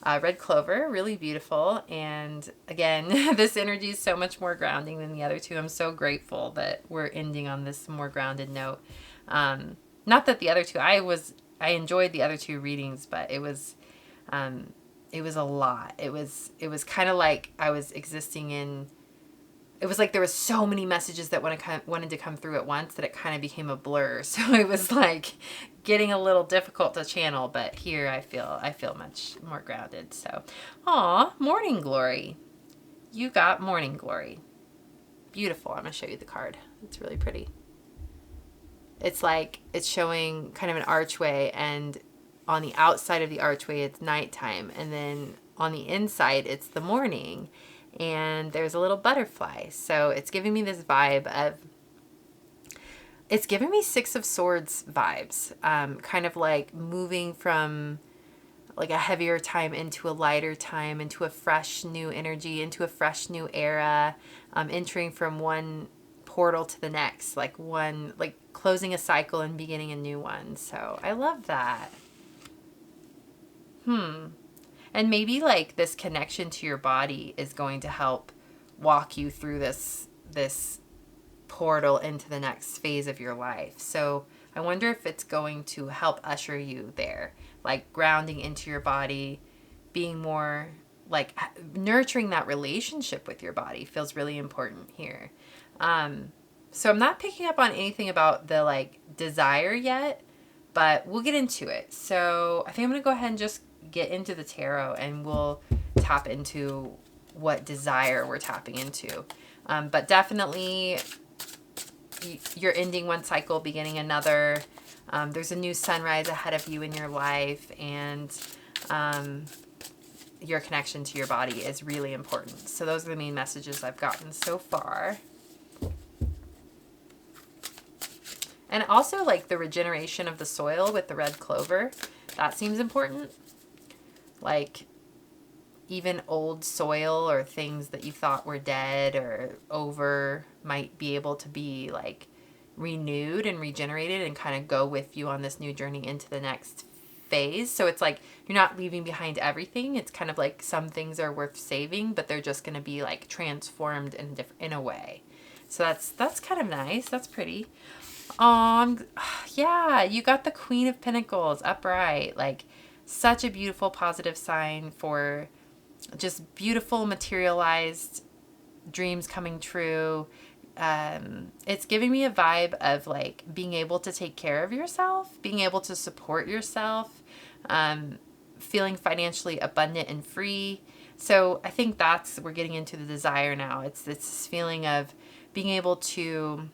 red clover. Really beautiful. And again, this energy is so much more grounding than the other two. I'm so grateful that we're ending on this more grounded note. Not that the other two, I enjoyed the other 2 readings, but it was a lot. It was kind of like I was existing in. It was like there was so many messages that wanted to come through at once that it kind of became a blur. So it was like getting a little difficult to channel, but here I feel much more grounded. So, morning glory. You got morning glory. Beautiful. I'm going to show you the card. It's really pretty. It's like it's showing kind of an archway, and on the outside of the archway it's nighttime, and then on the inside it's the morning. And there's a little butterfly. So it's giving me this vibe of, it's giving me 6 of Swords vibes. Kind of like moving from like a heavier time into a lighter time, into a fresh new energy, into a fresh new era, entering from one portal to the next, like closing a cycle and beginning a new one. So I love that. And maybe like this connection to your body is going to help walk you through this portal into the next phase of your life. So I wonder if it's going to help usher you there, like grounding into your body, being more like nurturing that relationship with your body feels really important here. So I'm not picking up on anything about the like desire yet, but we'll get into it. So I think I'm going to go ahead and just get into the tarot, and we'll tap into what desire we're tapping into. But definitely you're ending one cycle, beginning another. There's a new sunrise ahead of you in your life, and your connection to your body is really important. So those are the main messages I've gotten so far. And also like the regeneration of the soil with the red clover, that seems important. Like even old soil or things that you thought were dead or over might be able to be like renewed and regenerated and kind of go with you on this new journey into the next phase. So it's like you're not leaving behind everything. It's kind of like some things are worth saving, but they're just going to be like transformed in a way. So that's kind of nice. That's pretty. Yeah, you got the Queen of Pentacles upright. Like such a beautiful positive sign for just beautiful materialized dreams coming true. It's giving me a vibe of like being able to take care of yourself, being able to support yourself, feeling financially abundant and free. So I think we're getting into the desire now. It's this feeling of being able to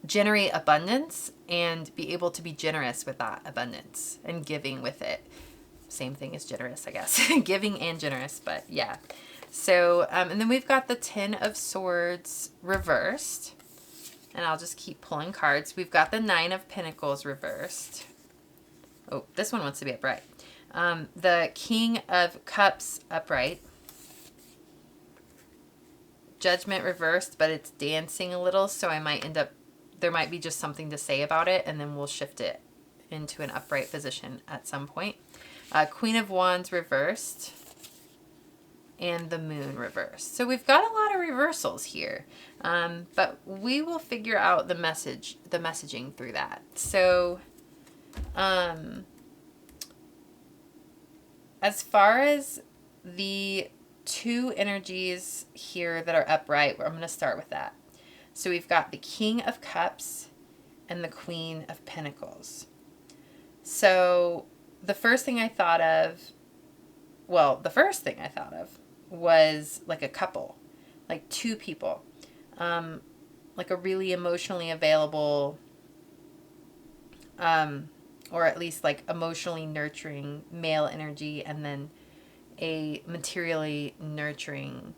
generate abundance and be able to be generous with that abundance and giving with it. Same thing as generous, I guess. Giving and generous, but yeah. So, and then we've got the Ten of Swords reversed. And I'll just keep pulling cards. We've got the Nine of Pentacles reversed. Oh, this one wants to be upright. The King of Cups upright. Judgment reversed, but it's dancing a little, so I might end up, there might be just something to say about it, and then we'll shift it into an upright position at some point. Queen of Wands reversed, and the Moon reversed. So we've got a lot of reversals here, but we will figure out the messaging through that. So, as far as the two energies here that are upright, I'm going to start with that. So we've got the King of Cups and the Queen of Pentacles. So the first thing I thought of was like a couple, like two people, like a really emotionally available, or at least like emotionally nurturing male energy, and then a materially nurturing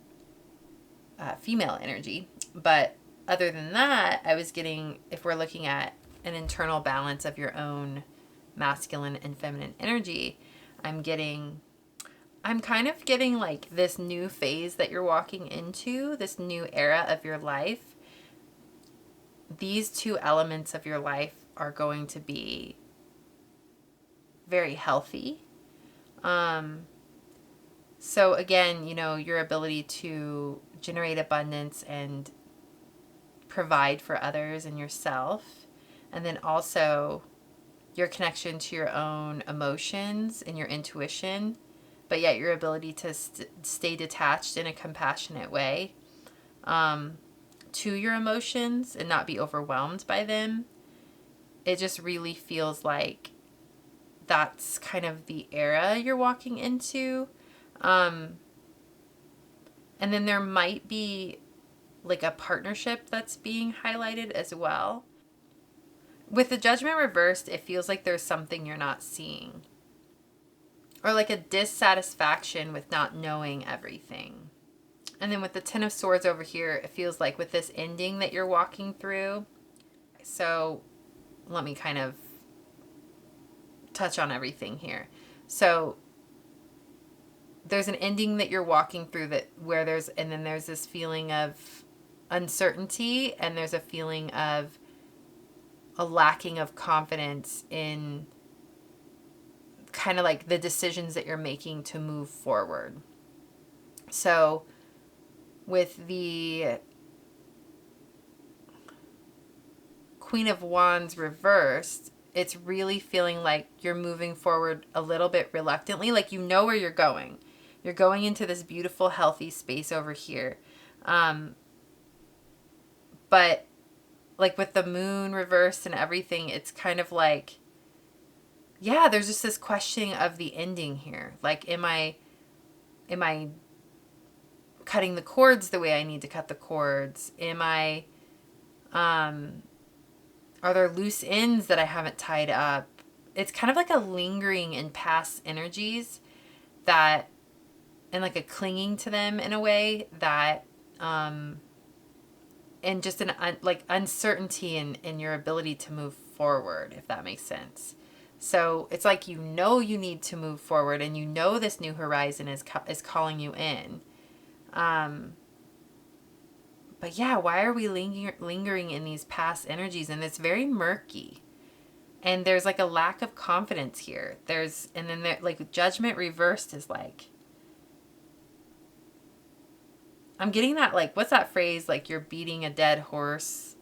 female energy. But other than that, I was getting, if we're looking at an internal balance of your own masculine and feminine energy, I'm kind of getting like this new phase that you're walking into, this new era of your life. These two elements of your life are going to be very healthy. So again, your ability to generate abundance and provide for others and yourself, and then also your connection to your own emotions and your intuition, but yet your ability to stay detached in a compassionate way to your emotions and not be overwhelmed by them. It just really feels like that's kind of the era you're walking into. And then there might be like a partnership that's being highlighted as well. With the Judgment reversed, it feels like there's something you're not seeing, or like a dissatisfaction with not knowing everything. And then with the Ten of Swords over here, it feels like with this ending that you're walking through. So let me kind of touch on everything here. So there's an ending that you're walking through and then there's this feeling of uncertainty, and there's a feeling of a lacking of confidence in kind of like the decisions that you're making to move forward. So with the Queen of Wands reversed, it's really feeling like you're moving forward a little bit reluctantly, like you know where you're going. You're going into this beautiful, healthy space over here. But like with the moon reversed and everything, it's kind of like, yeah, there's just this questioning of the ending here. Like, am I cutting the cords the way I need to cut the cords? Are there loose ends that I haven't tied up? It's kind of like a lingering in past energies that, and like a clinging to them in a way that, and just an like uncertainty in your ability to move forward, if that makes sense. So it's like, you know, you need to move forward, and you know this new horizon is calling you in. But yeah, why are we lingering in these past energies? And it's very murky. And there's like a lack of confidence here. And then there, like judgment reversed is like, I'm getting that, like, what's that phrase? Like you're beating a dead horse.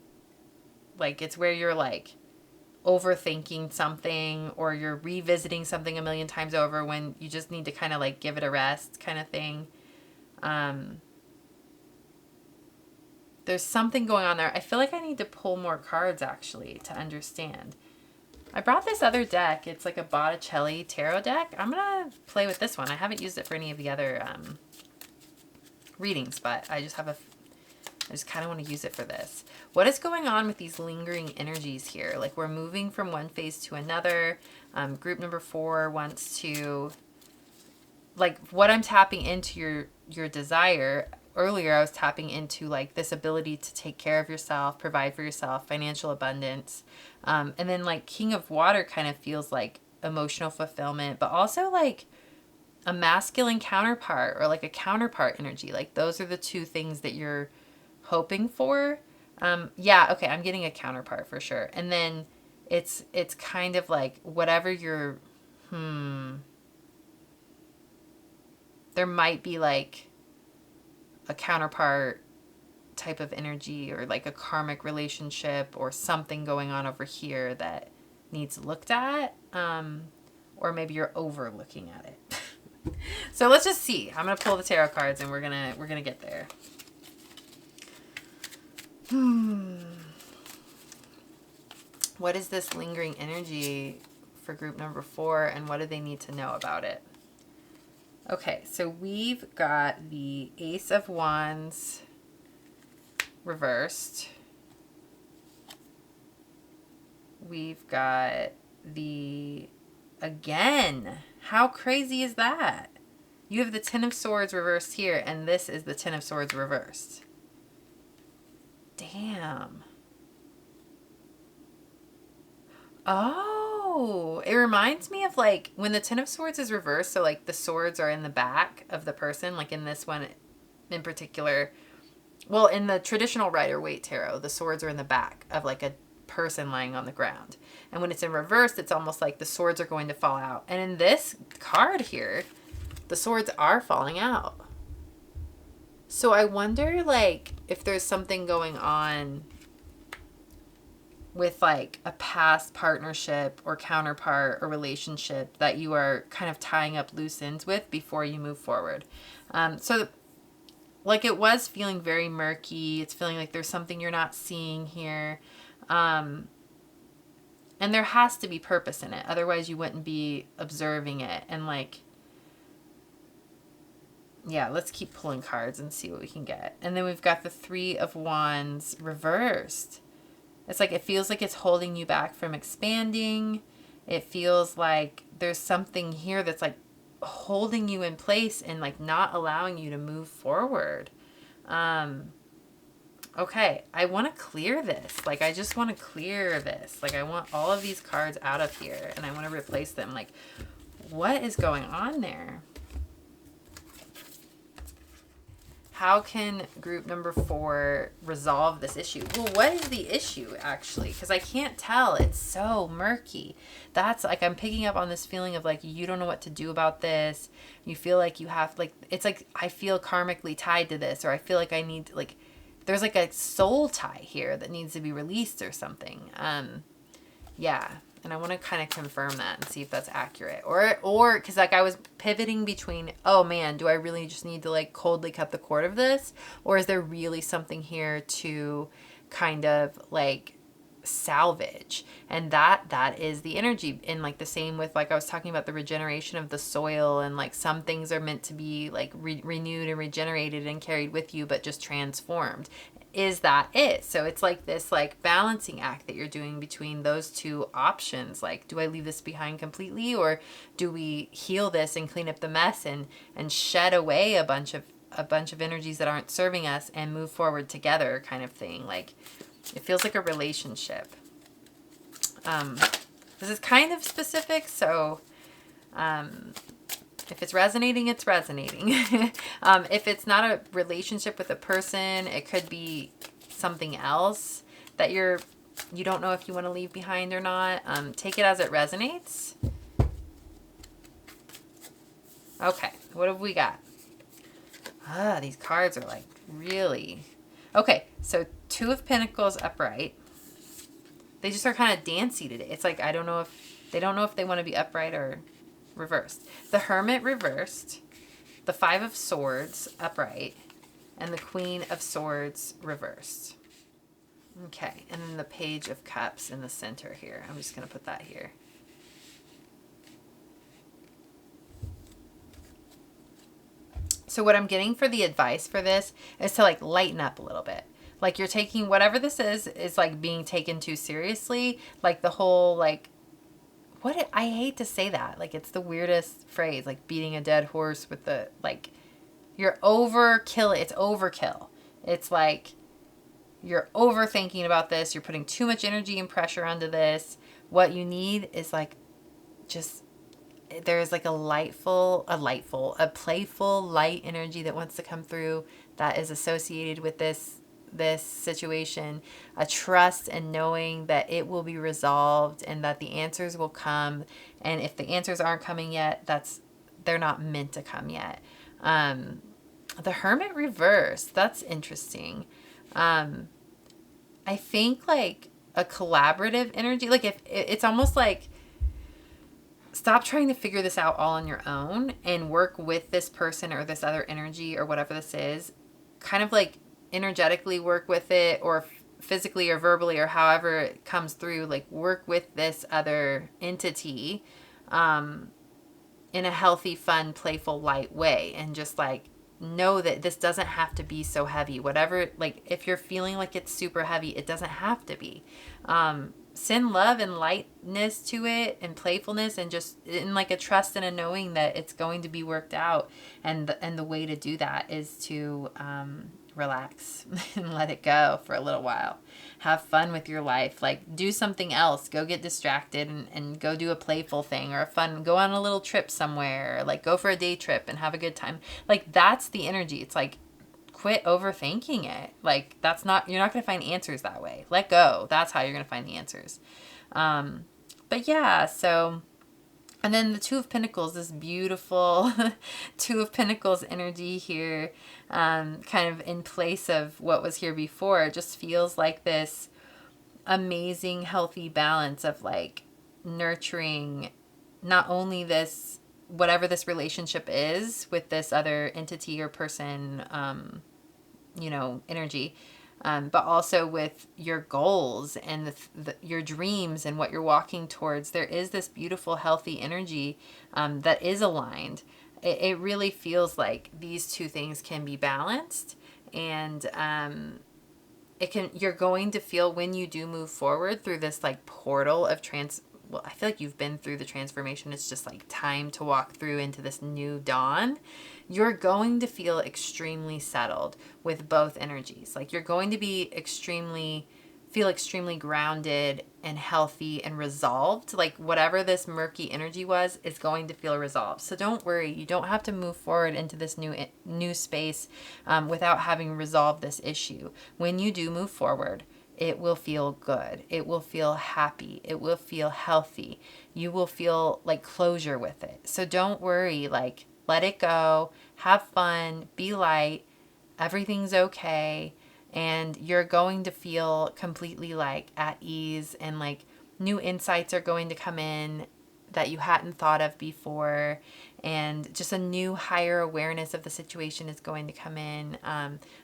Like it's where you're like overthinking something, or you're revisiting something a million times over when you just need to kind of like give it a rest kind of thing. There's something going on there. I feel like I need to pull more cards actually to understand. I brought this other deck. It's like a Botticelli tarot deck. I'm going to play with this one. I haven't used it for any of the other readings, but I just kind of want to use it for this. What is going on with these lingering energies here? Like we're moving from one phase to another. Group number 4 wants to, like, what I'm tapping into your desire. Earlier, I was tapping into like this ability to take care of yourself, provide for yourself, financial abundance. And then like King of Water kind of feels like emotional fulfillment, but also like a masculine counterpart, or like a counterpart energy. Like those are the two things that you're hoping for. Yeah, okay, I'm getting a counterpart for sure. And then it's kind of like whatever you're, there might be like a counterpart type of energy, or like a karmic relationship or something going on over here that needs looked at, or maybe you're overlooking at it. So let's just see. I'm gonna pull the tarot cards and we're gonna get there. What is this lingering energy for group number 4, and what do they need to know about it? Okay, so we've got the Ace of Wands reversed. We've got the, again, how crazy is that? You have the Ten of Swords reversed here, and this is the Ten of Swords reversed. Damn. Oh, it reminds me of like when the Ten of Swords is reversed, so like the swords are in the back of the person, like in this one in particular. Well, in the traditional Rider-Waite tarot, the swords are in the back of like a person lying on the ground. And when it's in reverse, it's almost like the swords are going to fall out. And in this card here, the swords are falling out. So I wonder like if there's something going on with like a past partnership or counterpart or relationship that you are kind of tying up loose ends with before you move forward. So like it was feeling very murky. It's feeling like there's something you're not seeing here. And there has to be purpose in it. Otherwise you wouldn't be observing it. And like, yeah, let's keep pulling cards and see what we can get. And then we've got the Three of Wands reversed. It's like, it feels like it's holding you back from expanding. It feels like there's something here that's like holding you in place and like not allowing you to move forward. Okay, I want to clear this. Like, I just want to clear this. Like, I want all of these cards out of here and I want to replace them. Like, what is going on there? How can group number 4 resolve this issue? Well, what is the issue actually? Because I can't tell. It's so murky. That's like, I'm picking up on this feeling of like, you don't know what to do about this. You feel like you have, like, it's like, I feel karmically tied to this, or I feel like I need, like, there's like a soul tie here that needs to be released or something. Yeah. And I want to kind of confirm that and see if that's accurate. Or because like I was pivoting between, oh man, do I really just need to like coldly cut the cord of this? Or is there really something here to kind of like salvage? And that is the energy. And like the same with, like I was talking about the regeneration of the soil, and like some things are meant to be like renewed and regenerated and carried with you, but just transformed. Is that it? So it's like this like balancing act that you're doing between those two options. Like, do I leave this behind completely, or do we heal this and clean up the mess and shed away a bunch of energies that aren't serving us and move forward together, kind of thing? Like, it feels like a relationship. This is kind of specific, so if it's resonating, it's resonating. If it's not a relationship with a person, it could be something else that you don't know if you want to leave behind or not. Take it as it resonates. Okay, what have we got? These cards are like really... Okay, so 2 of Pentacles upright. They just are kind of dancy today. It's like, I don't know if they don't know if they want to be upright or reversed. The Hermit reversed, the 5 of Swords upright, and the Queen of Swords reversed. Okay, and then the Page of Cups in the center here. I'm just going to put that here. So what I'm getting for the advice for this is to like lighten up a little bit. Like, you're taking whatever this is like being taken too seriously. Like the whole like, I hate to say that. Like, it's the weirdest phrase, like beating a dead horse with the, like, you're overkill. It's overkill. It's like, you're overthinking about this. You're putting too much energy and pressure onto this. What you need is like, just, there's like a playful, light energy that wants to come through that is associated with this situation, a trust and knowing that it will be resolved and that the answers will come. And if the answers aren't coming yet, they're not meant to come yet. The Hermit reverse, that's interesting. I think like a collaborative energy, like if it's almost like, stop trying to figure this out all on your own and work with this person or this other energy or whatever this is. Kind of like energetically work with it, or physically or verbally or however it comes through, like work with this other entity in a healthy, fun, playful, light way, and just like know that this doesn't have to be so heavy. Whatever, like if you're feeling like it's super heavy, it doesn't have to be. Send love and lightness to it and playfulness, and just in like a trust and a knowing that it's going to be worked out. And the way to do that is to relax and let it go for a little while. Have fun with your life. Like, do something else. Go get distracted and go do a playful thing or a fun, go on a little trip somewhere, or like go for a day trip and have a good time. Like, that's the energy. It's like, quit overthinking it. Like, that's not, you're not going to find answers that way. Let go. That's how you're going to find the answers. But yeah, so, and then the 2 of Pentacles, this beautiful 2 of Pentacles energy here, kind of in place of what was here before. It just feels like this amazing, healthy balance of like nurturing not only this, whatever this relationship is with this other entity or person, energy, but also with your goals and your dreams and what you're walking towards. There is this beautiful, healthy energy that is aligned. It really feels like these 2 things can be balanced, and you're going to feel, when you do move forward through this like portal of I feel like you've been through the transformation. It's just like time to walk through into this new dawn. You're going to feel extremely settled with both energies. Like, you're going to be extremely feel extremely grounded and healthy and resolved. Like whatever this murky energy was is going to feel resolved. So don't worry. You don't have to move forward into this new space without having resolved this issue. When you do move forward, it will feel good. It will feel happy. It will feel healthy. You will feel like closure with it. So don't worry. Like, let it go. Have fun. Be light. Everything's okay. And you're going to feel completely like at ease, and like new insights are going to come in that you hadn't thought of before, and just a new higher awareness of the situation is going to come in.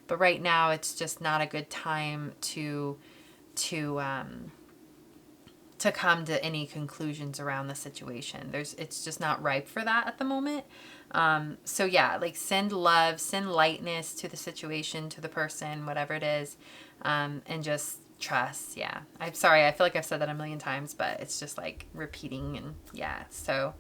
But right now it's just not a good time to come to any conclusions around the situation. It's just not ripe for that at the moment. So yeah, like send love, send lightness to the situation, to the person, whatever it is, and just trust. Yeah. I'm sorry. I feel like I've said that a million times, but it's just like repeating. And yeah. So,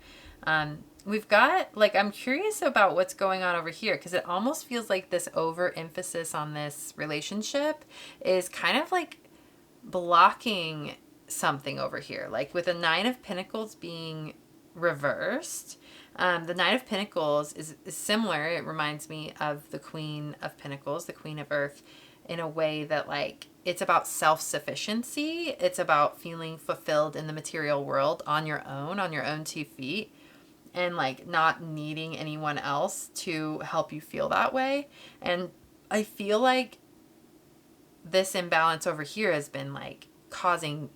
we've got like, I'm curious about what's going on over here, because it almost feels like this overemphasis on this relationship is kind of like blocking something over here. Like with the Nine of Pentacles being reversed, the Nine of Pentacles is similar. It reminds me of the Queen of Pentacles, the Queen of Earth, in a way that like it's about self-sufficiency. It's about feeling fulfilled in the material world on your own 2 feet, and like not needing anyone else to help you feel that way. And I feel like this imbalance over here has been like causing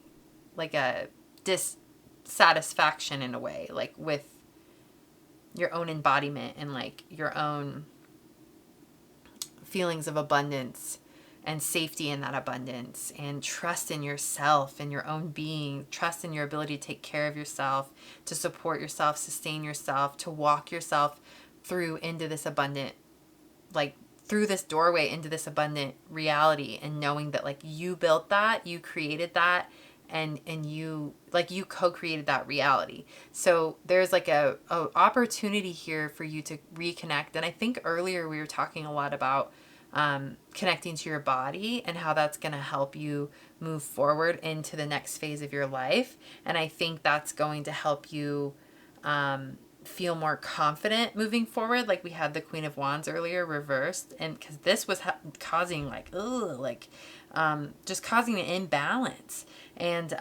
like a dissatisfaction in a way, like with your own embodiment and like your own feelings of abundance and safety in that abundance, and trust in yourself and your own being, trust in your ability to take care of yourself, to support yourself, sustain yourself, to walk yourself through into this abundant, like through this doorway into this abundant reality, and knowing that like you built that, you created that, and you like you co-created that reality. So there's like a opportunity here for you to reconnect. And I think earlier we were talking a lot about connecting to your body and how that's going to help you move forward into the next phase of your life. And I think that's going to help you feel more confident moving forward. Like we had the Queen of Wands earlier reversed, and because this was causing like just causing an imbalance. And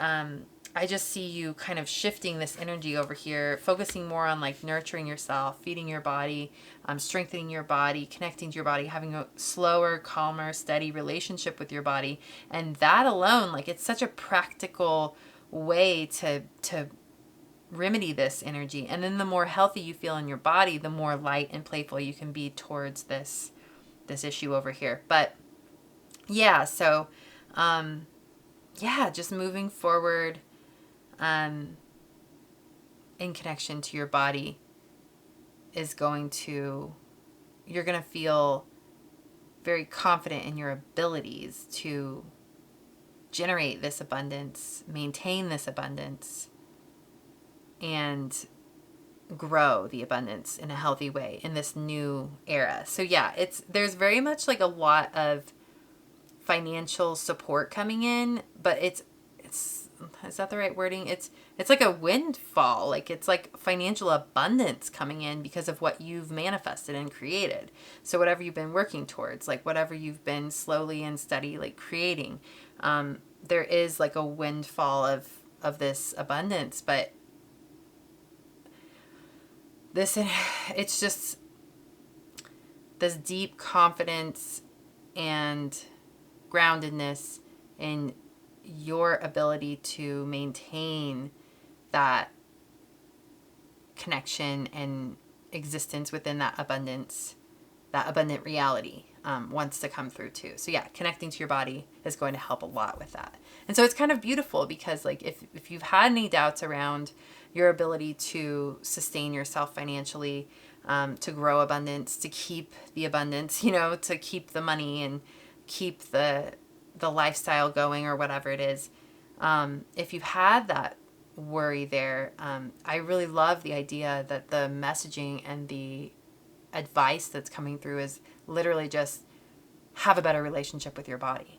I just see you kind of shifting this energy over here, focusing more on like nurturing yourself, feeding your body, strengthening your body, connecting to your body, having a slower, calmer, steady relationship with your body. And that alone, like it's such a practical way to remedy this energy. And then the more healthy you feel in your body, the more light and playful you can be towards this issue over here. But yeah, so just moving forward in connection to your body is you're going to feel very confident in your abilities to generate this abundance, maintain this abundance, and grow the abundance in a healthy way in this new era. So yeah, there's very much like a lot of financial support coming in, but it's is that the right wording? It's like a windfall. Like it's like financial abundance coming in because of what you've manifested and created. So whatever you've been working towards, like whatever you've been slowly and steady like creating, there is like a windfall of this abundance. But it's just this deep confidence and groundedness in your ability to maintain that connection and existence within that abundance, that abundant reality wants to come through too. So yeah, connecting to your body is going to help a lot with that. And so it's kind of beautiful because like if you've had any doubts around your ability to sustain yourself financially, to grow abundance, to keep the abundance, to keep the money and keep the lifestyle going or whatever it is. If you've had that worry there, I really love the idea that the messaging and the advice that's coming through is literally just have a better relationship with your body.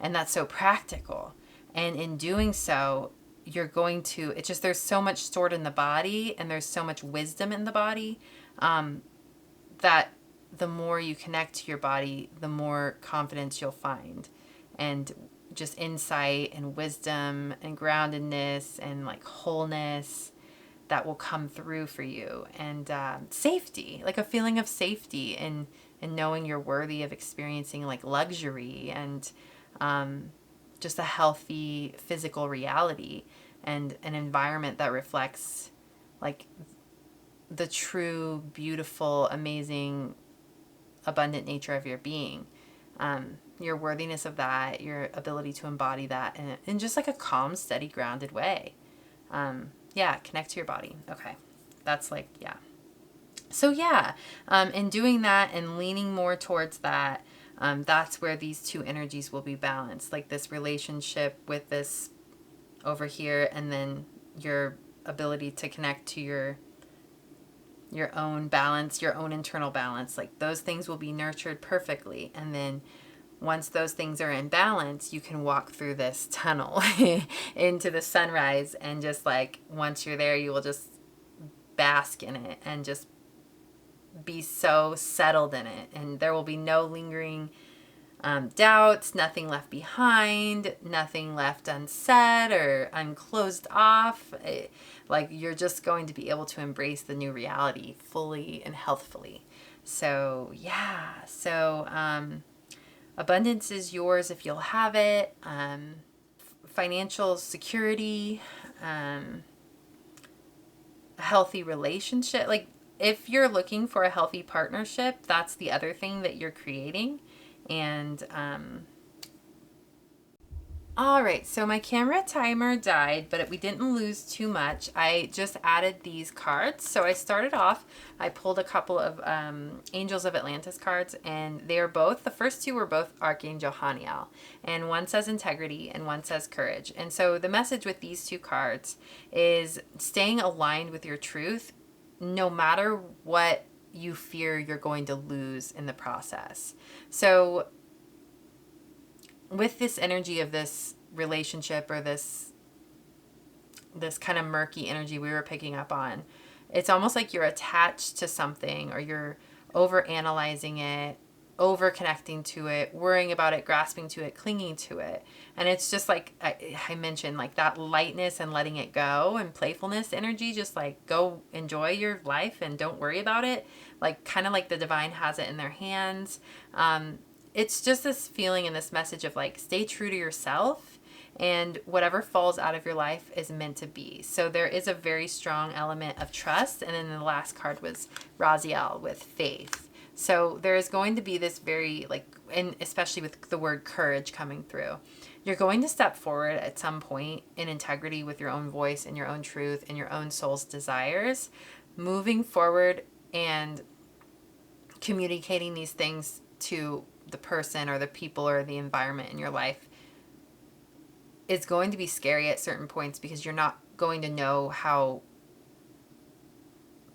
And that's so practical. And in doing so, you're going to, it's just, there's so much stored in the body and there's so much wisdom in the body, that the more you connect to your body, the more confidence you'll find, and just insight and wisdom and groundedness and like wholeness that will come through for you, and safety, like a feeling of safety and knowing you're worthy of experiencing like luxury, and just a healthy physical reality and an environment that reflects like the true, beautiful, amazing, abundant nature of your being. Your worthiness of that, your ability to embody that in just like a calm, steady, grounded way. Yeah, connect to your body. Okay. That's like, yeah. So yeah, in doing that and leaning more towards that, that's where these two energies will be balanced. Like this relationship with this over here, and then your ability to connect to your own balance, your own internal balance. Like those things will be nurtured perfectly. And then once those things are in balance, you can walk through this tunnel into the sunrise. And just like once you're there, you will just bask in it and just be so settled in it. And there will be no lingering doubts, nothing left behind, nothing left unsaid or unclosed off. Like you're just going to be able to embrace the new reality fully and healthfully. So yeah, so abundance is yours if you'll have it. Financial security, a healthy relationship. Like if you're looking for a healthy partnership, that's the other thing that you're creating. And all right, so my camera timer died, but we didn't lose too much. I just added these cards. So I started off, I pulled a couple of Angels of Atlantis cards, and they are both, the first two were both Archangel Haniel, and one says integrity and one says courage. And so the message with these two cards is staying aligned with your truth, no matter what you fear you're going to lose in the process. So with this energy of this relationship, or this kind of murky energy we were picking up on, it's almost like you're attached to something, or you're over analyzing it, over connecting to it, worrying about it, grasping to it, clinging to it. And it's just like I mentioned, like that lightness and letting it go and playfulness energy, just like go enjoy your life and don't worry about it. Like kind of like the divine has it in their hands. It's just this feeling and this message of like, stay true to yourself, and whatever falls out of your life is meant to be. So there is a very strong element of trust. And then the last card was Raziel with faith. So there is going to be this very like, and especially with the word courage coming through, you're going to step forward at some point in integrity with your own voice and your own truth and your own soul's desires, moving forward and communicating these things to the person or the people or the environment in your life is going to be scary at certain points, because you're not going to know how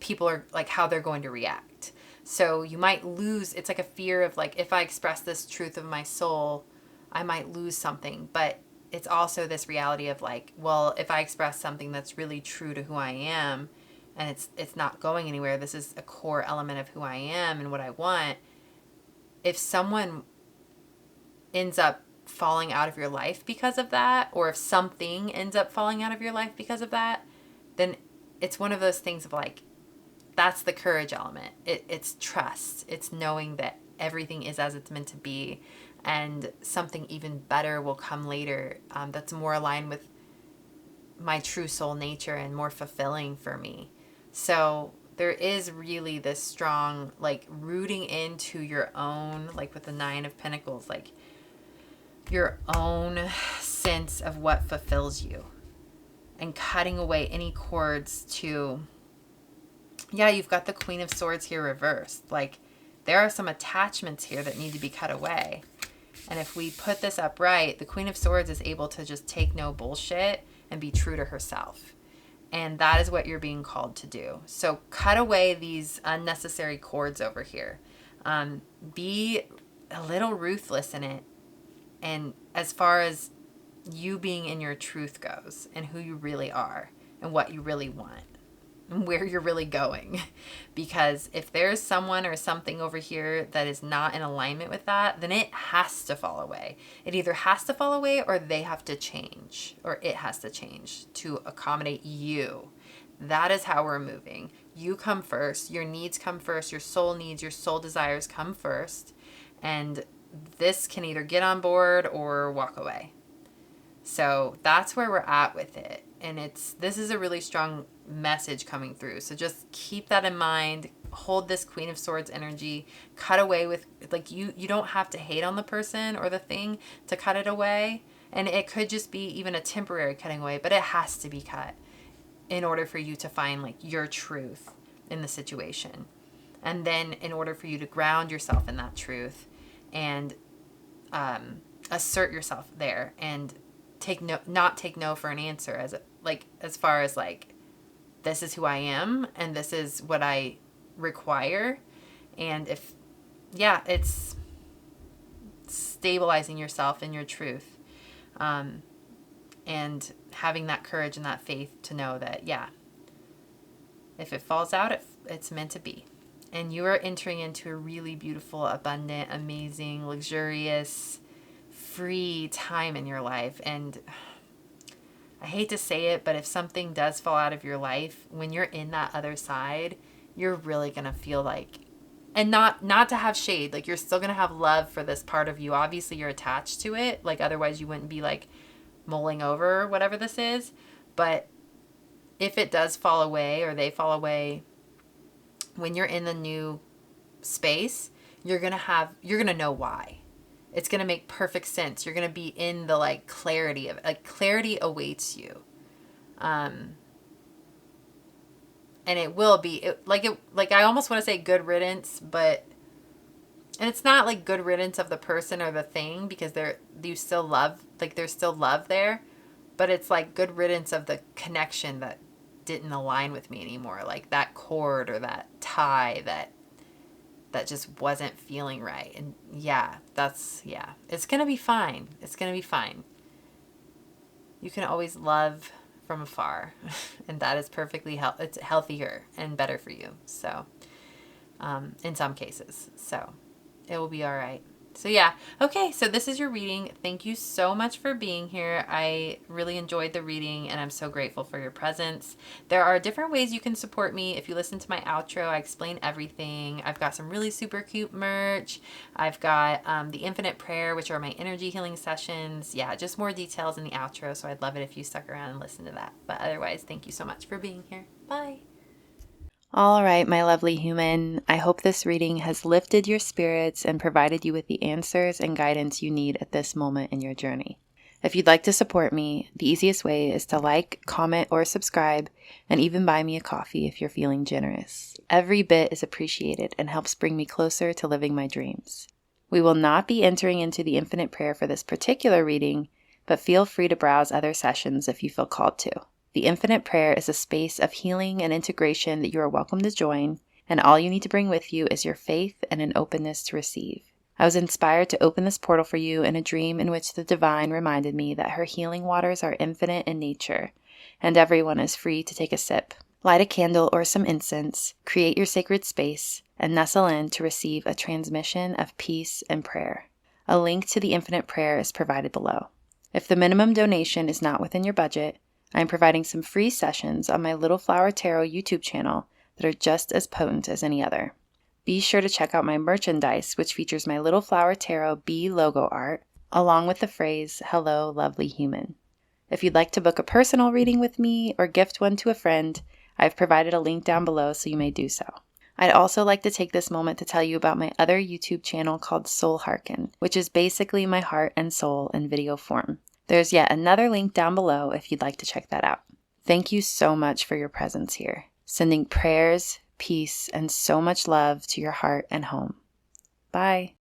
people are, like how they're going to react. So you might lose, it's like a fear of like, if I express this truth of my soul, I might lose something. But it's also this reality of like, well, if I express something that's really true to who I am, and it's not going anywhere, this is a core element of who I am and what I want. If someone ends up falling out of your life because of that, or if something ends up falling out of your life because of that, then it's one of those things of like, that's the courage element. It's trust. It's knowing that everything is as it's meant to be, and something even better will come later, that's more aligned with my true soul nature and more fulfilling for me. So there is really this strong, like, rooting into your own, like with the Nine of Pentacles, like your own sense of what fulfills you, and cutting away any cords to, yeah, you've got the Queen of Swords here reversed. Like there are some attachments here that need to be cut away. And if we put this up right, the Queen of Swords is able to just take no bullshit and be true to herself. And that is what you're being called to do. So cut away these unnecessary cords over here. Be a little ruthless in it. And as far as you being in your truth goes, and who you really are, and what you really want, and where you're really going. Because if there's someone or something over here that is not in alignment with that, then it has to fall away. It either has to fall away, or they have to change, or it has to change to accommodate you. That is how we're moving. You come first. Your needs come first. Your soul needs, your soul desires come first. And this can either get on board or walk away. So that's where we're at with it. And this is a really strong message coming through. So just keep that in mind. Hold this Queen of Swords energy. Cut away with, like, you don't have to hate on the person or the thing to cut it away. And it could just be even a temporary cutting away, but it has to be cut in order for you to find like your truth in the situation. And then in order for you to ground yourself in that truth and assert yourself there and not take no for an answer, as far as like, this is who I am and this is what I require. And it's stabilizing yourself in your truth, and having that courage and that faith to know that, if it falls out, it's meant to be. And you are entering into a really beautiful, abundant, amazing, luxurious, free time in your life. And I hate to say it, but if something does fall out of your life, when you're in that other side, you're really going to feel like, and not to have shade, like, you're still going to have love for this part of you. Obviously you're attached to it. Like, otherwise you wouldn't be like mulling over whatever this is. But if it does fall away, or they fall away, when you're in the new space, you're going to know why. It's going to make perfect sense. You're going to be in the like clarity of, like, clarity awaits you. And it will be like I almost want to say good riddance, and it's not like good riddance of the person or the thing, because there's still love there, but it's like good riddance of the connection that didn't align with me anymore. Like that cord or that tie that just wasn't feeling right. And it's going to be fine. It's going to be fine. You can always love from afar, and that is perfectly it's healthier and better for you. So, in some cases, so it will be all right. So okay, so this is your reading. Thank you so much for being here. I really enjoyed the reading, and I'm so grateful for your presence. There are different ways you can support me. If you listen to my outro, I explain everything. I've got some really super cute merch. I've got the Infinite Prayer, which are my energy healing sessions. Just more details in the outro, so I'd love it if you stuck around and listened to that. But otherwise, thank you so much for being here. Bye. All right, my lovely human, I hope this reading has lifted your spirits and provided you with the answers and guidance you need at this moment in your journey. If you'd like to support me, the easiest way is to like, comment, or subscribe, and even buy me a coffee if you're feeling generous. Every bit is appreciated and helps bring me closer to living my dreams. We will not be entering into the Infinite Prayer for this particular reading, but feel free to browse other sessions if you feel called to. The Infinite Prayer is a space of healing and integration that you are welcome to join, and all you need to bring with you is your faith and an openness to receive. I was inspired to open this portal for you in a dream in which the divine reminded me that her healing waters are infinite in nature, and everyone is free to take a sip. Light a candle or some incense, create your sacred space, and nestle in to receive a transmission of peace and prayer. A link to the Infinite Prayer is provided below. If the minimum donation is not within your budget, I am providing some free sessions on my Little Flower Tarot YouTube channel that are just as potent as any other. Be sure to check out my merchandise, which features my Little Flower Tarot B logo art, along with the phrase, "Hello, lovely human." If you'd like to book a personal reading with me or gift one to a friend, I've provided a link down below so you may do so. I'd also like to take this moment to tell you about my other YouTube channel called Soul Hearken, which is basically my heart and soul in video form. There's yet another link down below if you'd like to check that out. Thank you so much for your presence here. Sending prayers, peace, and so much love to your heart and home. Bye.